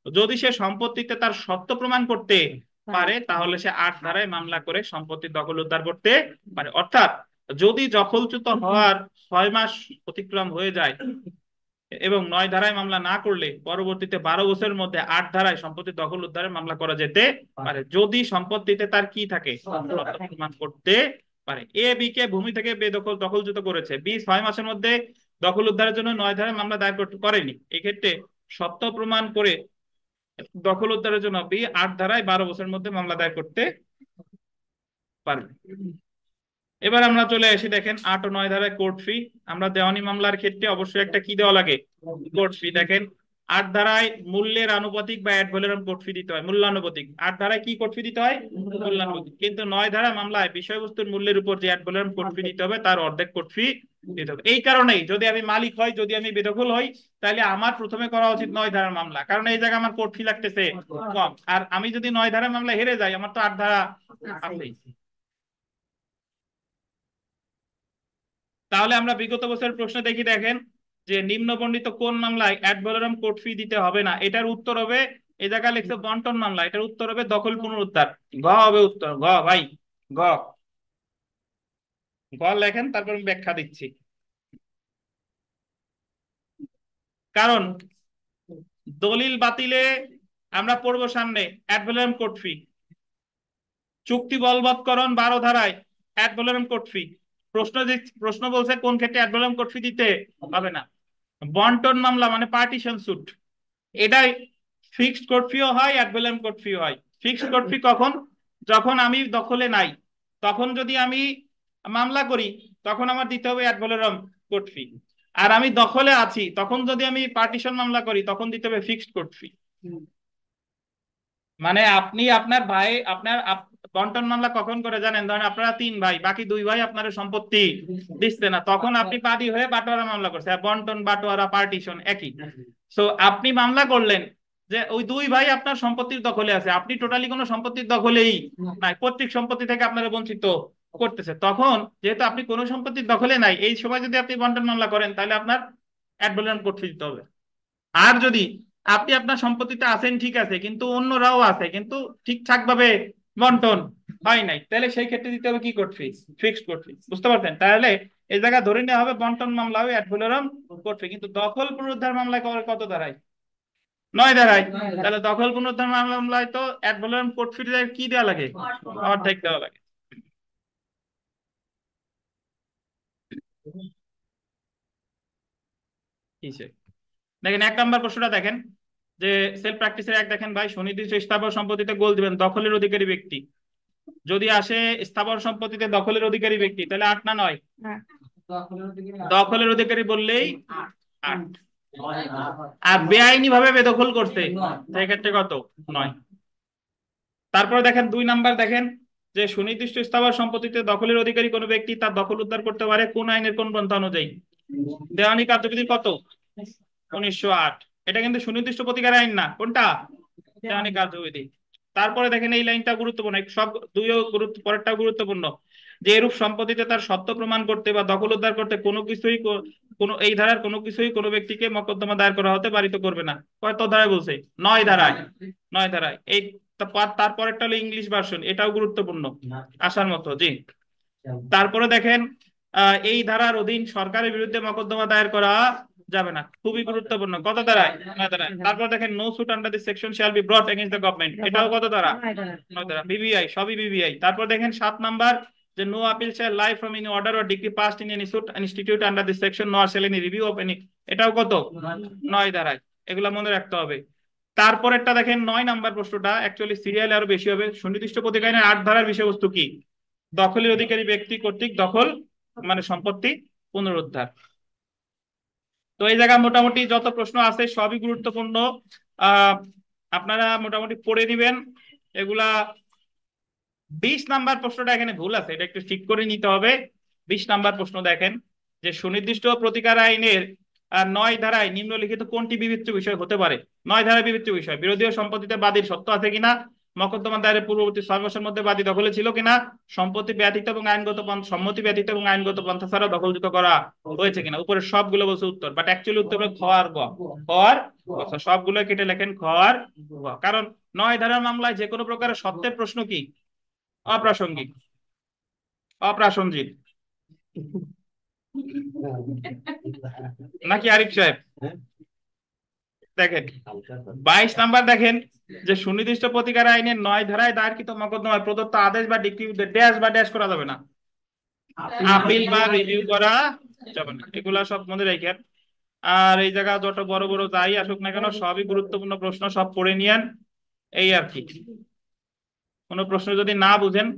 যদি সে সম্পত্তিতে তার সত্য প্রমাণ করতে পারে তাহলে সে 8 ধারায় মামলা করে সম্পত্তির দখল উদ্ধার করতে পারে। অর্থাৎ যদি দখলচ্যুত হওয়ার 6 মাস অতিক্রম হয়ে যায় এবং 9 ধারায় মামলা না করলে পরবর্তীতে 12 বছরের মধ্যে 8 ধারায় সম্পত্তি দখল উদ্ধারের মামলা করা যেতে পারে, যদি সম্পত্তিতে তার কি থাকে, প্রমাণ করতে পারে। এ বি কে ভূমি থেকে বেদখল দখলচ্যুত করেছে, বি 6 মাসের মধ্যে দখল উদ্ধারের জন্য 9 ধারায় মামলা দায়ের করেনি, এক্ষেত্রে সত্য প্রমাণ করে দখল উদ্ধারের জন্য বি 8 ধারায় 12 বছরের মধ্যে মামলা দায়ের করতে পারবে। এবার আমরা চলে আসি, দেখেন 8 ও 9 ধারায় কোর্ট ফি। আমরা দেওয়ানি মামলার ক্ষেত্রে অবশ্যই একটা কি দেওয়া লাগে, কোর্ট ফি। দেখেন 8 ধারায় মূল্যের আনুপাতিক বা অ্যাড ভ্যালুরাম কোর্ট ফি দিতে হয়, মূল্যানুপাতিক। 8 ধারায় কি কোর্ট ফি দিতে হয়, মূল্যানুপাতিক। কিন্তু 9 ধারা মামলায় বিষয়বস্তুর মূল্যের উপর যে অ্যাড ভ্যালুরাম কোর্ট ফি দিতে হবে তার অর্ধেক কোর্ট ফি বেদখল। এই কারণেই যদি আমি মালিক হই, যদি আমি বেদখল হই, তাহলে আমার প্রথমে করা উচিত 9 ধারার মামলা, কারণ এই জায়গায় আমার কোর্ট ফি লাগতেছে কম। আর আমি যদি 9 ধারার মামলা হেরে যাই, আমার তো 8 ধারা আছেই। তাহলে আমরা বিগত বছরের প্রশ্ন দেখি, দেখেন যে নিম্ন বর্ণিত কোন মামলায় অ্যাড ভ্যালোরাম কোর্ট ফি দিতে হবে না। এটার উত্তর হবে, এই জায়গায় লিখছে বন্টন মামলা, এটার উত্তর হবে দখল পুনরুদ্ধার। গ হবে উত্তর, গ ভাই, গ। গ লেখেন, তারপর আমি ব্যাখ্যা দিচ্ছি। কারণ দলিল বাতিলে আমরা পড়বো সামনে অ্যাড ভ্যালোরাম কোর্ট ফি, চুক্তি বলবৎকরণ 12 ধারায় অ্যাড ভ্যালোরাম কোর্ট ফি। প্রশ্ন বলছে কোন ক্ষেত্রে অ্যাড ভ্যালোরাম কোর্ট ফি দিতে হবে না। বন্টন মামলা মানে পার্টিশন সুট, এটাই ফিক্সড কোর্ট ফিও হয়, অ্যাড ভ্যালোরাম কোর্ট ফিও হয়। ফিক্সড কোর্ট ফি কখন? যখন আমি দখলে নাই, তখন যদি আমি মামলা করি তখন আমার দিতে হবে অ্যাড ভ্যালোরাম কোর্ট ফি। আর আমি দখলে আছি তখন যদি আমি পার্টিশন মামলা করি তখন দিতে হবে ফিক্সড কোর্ট ফি। মানে আপনি আপনার ভাই আপনার বন্টন মামলা কখন করে জানেন? ধরেন আপনারা 3 ভাই, বাকি 2 ভাই আপনার সম্পত্তি দিচ্ছে না, তখন আপনি বাদী হয়ে বাটোয়ারা মামলা করছে। বন্টন বাটোয়ারা পার্টিশন একই। সো আপনি মামলা করলেন যে ওই 2 ভাই আপনার সম্পত্তির দখলে আছে, আপনি টোটালি কোনো সম্পত্তির দখলেই নাই, পৈতৃক সম্পত্তি থেকে আপনারা বঞ্চিত করতেছে। তখন যেহেতু আপনি কোনো সম্পত্তির দখলে নাই, এই সময় যদি আপনি বন্টন মামলা করেন তাহলে আপনার অ্যাড ভ্যালোরাম কোর্ট ফি দিতে হবে। আর যদি আপনি আপনার সম্পত্তিতে আছেন ঠিক আছে, কিন্তু অন্যরাও আছে, কিন্তু ঠিকঠাক ভাবে বন্টন হয় নাই, তাহলে সেই ক্ষেত্রে দিতে হবে কি কোর্ট ফি? ফিক্সড কোর্ট ফি। বুঝতে পারছেন? তাহলে এই জায়গায় ধরে নেওয়া হবে বন্টন মামলা হবে অ্যাড ভ্যালোরাম কোর্ট ফি, কিন্তু দখল পুনরুদ্ধার মামলায় কত ধারায়? 9 ধারায়। তাহলে দখল পুনরুদ্ধার মামলায় তো অ্যাড ভ্যালোরাম কোর্ট ফি কি দেওয়া লাগে? অর্ধেক দেওয়া লাগে। দেখেন 1 নম্বর প্রশ্নটা দেখেন, যে সেলফ প্র্যাকটিসের 1 দেখেন ভাই, সুনির্দিষ্ট স্থাবর সম্পত্তিতে গোল দিবেন দখলের অধিকারী ব্যক্তি। যদি আসে স্থাবর সম্পত্তিতে দখলের অধিকারী ব্যক্তি, তাহলে 8 না 9? দখলের অধিকারী বললেই 8। আর বেআইনি ভাবে বেদখল করছে সেক্ষেত্রে কত? 9। তারপরে দেখেন 2 নাম্বার, দেখেন যে সুনির্দিষ্ট স্থাবর সম্পত্তিতে দখলের অধিকারী কোনো ব্যক্তি তার দখল উদ্ধার করতে পারে কোন আইনের কোন পন্থা অনুযায়ী? দেওয়ানি কার্যবিধি কত? 1908। এটা কিন্তু সুনির্দিষ্ট প্রতিকার আইন না, কোনটা? দেওয়ানি কার্যবিধি। তারপরে দেখেন এই লাইনটা গুরুত্বপূর্ণ, সব দুইও পরেরটাও গুরুত্বপূর্ণ, যে এরূপ সম্পত্তিতে তার সত্য প্রমাণ করতে বা দখল উদ্ধার করতে এই ধারার কোনো কিছুই কোনো ব্যক্তিকে মকদ্দমা দায়ের করা হতে পারিত করবে না। কত ধারায় বলছে? 9 ধারায়। 9 ধারায়। এই তারপরেরটা হলো ইংলিশ ভার্সন, এটাও গুরুত্বপূর্ণ আসার মতো। জি। তারপরে দেখেন এই ধারার অধীন সরকারের বিরুদ্ধে মকদ্দমা দায়ের করা যাবে না, খুবই গুরুত্বপূর্ণ। কত ধারায়? 9 ধারায়। তারপর দেখেন no suit under this section shall be brought against the government, এটাও কত ধারা? 9 ধারা। বিবিআই, সবই বিবিআই। তারপর দেখেন 7 নাম্বার, যে no appeal shall lie from any order or decree passed in any suit instituted under this section nor shall any review of any, এটাও কত? 9 ধারায়। এগুলা মনে রাখতে হবে। তারপরেরটা দেখেন 9 নাম্বার প্রশ্নটা, অ্যাকচুয়ালি সিরিয়াল আরো বেশি হবে। সুনির্দিষ্ট প্রতিকার আইনের 8 ধারার বিষয়বস্তু কি? দখলের অধিকারী ব্যক্তি কর্তৃক দখল মানে সম্পত্তি পুনরুদ্ধার। তো এই জায়গা মোটামুটি যত প্রশ্ন আছে সবই গুরুত্বপূর্ণ, আপনারা মোটামুটি পড়ে দিবেন এগুলা। 20 নাম্বার প্রশ্নটা এখানে ভুল আছে, এটা একটু ঠিক করে নিতে হবে। 20 নাম্বার প্রশ্ন দেখেন, যে সুনির্দিষ্ট প্রতিকার আইনের 9 ধারায় নিম্নলিখিত কোনটি বিবেচ্য বিষয় হতে পারে? 9 ধারায় বিবেচ্য বিষয়: বিরোধী সম্পত্তিতে বাদীর সত্য আছে কিনা, মকদ্দমা দায়েরের পূর্ববর্তী 6 মাসের মধ্যে বাদী দখলে ছিল কিনা, সম্পত্তি ব্যতীত এবং সম্মতি ব্যতীত এবং আইনগত পন্থা ছাড়া দখলযুক্ত করা হয়েছে কিনা। উপরে সবগুলো বলছে উত্তর, বাট অ্যাকচুয়ালি উত্তর খ আর গ। খ আর গ, সবগুলো কেটে লেখেন খ আর গ। কারণ 9 ধারার মামলায় যে কোনো প্রকারের সত্যের প্রশ্ন কি? অপ্রাসঙ্গিক, অপ্রাসঙ্গিক নাকি আরিফ সাহেব? দেখেন 22 নাম্বার, দেখেন যে সুনির্দিষ্ট প্রতিকার আইনের 9 ধারায় দায়েরকৃত মকদ্দমায় প্রদত্ত আদেশ বা ডিক্রি ড্যাশ বা ড্যাশ করা যাবে না, আপিল বা রিভিউ করা যাবে না। এগুলা সব মনে রাখেন। আর এই জায়গা যত বড় বড় যাই আসুক না কেন, সবই গুরুত্বপূর্ণ প্রশ্ন, সব পড়ে নিয়েন। এই আর কি। কোনো প্রশ্ন যদি না বুঝেন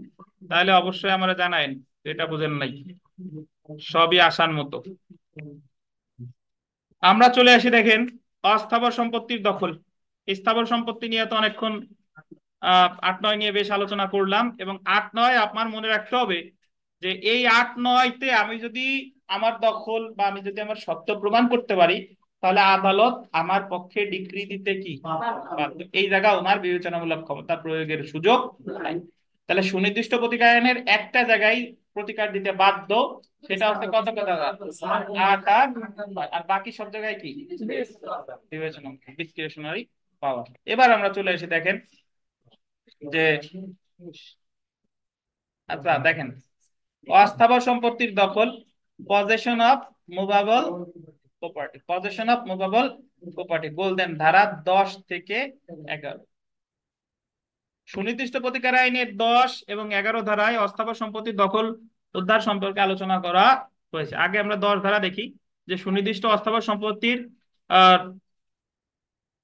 তাহলে অবশ্যই আমরা জানাইন এটা বুঝেন নাই, সবই আসার মতো। আমরা চলে আসি, দেখেন অস্থাবর সম্পত্তির দখল। স্থাবর সম্পত্তি নিয়ে তো অনেকক্ষণ 8-9 নিয়ে বেশ আলোচনা করলাম, এবং 8-9 আপনার মনে রাখতে হবে যে এই 8-9-তে আমি যদি আমার দখল বা আমি যদি আমার সত্য প্রমাণ করতে পারি, তাহলে আদালত আমার পক্ষে ডিক্রি দিতে কি বাধ্য। এই জায়গা ওনার বিবেচনামূলক ক্ষমতা প্রয়োগের সুযোগ নাই। তাহলে সুনির্দিষ্ট প্রতিকার আইনের একটা জায়গায় প্রতিকার দিতে বাধ্য, সেটা হচ্ছে কত কথা 8 আর বাকি সব জায়গায় কি বিবেচনা, ডিসক্রিশনারি পাওয়ার। এবার আমরা চলে এসে দেখেন যে, আচ্ছা দেখেন, অস্থাবর সম্পত্তির দখল, possession of movable property, possession of movable property, golden ধারা 10 থেকে 11। সুনির্দিষ্ট প্রতিকার আইনের 10 এবং 11 ধারায় অস্থাবর সম্পত্তির দখল উদ্ধার সম্পর্কে আলোচনা করা হয়েছে। আগে আমরা 10 ধারা দেখি, যে সুনির্দিষ্ট অস্থাবর সম্পত্তির আহ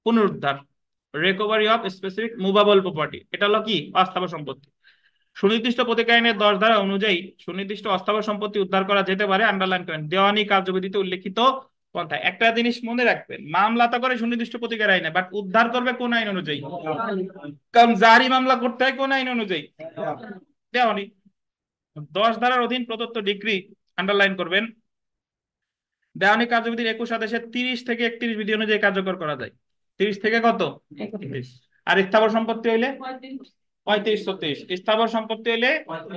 পুনরুদ্ধার, recovery of specific movable property, এটা হলো কি অস্থাবর সম্পত্তি। সুনির্দিষ্ট প্রতিকার আইনের 10 ধারা অনুযায়ী সুনির্দিষ্ট অস্থাবর সম্পত্তি উদ্ধার করা যেতে পারে, আন্ডারলাইন করেন, দেওয়ানি কার্যবিধিতে উল্লেখিত পন্থায়। একটা জিনিস মনে রাখবেন, মামলা তো করে সুনির্দিষ্ট প্রতিকার আইনে, বাট উদ্ধার করবে কোন আইন অনুযায়ী? কারণ জারি মামলা করতে হয় কোন আইন অনুযায়ী? দেওয়ানি। 10 ধারার অধীন প্রদত্ত ডিক্রি, আন্ডারলাইন করবেন, দেওয়ানি কার্যবিধির 21 আদেশের 30 থেকে 31 বিধি অনুযায়ী কার্যকর করা যায়। 30 থেকে কত? 31। আর স্থাবর সম্পত্তি হইলে 35-36। স্থাবর সম্পত্তি হইলে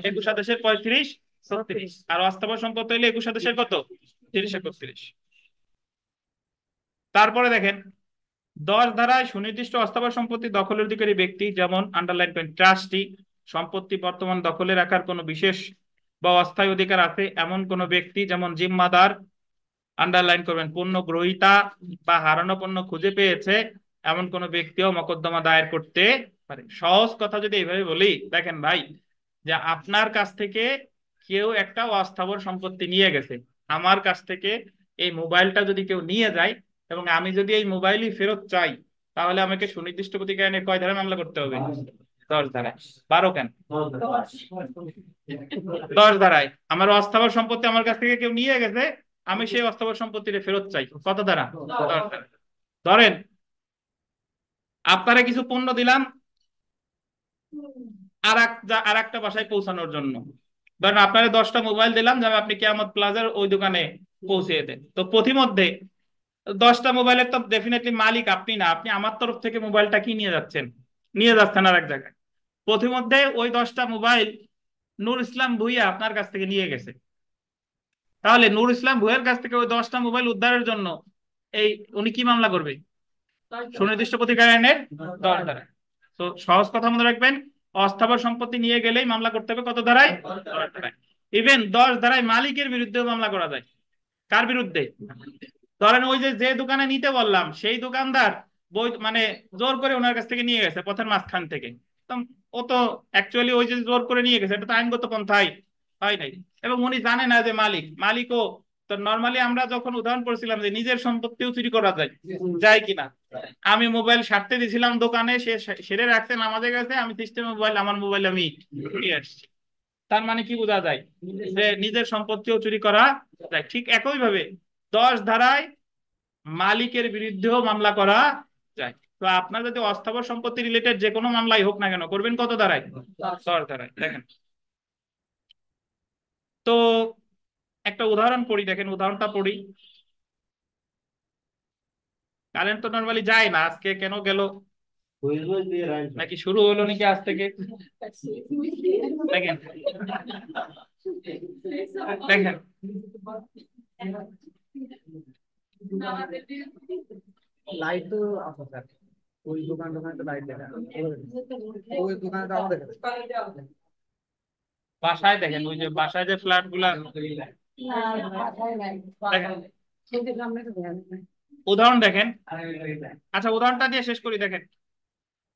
21 আদেশের 35-36, আর অস্থাবর সম্পত্তি হইলে 21 আদেশের কত? 30-31। তারপরে দেখেন, 10 ধারায় সুনির্দিষ্ট অস্থাবর সম্পত্তি দখলের অধিকারী ব্যক্তি, যেমন আন্ডারলাইন করেন ট্রাস্টি, সম্পত্তি বর্তমান দখলে রাখার কোনো বিশেষ বা অস্থায়ী অধিকার আছে এমন কোন ব্যক্তি, যেমন জিম্মাদার, আন্ডারলাইন করবেন পণ্য গ্রহীতা বা হারানো পণ্য খুঁজে পেয়েছে এমন কোন ব্যক্তিও মকদ্দমা দায়ের করতে পারে। সহজ কথা যদি এইভাবে বলি, দেখেন ভাই, যে আপনার কাছ থেকে কেউ একটা অস্থাবর সম্পত্তি নিয়ে গেছে, আমার কাছ থেকে এই মোবাইলটা যদি কেউ নিয়ে যায় এবং আমি যদি এই মোবাইলই ফেরত চাই, তাহলে আমাকে সুনির্দিষ্ট প্রতিকার আইনে কয় ধারায় মামলা করতে হবে? 10 ধারায়। 12 কেন? 10 ধারায়। আমার অস্থাবর সম্পত্তি আমার কাছ থেকে কেউ নিয়ে গেছে, আমি সেই অস্থাবর সম্পত্তিটা ফেরত চাই, কত ধারা? 10 ধারা। ধরেন আপনারা কিছু পণ্য দিলাম আর একটা বাসায় পৌঁছানোর জন্য, ধরেন আপনারা 10টা মোবাইল দিলাম, যাবে আপনি কিয়ামত প্লাজার ওই দোকানে পৌঁছে দেন। তো পথিমধ্যে 10টা মোবাইলের তো ডেফিনেটলি মালিক আপনি না, আপনি আমার তরফ থেকে মোবাইলটা কি নিয়ে যাচ্ছেন আর এক জায়গায়। পথিমধ্যে ওই 10টা মোবাইল নূর ইসলাম ভুইয়া আপনার কাছ থেকে নিয়ে গেছে, তাহলে নূর ইসলাম ভুইয়ার কাছ থেকে ওই 10টা মোবাইল উদ্ধারের জন্য এই উনি কি মামলা করবে? সুনির্দিষ্ট প্রতিকার আইনের 10 ধারায়। তো সহজ কথা মনে রাখবেন, অস্থাবর সম্পত্তি নিয়ে গেলেই মামলা করতে হবে কত ধারায়? 10 ধারায়। ইভেন 10 ধারায় মালিকের বিরুদ্ধেও মামলা করা যায়। কার বিরুদ্ধে? ধরেন ওই যে দোকানে নিতে বললাম, সেই দোকানদার বই মানে জোর করে ওনার কাছ থেকে নিয়ে গেছে পথের মাঝখান থেকে, তো ও তো অ্যাকচুয়ালি ওই যে জোর করে নিয়ে গেছে, এটা তো আইনগত পন্থায় হয় নাই, এবং উনি জানে না যে মালিকও তো। নর্মালি আমরা যখন উদাহরণ করেছিলাম যে নিজের সম্পত্তিও চুরি করা যায় কিনা, আমি মোবাইল সারতে দিয়েছিলাম দোকানে, সে সেরে রাখছে নামাজে গেছে, আমি সিস্টেমে আমার মোবাইল আমি নিয়ে আসছি। তার মানে কি বোঝা যায়? যে নিজের সম্পত্তিও চুরি করা যায়। ঠিক একই ভাবে 10 ধারায় মালিকের বিরুদ্ধেও মামলা করা যায়। তো আপনার যদি অস্থাবর সম্পত্তি রিলেটেড যে কোনো মামলাই হোক না কেন, করবেন কত ধারায়? 10 ধারায়। দেখেন তো একটা উদাহরণ পড়ি, দেখেন উদাহরণটা পড়ি। কারেন্ট তো নর্মালি যায় না, আজকে কেন গেল? নাকি শুরু হলো নাকি আজ থেকে? দেখেন দেখেন লাইট তো আছে স্যার, ওই দোকানে তো লাইট দেখা, ওই দোকানে তো আমাদের বাসায় দেখেন, ওই যে বাসায় যে ফ্ল্যাট গুলা, দেখেন উদাহরণ দেখেন। আচ্ছা উদাহরণটা দিয়ে শেষ করি। দেখেন,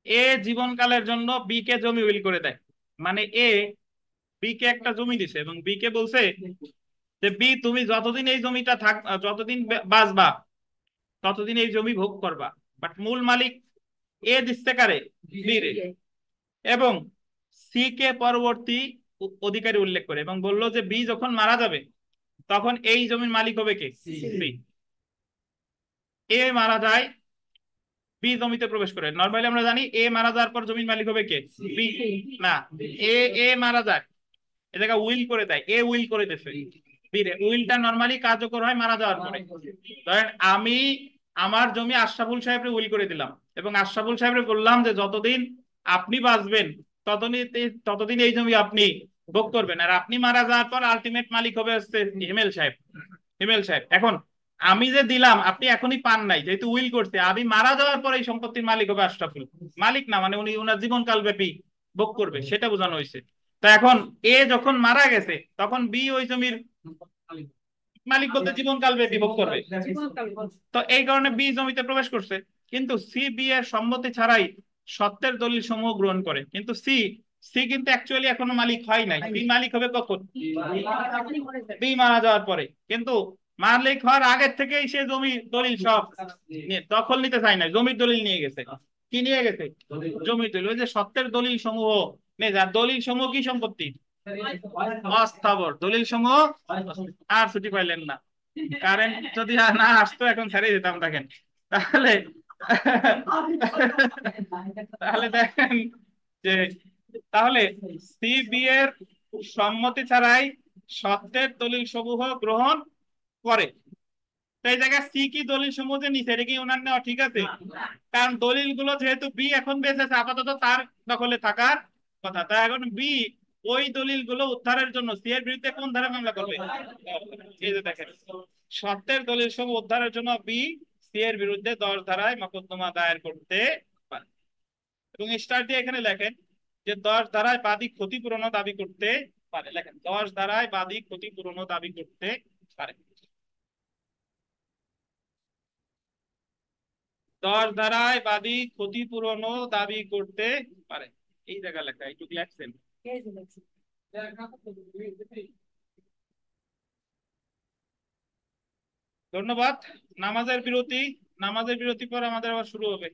এ জীবনকালের জন্য বি কে জমি উইল করে দেয়, মানে বি কে একটা জমি দিছে এবং বি কে বলছে যে বি তুমি যতদিন এই জমিটা যতদিন বাঁচবা ততদিন এই জমি ভোগ করবা। বাট মূল মালিক এ দিচ্ছে কারে? বি রে। এবং সি কে পরবর্তী অধিকারী উল্লেখ করে এবং বললো যে বি যখন মারা যাবে তখন এই জমির মালিক হবে কে? সি। এ মারা যায়, বি জমিতে প্রবেশ করে। নরমালি আমরা জানি এ মারা যাওয়ার পর জমির মালিক হবে কে? বি। না, এ মারা যায়, এ জায়গায় উইল করে দেয়, এ উইল করে দিছে বি রে। উইলটা নরমালি কার্যকর হয় মারা যাওয়ার পরে। ধরেন আমি আমার জমি আশরাফুল সাহেবরে উইল করে দিলাম এবং আশরাফুল সাহেবরে বললাম যে যতদিন আপনি বাঁচবেন ততদিন ততদিন এই জমি আপনি ভোগ করবেন, আর আপনি মারা যাওয়ার পর আলটিমেট মালিক হবে হচ্ছে হিমেল সাহেব। হিমেল সাহেব এখন আমি যে দিলাম আপনি এখনই পান নাই, যেহেতু উইল করছে, আমি মারা যাওয়ার পর এই সম্পত্তির মালিক হবে আশরাফুল। মালিক না মানে উনি ওনার জীবনকাল ব্যাপী ভোগ করবে, সেটা বোঝানো হয়েছে। তো এখন এ যখন মারা গেছে তখন বি ওই জমির মালিক বলতে জীবনকাল ব্যাপী ভোগ করবে। তো এই কারণে বি জমিতে প্রবেশ করছে, কিন্তু সি বি এর সম্মতি ছাড়াই সত্ত্বের দলিল সমূহ গ্রহণ করে। কিন্তু সি সি কিন্তু অ্যাকচুয়ালি এখনো মালিক হয় নাই। বি মালিক হবে কখন? বি মারা যাওয়ার পরে। কিন্তু মালিক হওয়ার আগের থেকেই সে জমি দলিল সব দখল নিতে চায় না, জমির দলিল নিয়ে গেছে। কি নিয়ে গেছে? জমির দলিল। ওই যে সত্ত্বের দলিল সমূহ দলিল সমূহ কি সম্পত্তি? অস্থাবর দলিল সমূহ। আর ছুটি পাইলেন না, কারেন্ট যদি না আসতো এখন ছেড়ে দিতাম। দেখেন তাহলে তাহলে দেখেন যে তাহলে সি বি এর সম্মতি ছাড়াই সত্ত্বের দলিল সমূহ গ্রহণ করে। তো এই জায়গায় সি কি দলিল সমূহ যে নিচে, এটা কি ওনার নেওয়া ঠিক আছে? কারণ দলিল গুলো যেহেতু বি এখন বেঁচে আছে আপাতত তার দখলে থাকার কথা, তাই এখন বি ওই দলিল গুলো উদ্ধারের জন্য সি এর বিরুদ্ধে কোন ধারা মামলা করবে? এই যে দেখেন সত্ত্বের দলিল সমূহ উদ্ধারের জন্য বি সি এর বিরুদ্ধে 10 ধারায় মোকদ্দমা দায়ের করতে পারে। এবং স্টার দিয়ে এখানে লেখেন যে 10 ধারায় বাদী ক্ষতিপূরণও দাবি করতে পারে। লেখেন 10 ধারায় বাদী ক্ষতিপূরণও দাবি করতে পারে। 10 ধারায় বাদী ক্ষতিপূরণও দাবি করতে পারে। এই জায়গা লেখা, একটু লেখছেন। ধন্যবাদ। নামাজের বিরতি, নামাজের বিরতি পর আমাদের আবার শুরু হবে।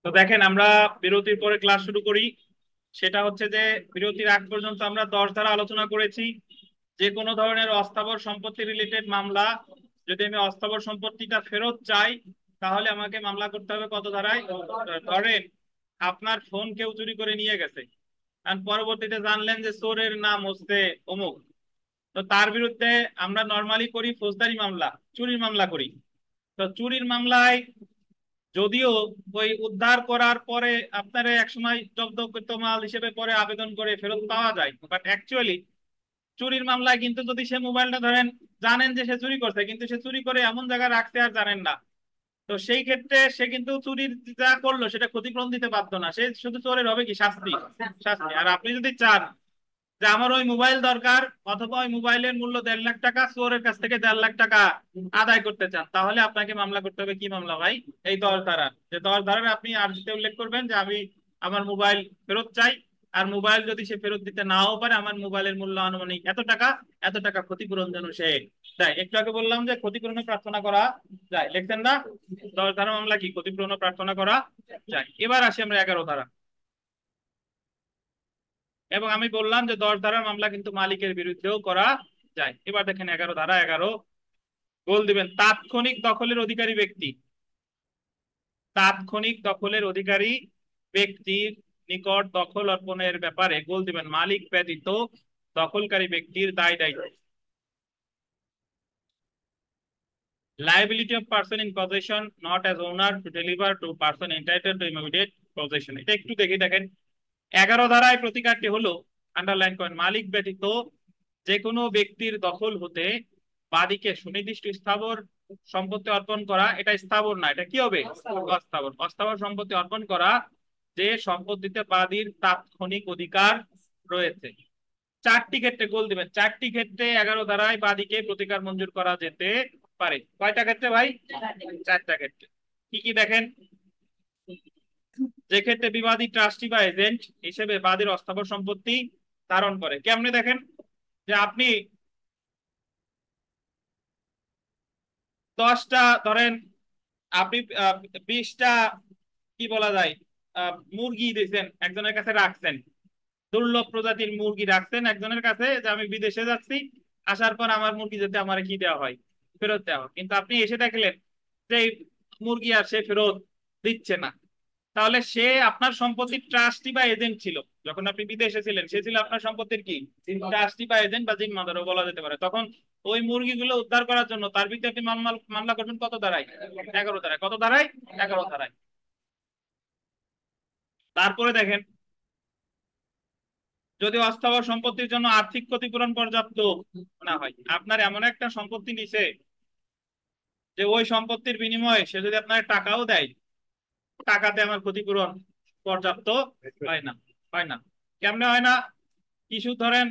তো দেখেন আমরা বিরতির পরে ক্লাস শুরু করি। সেটা হচ্ছে যে বিরতির আগ পর্যন্ত আমরা 10 ধারা আলোচনা করেছি। যে কোনো ধরনের অস্থাবর সম্পত্তি রিলেটেড মামলা, যদি আমি অস্থাবর সম্পত্তিটা ফেরত চাই তাহলে আমাকে মামলা করতে হবে কত ধারায়? ধরেন আপনার ফোন কেউ চুরি করে নিয়ে গেছে, আর পরবর্তীতে জানলেন যে চোরের নাম হচ্ছে অমুক। তো তার বিরুদ্ধে আমরা নর্মালি করি ফৌজদারি মামলা, চুরির মামলা করি। তো চুরির মামলায় যদিও ওই উদ্ধার করার পরে আপনার একসময় জব্দকৃত মাল হিসেবে পরে আবেদন করে ফেরত পাওয়া যায়, বাট অ্যাকচুয়ালি চুরির মামলায় কিন্তু যদি সে মোবাইলটা ধরেন জানেন যে সে চুরি করছে, কিন্তু সে চুরি করে এমন জায়গায় রাখতে আর জানেন না, তো সেই ক্ষেত্রে সে কিন্তু চুরির যা করলো সেটা ক্ষতিপূরণ দিতে বাধ্য না, সে শুধু চোরের হবে কি শাস্তি। শাস্তি। আর আপনি যদি চান যে আমার ওই মোবাইল দরকার, অথবা ওই মোবাইলের মূল্য 1.5 লাখ টাকা, চোরের কাছ থেকে 1.5 লাখ টাকা আদায় করতে চান, তাহলে আপনাকে মামলা করতে হবে। কি মামলা ভাই? এই 10 ধারা। যে 10 ধারার আপনি আর্জিতে উল্লেখ করবেন যে আমি আমার মোবাইল ফেরত চাই, আর মোবাইল যদি সে ফেরত দিতে নাও পারে আমার মোবাইলের মূল্য আনুমানিক এত টাকা, এত টাকা ক্ষতিপূরণ যেন সে দেয়। একটু আগে বললাম যে ক্ষতিপূরণের প্রার্থনা করা যায়, লিখছেন না? 10 ধারা মামলা কি ক্ষতিপূরণ প্রার্থনা করা যায়। এবার আসি আমরা 11 ধারা। এবং আমি বললাম যে 10 ধারার মামলা কিন্তু মালিকের বিরুদ্ধেও করা যায়। এবার দেখেন 11 ধারা। 11 গোল দিবেন তাৎক্ষণিক দখলের অধিকারী ব্যক্তি। তাৎক্ষণিক দখলের অধিকারী ব্যক্তির নিকট দখল অর্পণের ব্যাপারে গোল দিবেন মালিক ব্যতীত দখলকারী ব্যক্তির দায় দায়িত্ব। Liability of person in possession not as owner to deliver to person entitled to immediate possession। এটা একটু দেখে দেখেন 11 ধারায় প্রতিকারটি হলো, আন্ডারলাইন করেন, মালিক ব্যতীত যে কোনো ব্যক্তির দখল হতে বাদীকে সুনির্দিষ্ট স্থাবর সম্পত্তি অর্পণ করা। এটা স্থাবর না, এটা কি হবে? অস্থাবর। অস্থাবর সম্পত্তি অর্পণ করা যে সম্পত্তিতে বাদীর তাৎক্ষণিক অধিকার রয়েছে। 4টি ক্ষেত্রে গোল দিবেন। 4টি ক্ষেত্রে 11 ধারায় বাদীকে প্রতিকার মঞ্জুর করা যেতে পারে। কয়টা ক্ষেত্রে ভাই? 4টা ক্ষেত্রে। কি কি দেখেন? যে ক্ষেত্রে বিবাদী ট্রাস্টি বা এজেন্ট হিসেবে বাদীর অস্থাবর সম্পত্তি ধারণ করে। কেমনে দেখেন? যে আপনি 10টা ধরেন, আপনি 20টা কি বলা যায় মুরগি দিয়েছেন, একজনের কাছে রাখছেন, দুর্লভ প্রজাতির মুরগি রাখছেন একজনের কাছে, যে আমি বিদেশে যাচ্ছি, আসার পর আমার মুরগি যাতে আমার কি দেওয়া হয়, ফেরত দেওয়া হয়। কিন্তু আপনি এসে দেখলেন যে মুরগি আর সে ফেরত দিচ্ছে না, তাহলে সে আপনার সম্পত্তির ট্রাস্টি বা এজেন্ট ছিল। যখন আপনি বিদেশে ছিলেন সে ছিল আপনার সম্পত্তির কি ট্রাস্টি বা এজেন্ট বা জিম্মাদারও বলা যেতে পারে। তখন ওই মুরগিগুলো উদ্ধার করার জন্য তার বিরুদ্ধে আপনি মামলা করবেন কত ধারায়? 11 ধারায়। কত ধারায়? 11 ধারায়। তারপরে দেখেন, যদি অস্থাবর সম্পত্তির জন্য আর্থিক ক্ষতিপূরণ পর্যাপ্ত না হয়, আপনার এমন একটা সম্পত্তি নিছে যে ওই সম্পত্তির বিনিময়ে সে যদি আপনার টাকাও দেয়, টাকাতে আমার ক্ষতিপূরণ পর্যাপ্ত হয় না। হয় না। কেমনে হয় না? কিছু ধরেন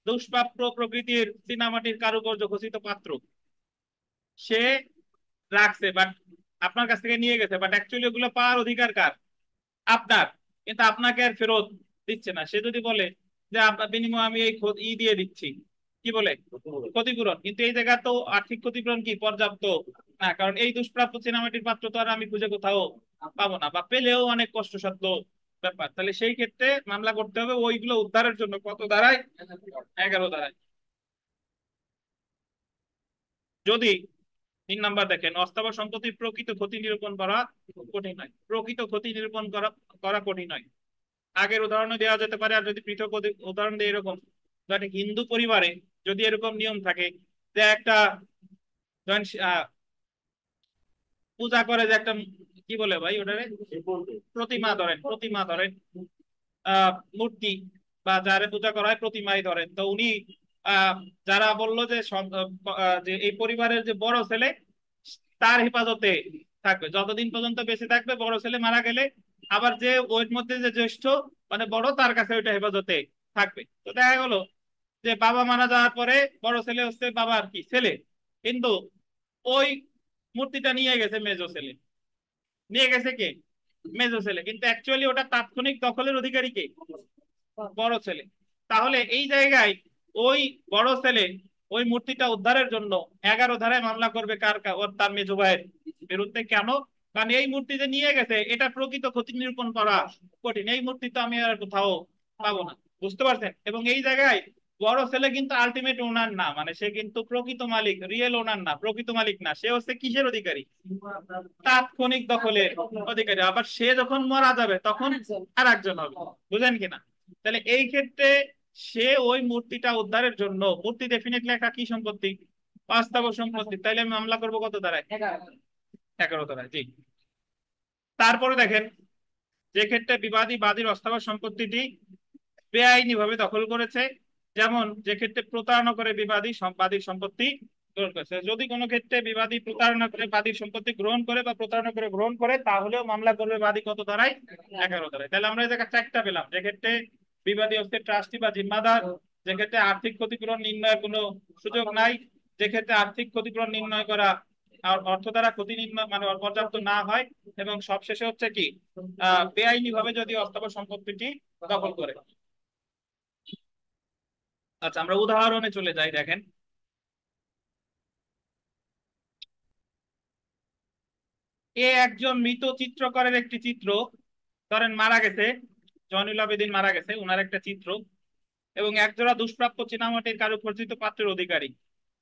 দুষ্প্রাপ্য প্রকৃতির চীনামাটির কারুকার্য খচিত পাত্র সে রাখছে, বাট আপনার কাছ থেকে নিয়ে গেছে, বাট অ্যাকচুয়ালি ওগুলো পাওয়ার অধিকার কার? আপনার। কিন্তু আপনাকে আর ফেরত দিচ্ছে না। সে যদি বলে যে আপনার বিনিময়ে আমি এই দিয়ে দিচ্ছি, কি বলে? ক্ষতিপূরণ। কিন্তু এই জায়গা তো আর্থিক ক্ষতিপূরণ কি পর্যাপ্ত না, কারণ এই দুষ্প্রাপ্য চীনামাটির পাত্র তো আর আমি খুঁজে কোথাও পাবো না, বা পেলেও অনেক কষ্টসাধ্য ব্যাপার। তাহলে সেই ক্ষেত্রে মামলা করতে হবে ওইগুলো উদ্ধারের জন্য। কত ধারায়? 11 ধারায়। যদি 3 নাম্বার দেখেন, অস্থাবর সম্পত্তির প্রকৃত ক্ষতি নিরূপণ করা কঠিন হয়। প্রকৃত ক্ষতি নিরূপণ করা করা কঠিন হয়। আগের উদাহরণে দেওয়া যেতে পারে, আর যদি পৃথক উদাহরণ দেয় এরকম, ধরেন হিন্দু পরিবারে যদি এরকম নিয়ম থাকে যে একটা ধরেন পূজা করে যে একটা, কি বলে ভাই ওটারে, প্রতিমা ধরেন, প্রতিমা ধরেন, মূর্তি বা যারে পূজা করা হয় প্রতিমাই ধরেন, তো উনি আহ যারা বললো যে যে এই পরিবারের যে বড় ছেলে তার হেফাজতে থাকবে যতদিন পর্যন্ত বেঁচে থাকবে, বড় ছেলে মারা গেলে আবার যে ওর মধ্যে যে জ্যেষ্ঠ মানে বড়, তার কাছে ওইটা হেফাজতে থাকবে। তো দেখা গেল যে বাবা মারা যাওয়ার পরে বড় ছেলে হচ্ছে বাবার কি ছেলে, কিন্তু ওই মূর্তিটা নিয়ে গেছে মেজো ছেলে। নিয়ে গেছে কে? মেজো ছেলে। কিন্তু অ্যাকচুয়ালি ওটা তাৎক্ষণিক দখলের অধিকারী কে? বড় ছেলে। তাহলে এই জায়গায় ওই বড় ছেলে ওই মূর্তিটা উদ্ধারের জন্য 11 ধারায় মামলা করবে ওর তার মেজো ভাইয়ের বিরুদ্ধে। কেন? কারণ এই মূর্তি যে নিয়ে গেছে এটা প্রকৃত ক্ষতি নিরূপণ করা কঠিন। এই মূর্তি তো আমি আর কোথাও পাবো না। বুঝতে পারছেন? এবং এই জায়গায় বড় ছেলে কিন্তু আলটিমেট ওনার না, মানে সে কিন্তু প্রকৃত মালিক, রিয়েল ওনার না, প্রকৃত মালিক না। সে হচ্ছে কিসের অধিকারী? তাৎক্ষণিক দখলের অধিকারী। আবার সে যখন মারা যাবে তখন আর একজন হবে। বুঝেন কিনা? তাহলে এই ক্ষেত্রে সে ওই মূর্তিটা উদ্ধারের জন্য, মূর্তি ডেফিনেটলি একটা কি সম্পত্তি? বাস্তব সম্পত্তি। তাইলে আমি মামলা করবো কত ধারায়? 11 ধারায়। জি। তারপরে দেখেন, যে ক্ষেত্রে বিবাদী বাদীর অস্থাবর সম্পত্তিটি বেআইনি ভাবে দখল করেছে, যেমন যে ক্ষেত্রে প্রতারণা করে বিবাদী বাদীর সম্পত্তি গ্রহণ করেছে। যদি কোনো ক্ষেত্রে বিবাদী প্রতারণা করে বাদীর সম্পত্তি গ্রহণ করে বা প্রতারণা করে গ্রহণ করে, তাহলেও মামলা করবে বাদী কত ধারায়? 11 ধারায়। তাহলে আমরা এই জায়গায় 4টা পেলাম। যে ক্ষেত্রে বিবাদী হচ্ছে ট্রাস্টি বা জিম্মাদার, যে ক্ষেত্রে আর্থিক ক্ষতিপূরণ নির্ণয়ের কোনো সুযোগ নাই, যে ক্ষেত্রে আর্থিক ক্ষতিপূরণ নির্ণয় করা আর অর্থ দ্বারা ক্ষতি নির্ণয় মানে পর্যাপ্ত না হয়, এবং সবশেষে হচ্ছে কি বেআইনি ভাবে যদি অস্থাবর সম্পত্তিটি দখল করে। আচ্ছা, আমরা উদাহরণে চলে যাই। দেখেন, একজন মৃত চিত্রকরের একটি চিত্র, ধরেন মারা গেছে, জয়নুল আবেদিন মারা গেছে, ওনার একটা চিত্র, এবং একজোড়া দুষ্প্রাপ্য চীনামাটির কারুখচিত পাত্রের অধিকারী।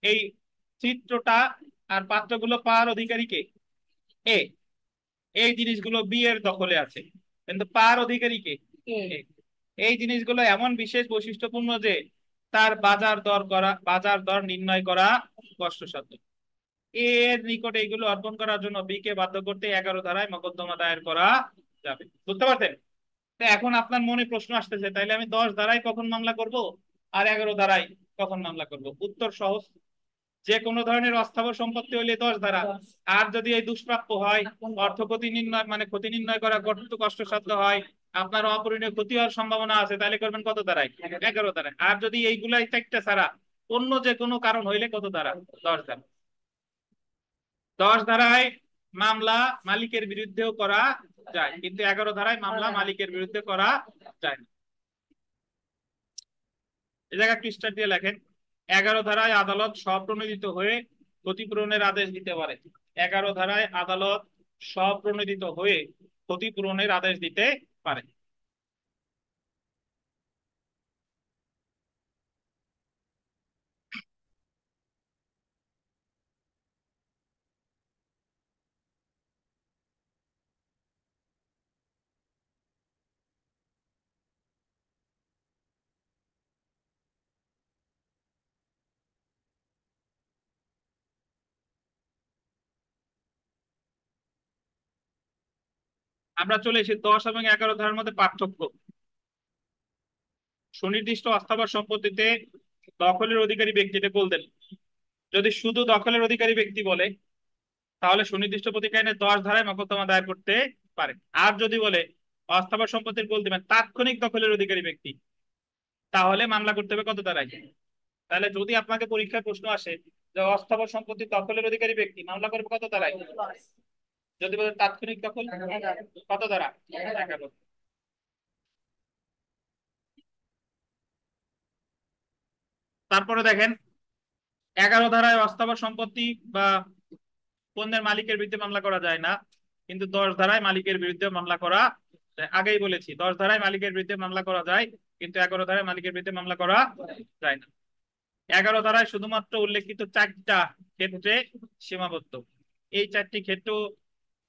এই চিত্রটা আর পাত্রগুলো পাওয়ার অধিকারী কে? এ। এই জিনিসগুলো বি এর দখলে আছে, কিন্তু পাওয়ার অধিকারী কে? A। এই জিনিসগুলো এমন বিশেষ বৈশিষ্ট্যপূর্ণ যে তার বাজার দর নির্ণয় করা কষ্টসাধ্য। এর নিকটে এগুলো অর্পণ করার জন্য বি কে বাধ্য করতে 11 ধারায় মোকদ্দমা দায়ের করা যাবে। বুঝতে পারছেন? তো এখন আপনার মনে প্রশ্ন আসতেছে, তাইলে আমি 10 ধারায় কখন মামলা করব আর 11 ধারায় কখন মামলা করব? উত্তর সহজ। যে কোনো ধরনের অস্থাবর সম্পত্তি হইলে 10 ধারা, আর যদি এই দুষ্প্রাপ্য হয়, অর্থ ক্ষতি নির্ণয় মানে ক্ষতি নির্ণয় করা কষ্টসাধ্য হয়, আপনার অপরিণীয় ক্ষতি হওয়ার সম্ভাবনা আছে, তাহলে করবেন কত ধারায়? 11 ধারায়। আর যদি এইগুলাই চারটা ছাড়া অন্য যে কোনো কারণ হইলে কত ধারা? 10 ধারা। 10 ধারায় মামলা মালিকের বিরুদ্ধেও করা যায়, কিন্তু 11 ধারায় মামলা মালিকের বিরুদ্ধে করা যায় না। এই জায়গায় পৃষ্ঠা দিয়ে লেখেন, 11 ধারায় আদালত স্বপ্রণোদিত হয়ে ক্ষতিপূরণের আদেশ দিতে পারে। 11 ধারায় আদালত স্বপ্রণোদিত হয়ে ক্ষতিপূরণের আদেশ দিতে পারে। আমরা চলে এসেছি 10 এবং 11 ধারার মধ্যে পার্থক্য। সুনির্দিষ্ট অস্থাবর সম্পত্তিতে দখলের অধিকারী ব্যক্তিকে বলতেন, যদি শুধু দখলের অধিকারী ব্যক্তি বলে তাহলে সুনির্দিষ্ট প্রতিকার আইনে 10 ধারায় মোকদ্দমা দায়ের করতে পারে। আর যদি বলে অস্থাবর সম্পত্তির বলতে তাৎক্ষণিক দখলের অধিকারী ব্যক্তি, তাহলে মামলা করতে হবে কত ধারায়? তাহলে যদি আপনাকে পরীক্ষার প্রশ্ন আসে যে অস্থাবর সম্পত্তির দখলের অধিকারী ব্যক্তি, মামলা করবে কত ধারায়? যদি বলে তাৎক্ষণিক দখল, কত ধারা? 11। তারপরে দেখেন 11 ধারায় অস্থাবর সম্পত্তি বা পণ্যের মালিকের বিরুদ্ধে মামলা করা যায় না, কিন্তু 10 ধারায় মালিকের বিরুদ্ধে মামলা করা যায়। আগেই বলেছি 10 ধারায় মালিকের বিরুদ্ধে মামলা করা যায়, কিন্তু 11 ধারায় মালিকের বিরুদ্ধে মামলা করা যায় না। 11 ধারায় শুধুমাত্র উল্লেখিত 4টা ক্ষেত্রে সীমাবদ্ধ। এই 4টি ক্ষেত্র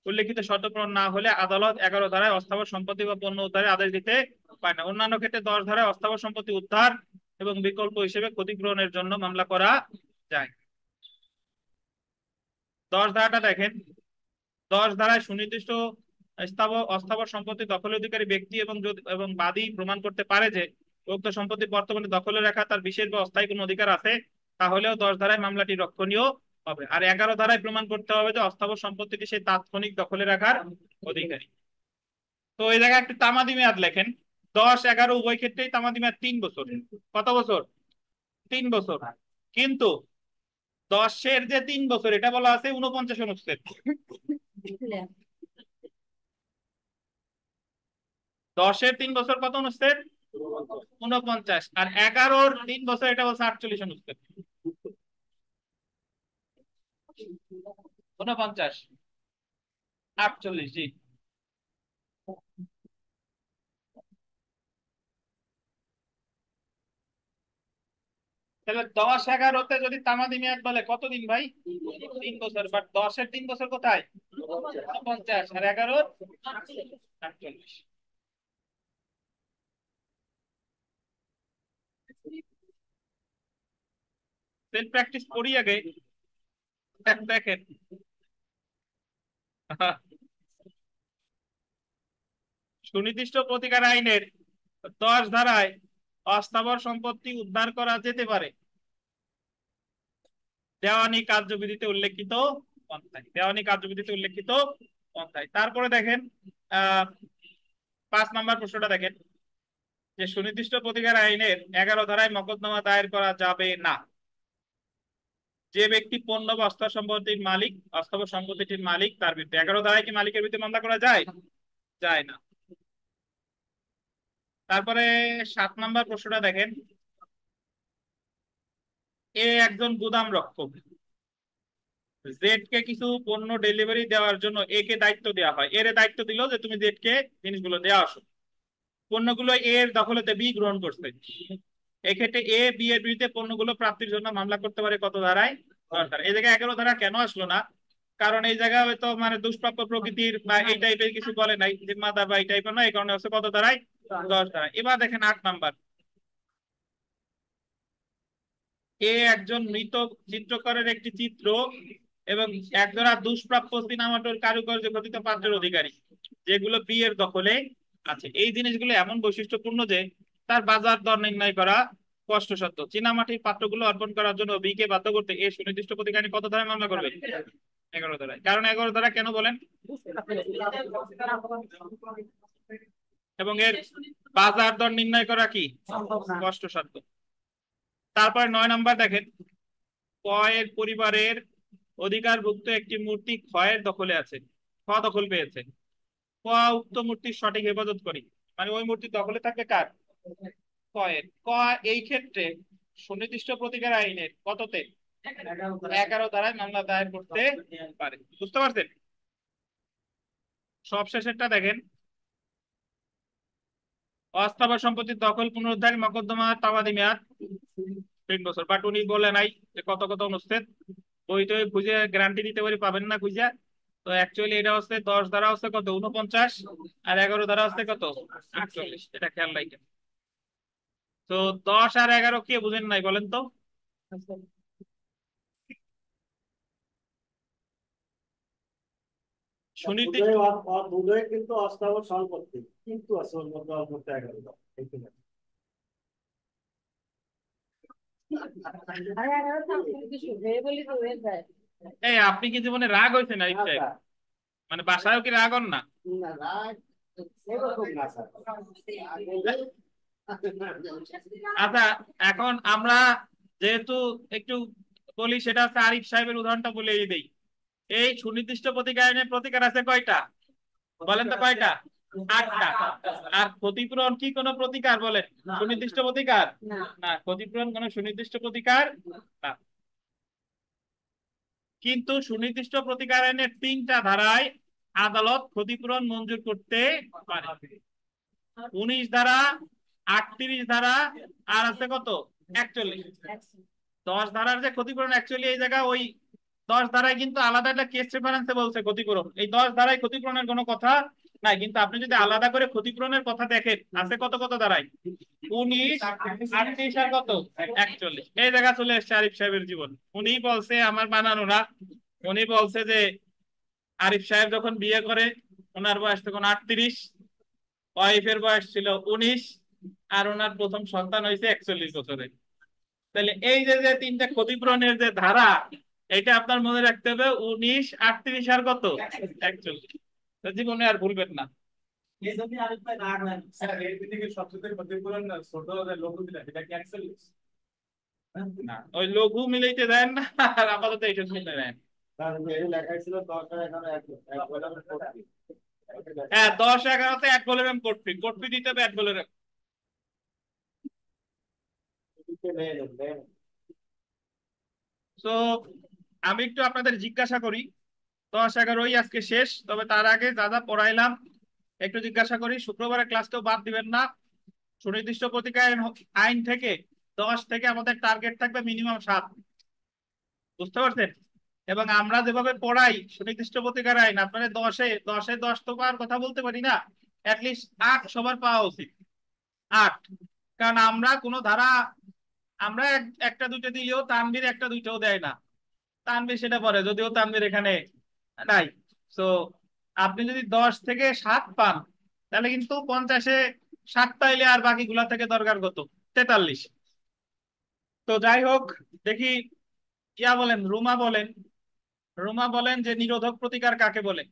উল্লেখিত শর্ত পূরণ না হলে আদালত 11 ধারায় অস্থাবর সম্পত্তি বা পণ্য উদ্ধারের আদেশ দিতে পারে না। অন্যান্য ক্ষেত্রে 10 ধারায় অস্থাবর সম্পত্তি উদ্ধার এবং বিকল্প হিসেবে ক্ষতিপূরণের জন্য মামলা করা যায়। 10 ধারাটা দেখেন, 10 ধারায় সুনির্দিষ্ট অস্থাবর সম্পত্তি দখলের অধিকারী ব্যক্তি এবং বাদী প্রমাণ করতে পারে যে উক্ত সম্পত্তি বর্তমানে দখলে রাখা তার বিশেষ বা অস্থায়ী কোনো অধিকার আছে, তাহলেও 10 ধারায় মামলাটি রক্ষণীয় হবে। আর 11 ধারায় প্রমাণ করতে হবে যে অস্থাবর সম্পত্তিটি সেই তাৎক্ষণিক দখলে রাখার অধিকারী। তো এই জায়গায় একটু তামাদি মেয়াদ লেখেন। 10, 11 উভয় ক্ষেত্রেই তামাদি মেয়াদ 3 বছর। কত বছর? 3 বছর। কিন্তু 10-এর যে 3 বছর, এটা বলা আছে 49 অনুচ্ছেদ। 10-এর 3 বছর কত অনুচ্ছেদ? 49। আর 11-র 3 বছর এটা বলছে 48 অনুচ্ছেদ। 49, 48, জি। তাহলে 10-11-তে যদি তামাদি মেয়াদ বলে কতদিন ভাই? 3 বছর। বাট 10-এর 3 বছর কোথায়? 49, আর 11-র 48। সেলফ প্র্যাকটিস করি আগে। দেখেন সুনির্দিষ্ট প্রতিকার আইনের 10 ধারায় অস্থাবর সম্পত্তি উদ্ধার করা যেতে পারে দেওয়ানি কার্যবিধিতে উল্লেখিত পন্থায়। দেওয়ানি কার্যবিধিতে উল্লেখিত পন্থায়। তারপরে দেখেন 5 নম্বর প্রশ্নটা দেখেন যে সুনির্দিষ্ট প্রতিকার আইনের 11 ধারায় মোকদ্দমা দায়ের করা যাবে না যে ব্যক্তি পণ্য বা অস্থাবর সম্পত্তির মালিক, অস্থাবর সম্পত্তিটির মালিক তার বিরুদ্ধে। 11 ধারায় কি মালিকের বিরুদ্ধে মামলা করা যায়? যায় না। তারপরে 7 নম্বর প্রশ্নটা দেখেন, একজন গুদাম রক্ষক, জেড কে কিছু পণ্য ডেলিভারি দেওয়ার জন্য এ কে দায়িত্ব দেওয়া হয়। এর দায়িত্ব দিল যে তুমি জেড কে জিনিসগুলো দেওয়া আসো। পণ্যগুলো এর দখলতে বি গ্রহণ করছে। এক্ষেত্রে এ বি এর বিরুদ্ধে পণ্যগুলো প্রাপ্তির জন্য মামলা করতে পারে কত ধারায়? 10 ধারা। এই জায়গায় 11 ধারা কেন আসলো না? কারণ এই জায়গায় হয়তো দুষ্প্রাপ্য প্রকৃতির বা এই টাইপের কিছু বলে নাই, জিম্মাদার বা এই টাইপের না, এই কারণে হচ্ছে কত ধারায়? 10 ধারা। এবার দেখেন 8 নাম্বার, একজন মৃত চিত্রকরের একটি চিত্র এবং একজোড়া দুষ্প্রাপ্য সিনেমাটোর কারুকার্য গঠিত পাত্রের অধিকারী, যেগুলো বি এর দখলে আছে। এই জিনিসগুলো এমন বৈশিষ্ট্যপূর্ণ যে তার বাজার দর নির্ণয় করা কষ্টসাধ্য। চীনামাটির পাত্রগুলো অর্পণ করার জন্য বি কে বাধ্য করতে এ সুনির্দিষ্ট প্রতিকারী কত ধারায় মামলা করবে? 11 ধারায়। কারণ 11 ধারা কেন বলেন? এবং এর বাজার দর নির্ণয় করা কি কষ্টসাধ্য। তারপর 9 নাম্বার দেখেন, কয়ের পরিবারের অধিকারভুক্ত একটি মূর্তি ক্ষয়ের দখলে আছে, খ দখল পেয়েছে। ক উক্ত মূর্তির সঠিক হেফাজত করি, ওই মূর্তির দখলে থাকবে কার? কয়ের। ক এই ক্ষেত্রে সুনির্দিষ্ট প্রতিকার আইনের কততে? 11 ধারায় মামলা দায়ের করতে পারে। বুঝতে পারছেন? সবশেষেরটা দেখেন, অস্থাবর সম্পত্তির দখল পুনরুদ্ধার মোকদ্দমা তামাদি মেয়াদ 3 বছর। বাট উনি বলে নাই যে কত কত অনুচ্ছেদ। বইতে খুঁজে গ্যারান্টি দিতে পারি পাবেন না খুঁজে। তো অ্যাকচুয়ালি এটা হচ্ছে 10 ধারা হচ্ছে কত? 49, আর 11 ধারা হচ্ছে কত? 48। এটা খেয়াল রাখেন। তো 10 আর 11 কে বুঝেন নাই বলেন তো? সুনির্দিষ্ট দুটোই কিন্তু অস্থাবর সম্পত্তি, কিন্তু আছে ওর মধ্যে অল্প টাকা আরে 11 টা কিছু হয়ে বলি তো হয়ে যায়। এই আপনি কি জীবনে রাগ হয়েছেন আরিফ সাহেব? মানে বাসায়ও কি রাগ হন না? না রাগ এরকম না স্যার। আচ্ছা, এখন আমরা যেহেতু একটু বলি, সেটা হচ্ছে আরিফ সাহেবের উদাহরণটা বলেই দেই। এই সুনির্দিষ্ট প্রতিকার আইনের প্রতিকার আছে কয়টা? বলেন তো কয়টা? 8টা। আর ক্ষতিপূরণ কি কোনো প্রতিকার বলেন? সুনির্দিষ্ট প্রতিকার না না, ক্ষতিপূরণ কোনো সুনির্দিষ্ট প্রতিকার না। কিন্তু সুনির্দিষ্ট প্রতিকার আইনের 3টা ধারায় আদালত ক্ষতিপূরণ মঞ্জুর করতে পারে। 19 ধারা, 38 ধারা, আর আছে কত? 41। 10 ধারার যে ক্ষতিপূরণ, অ্যাকচুয়ালি এই জায়গা ওই 10 ধারায় কিন্তু আলাদা একটা কেস রেফারেন্সে বলছে ক্ষতিপূরণ, এই 10 ধারায় ক্ষতিপূরণের কোনো কথা নাই। কিন্তু আপনি যদি আলাদা করে ক্ষতিপূরণের কথা দেখেন, আছে কত কত ধারায়? 19, 38 আর কত? 41। এই জায়গা চলে এসছে আরিফ সাহেবের জীবন। উনি বলছে, আমার বানানো না, উনি বলছে যে আরিফ সাহেব যখন বিয়ে করে ওনার বয়স তখন 38, ওয়াইফের বয়স ছিল 19, আর ওনার প্রথম সন্তান হয়েছে 41 বছরে। তাহলে এই যে যে 3টা ক্ষতিপূরণের যে ধারা, এটা আপনার মনে রাখতে হবে, 19, 38 আর কত? 41। তো জীবনে আর ভুলবেন না। এই জন্য আরিফ ভাই রাগ হয় না। স্যার এই দিকে সবচেয়ে ক্ষতিপূরণ ছোট লঘু দিলা, এটা কি 41? না, ওই লঘু মিলাইতে দেন না, আর আপাতত এটা মিলে নেন। লেখা ছিল 10 আর এখানে 1 বলে করতে। হ্যাঁ, 10, 11-তে 1 বলে কোর্ট ফি, কোর্ট ফি দিতে হবে 1 বলে। তো আমি একটু আপনাদের জিজ্ঞাসা করি, 10, 11 আজকে শেষ, তবে তার আগে যা যা পড়াইলাম একটু জিজ্ঞাসা করি। শুক্রবারের ক্লাসটাও বাদ দিবেন না। সুনির্দিষ্ট প্রতিকার আইন থেকে 10 থেকে আমাদের টার্গেট থাকবে মিনিমাম 7, বুঝতে পারছেন? এবং আমরা যেভাবে পড়াই সুনির্দিষ্ট প্রতিকার আইন, আপনাদের 10-এ 10 তো পাওয়ার কথা বলতে পারি না, অ্যাটলিস্ট 8 সবার পাওয়া উচিত। 8, কারণ আমরা কোনো ধারা, আমরা একটা দুইটা দিলেও তানভীর একটা দুইটাও দেয় না। তানভীর সেটা পড়ে, যদিও তানভীর এখানে নাই। তো আপনি যদি 10 থেকে 7 পান, তাহলে কিন্তু 50-এ 7 পাইলে আর বাকিগুলা থেকে দরকার কত? 43। তো যাই হোক, দেখি ইয়া বলেন, রুমা বলেন, রুমা বলেন যে নিরোধক প্রতিকার কাকে বলে?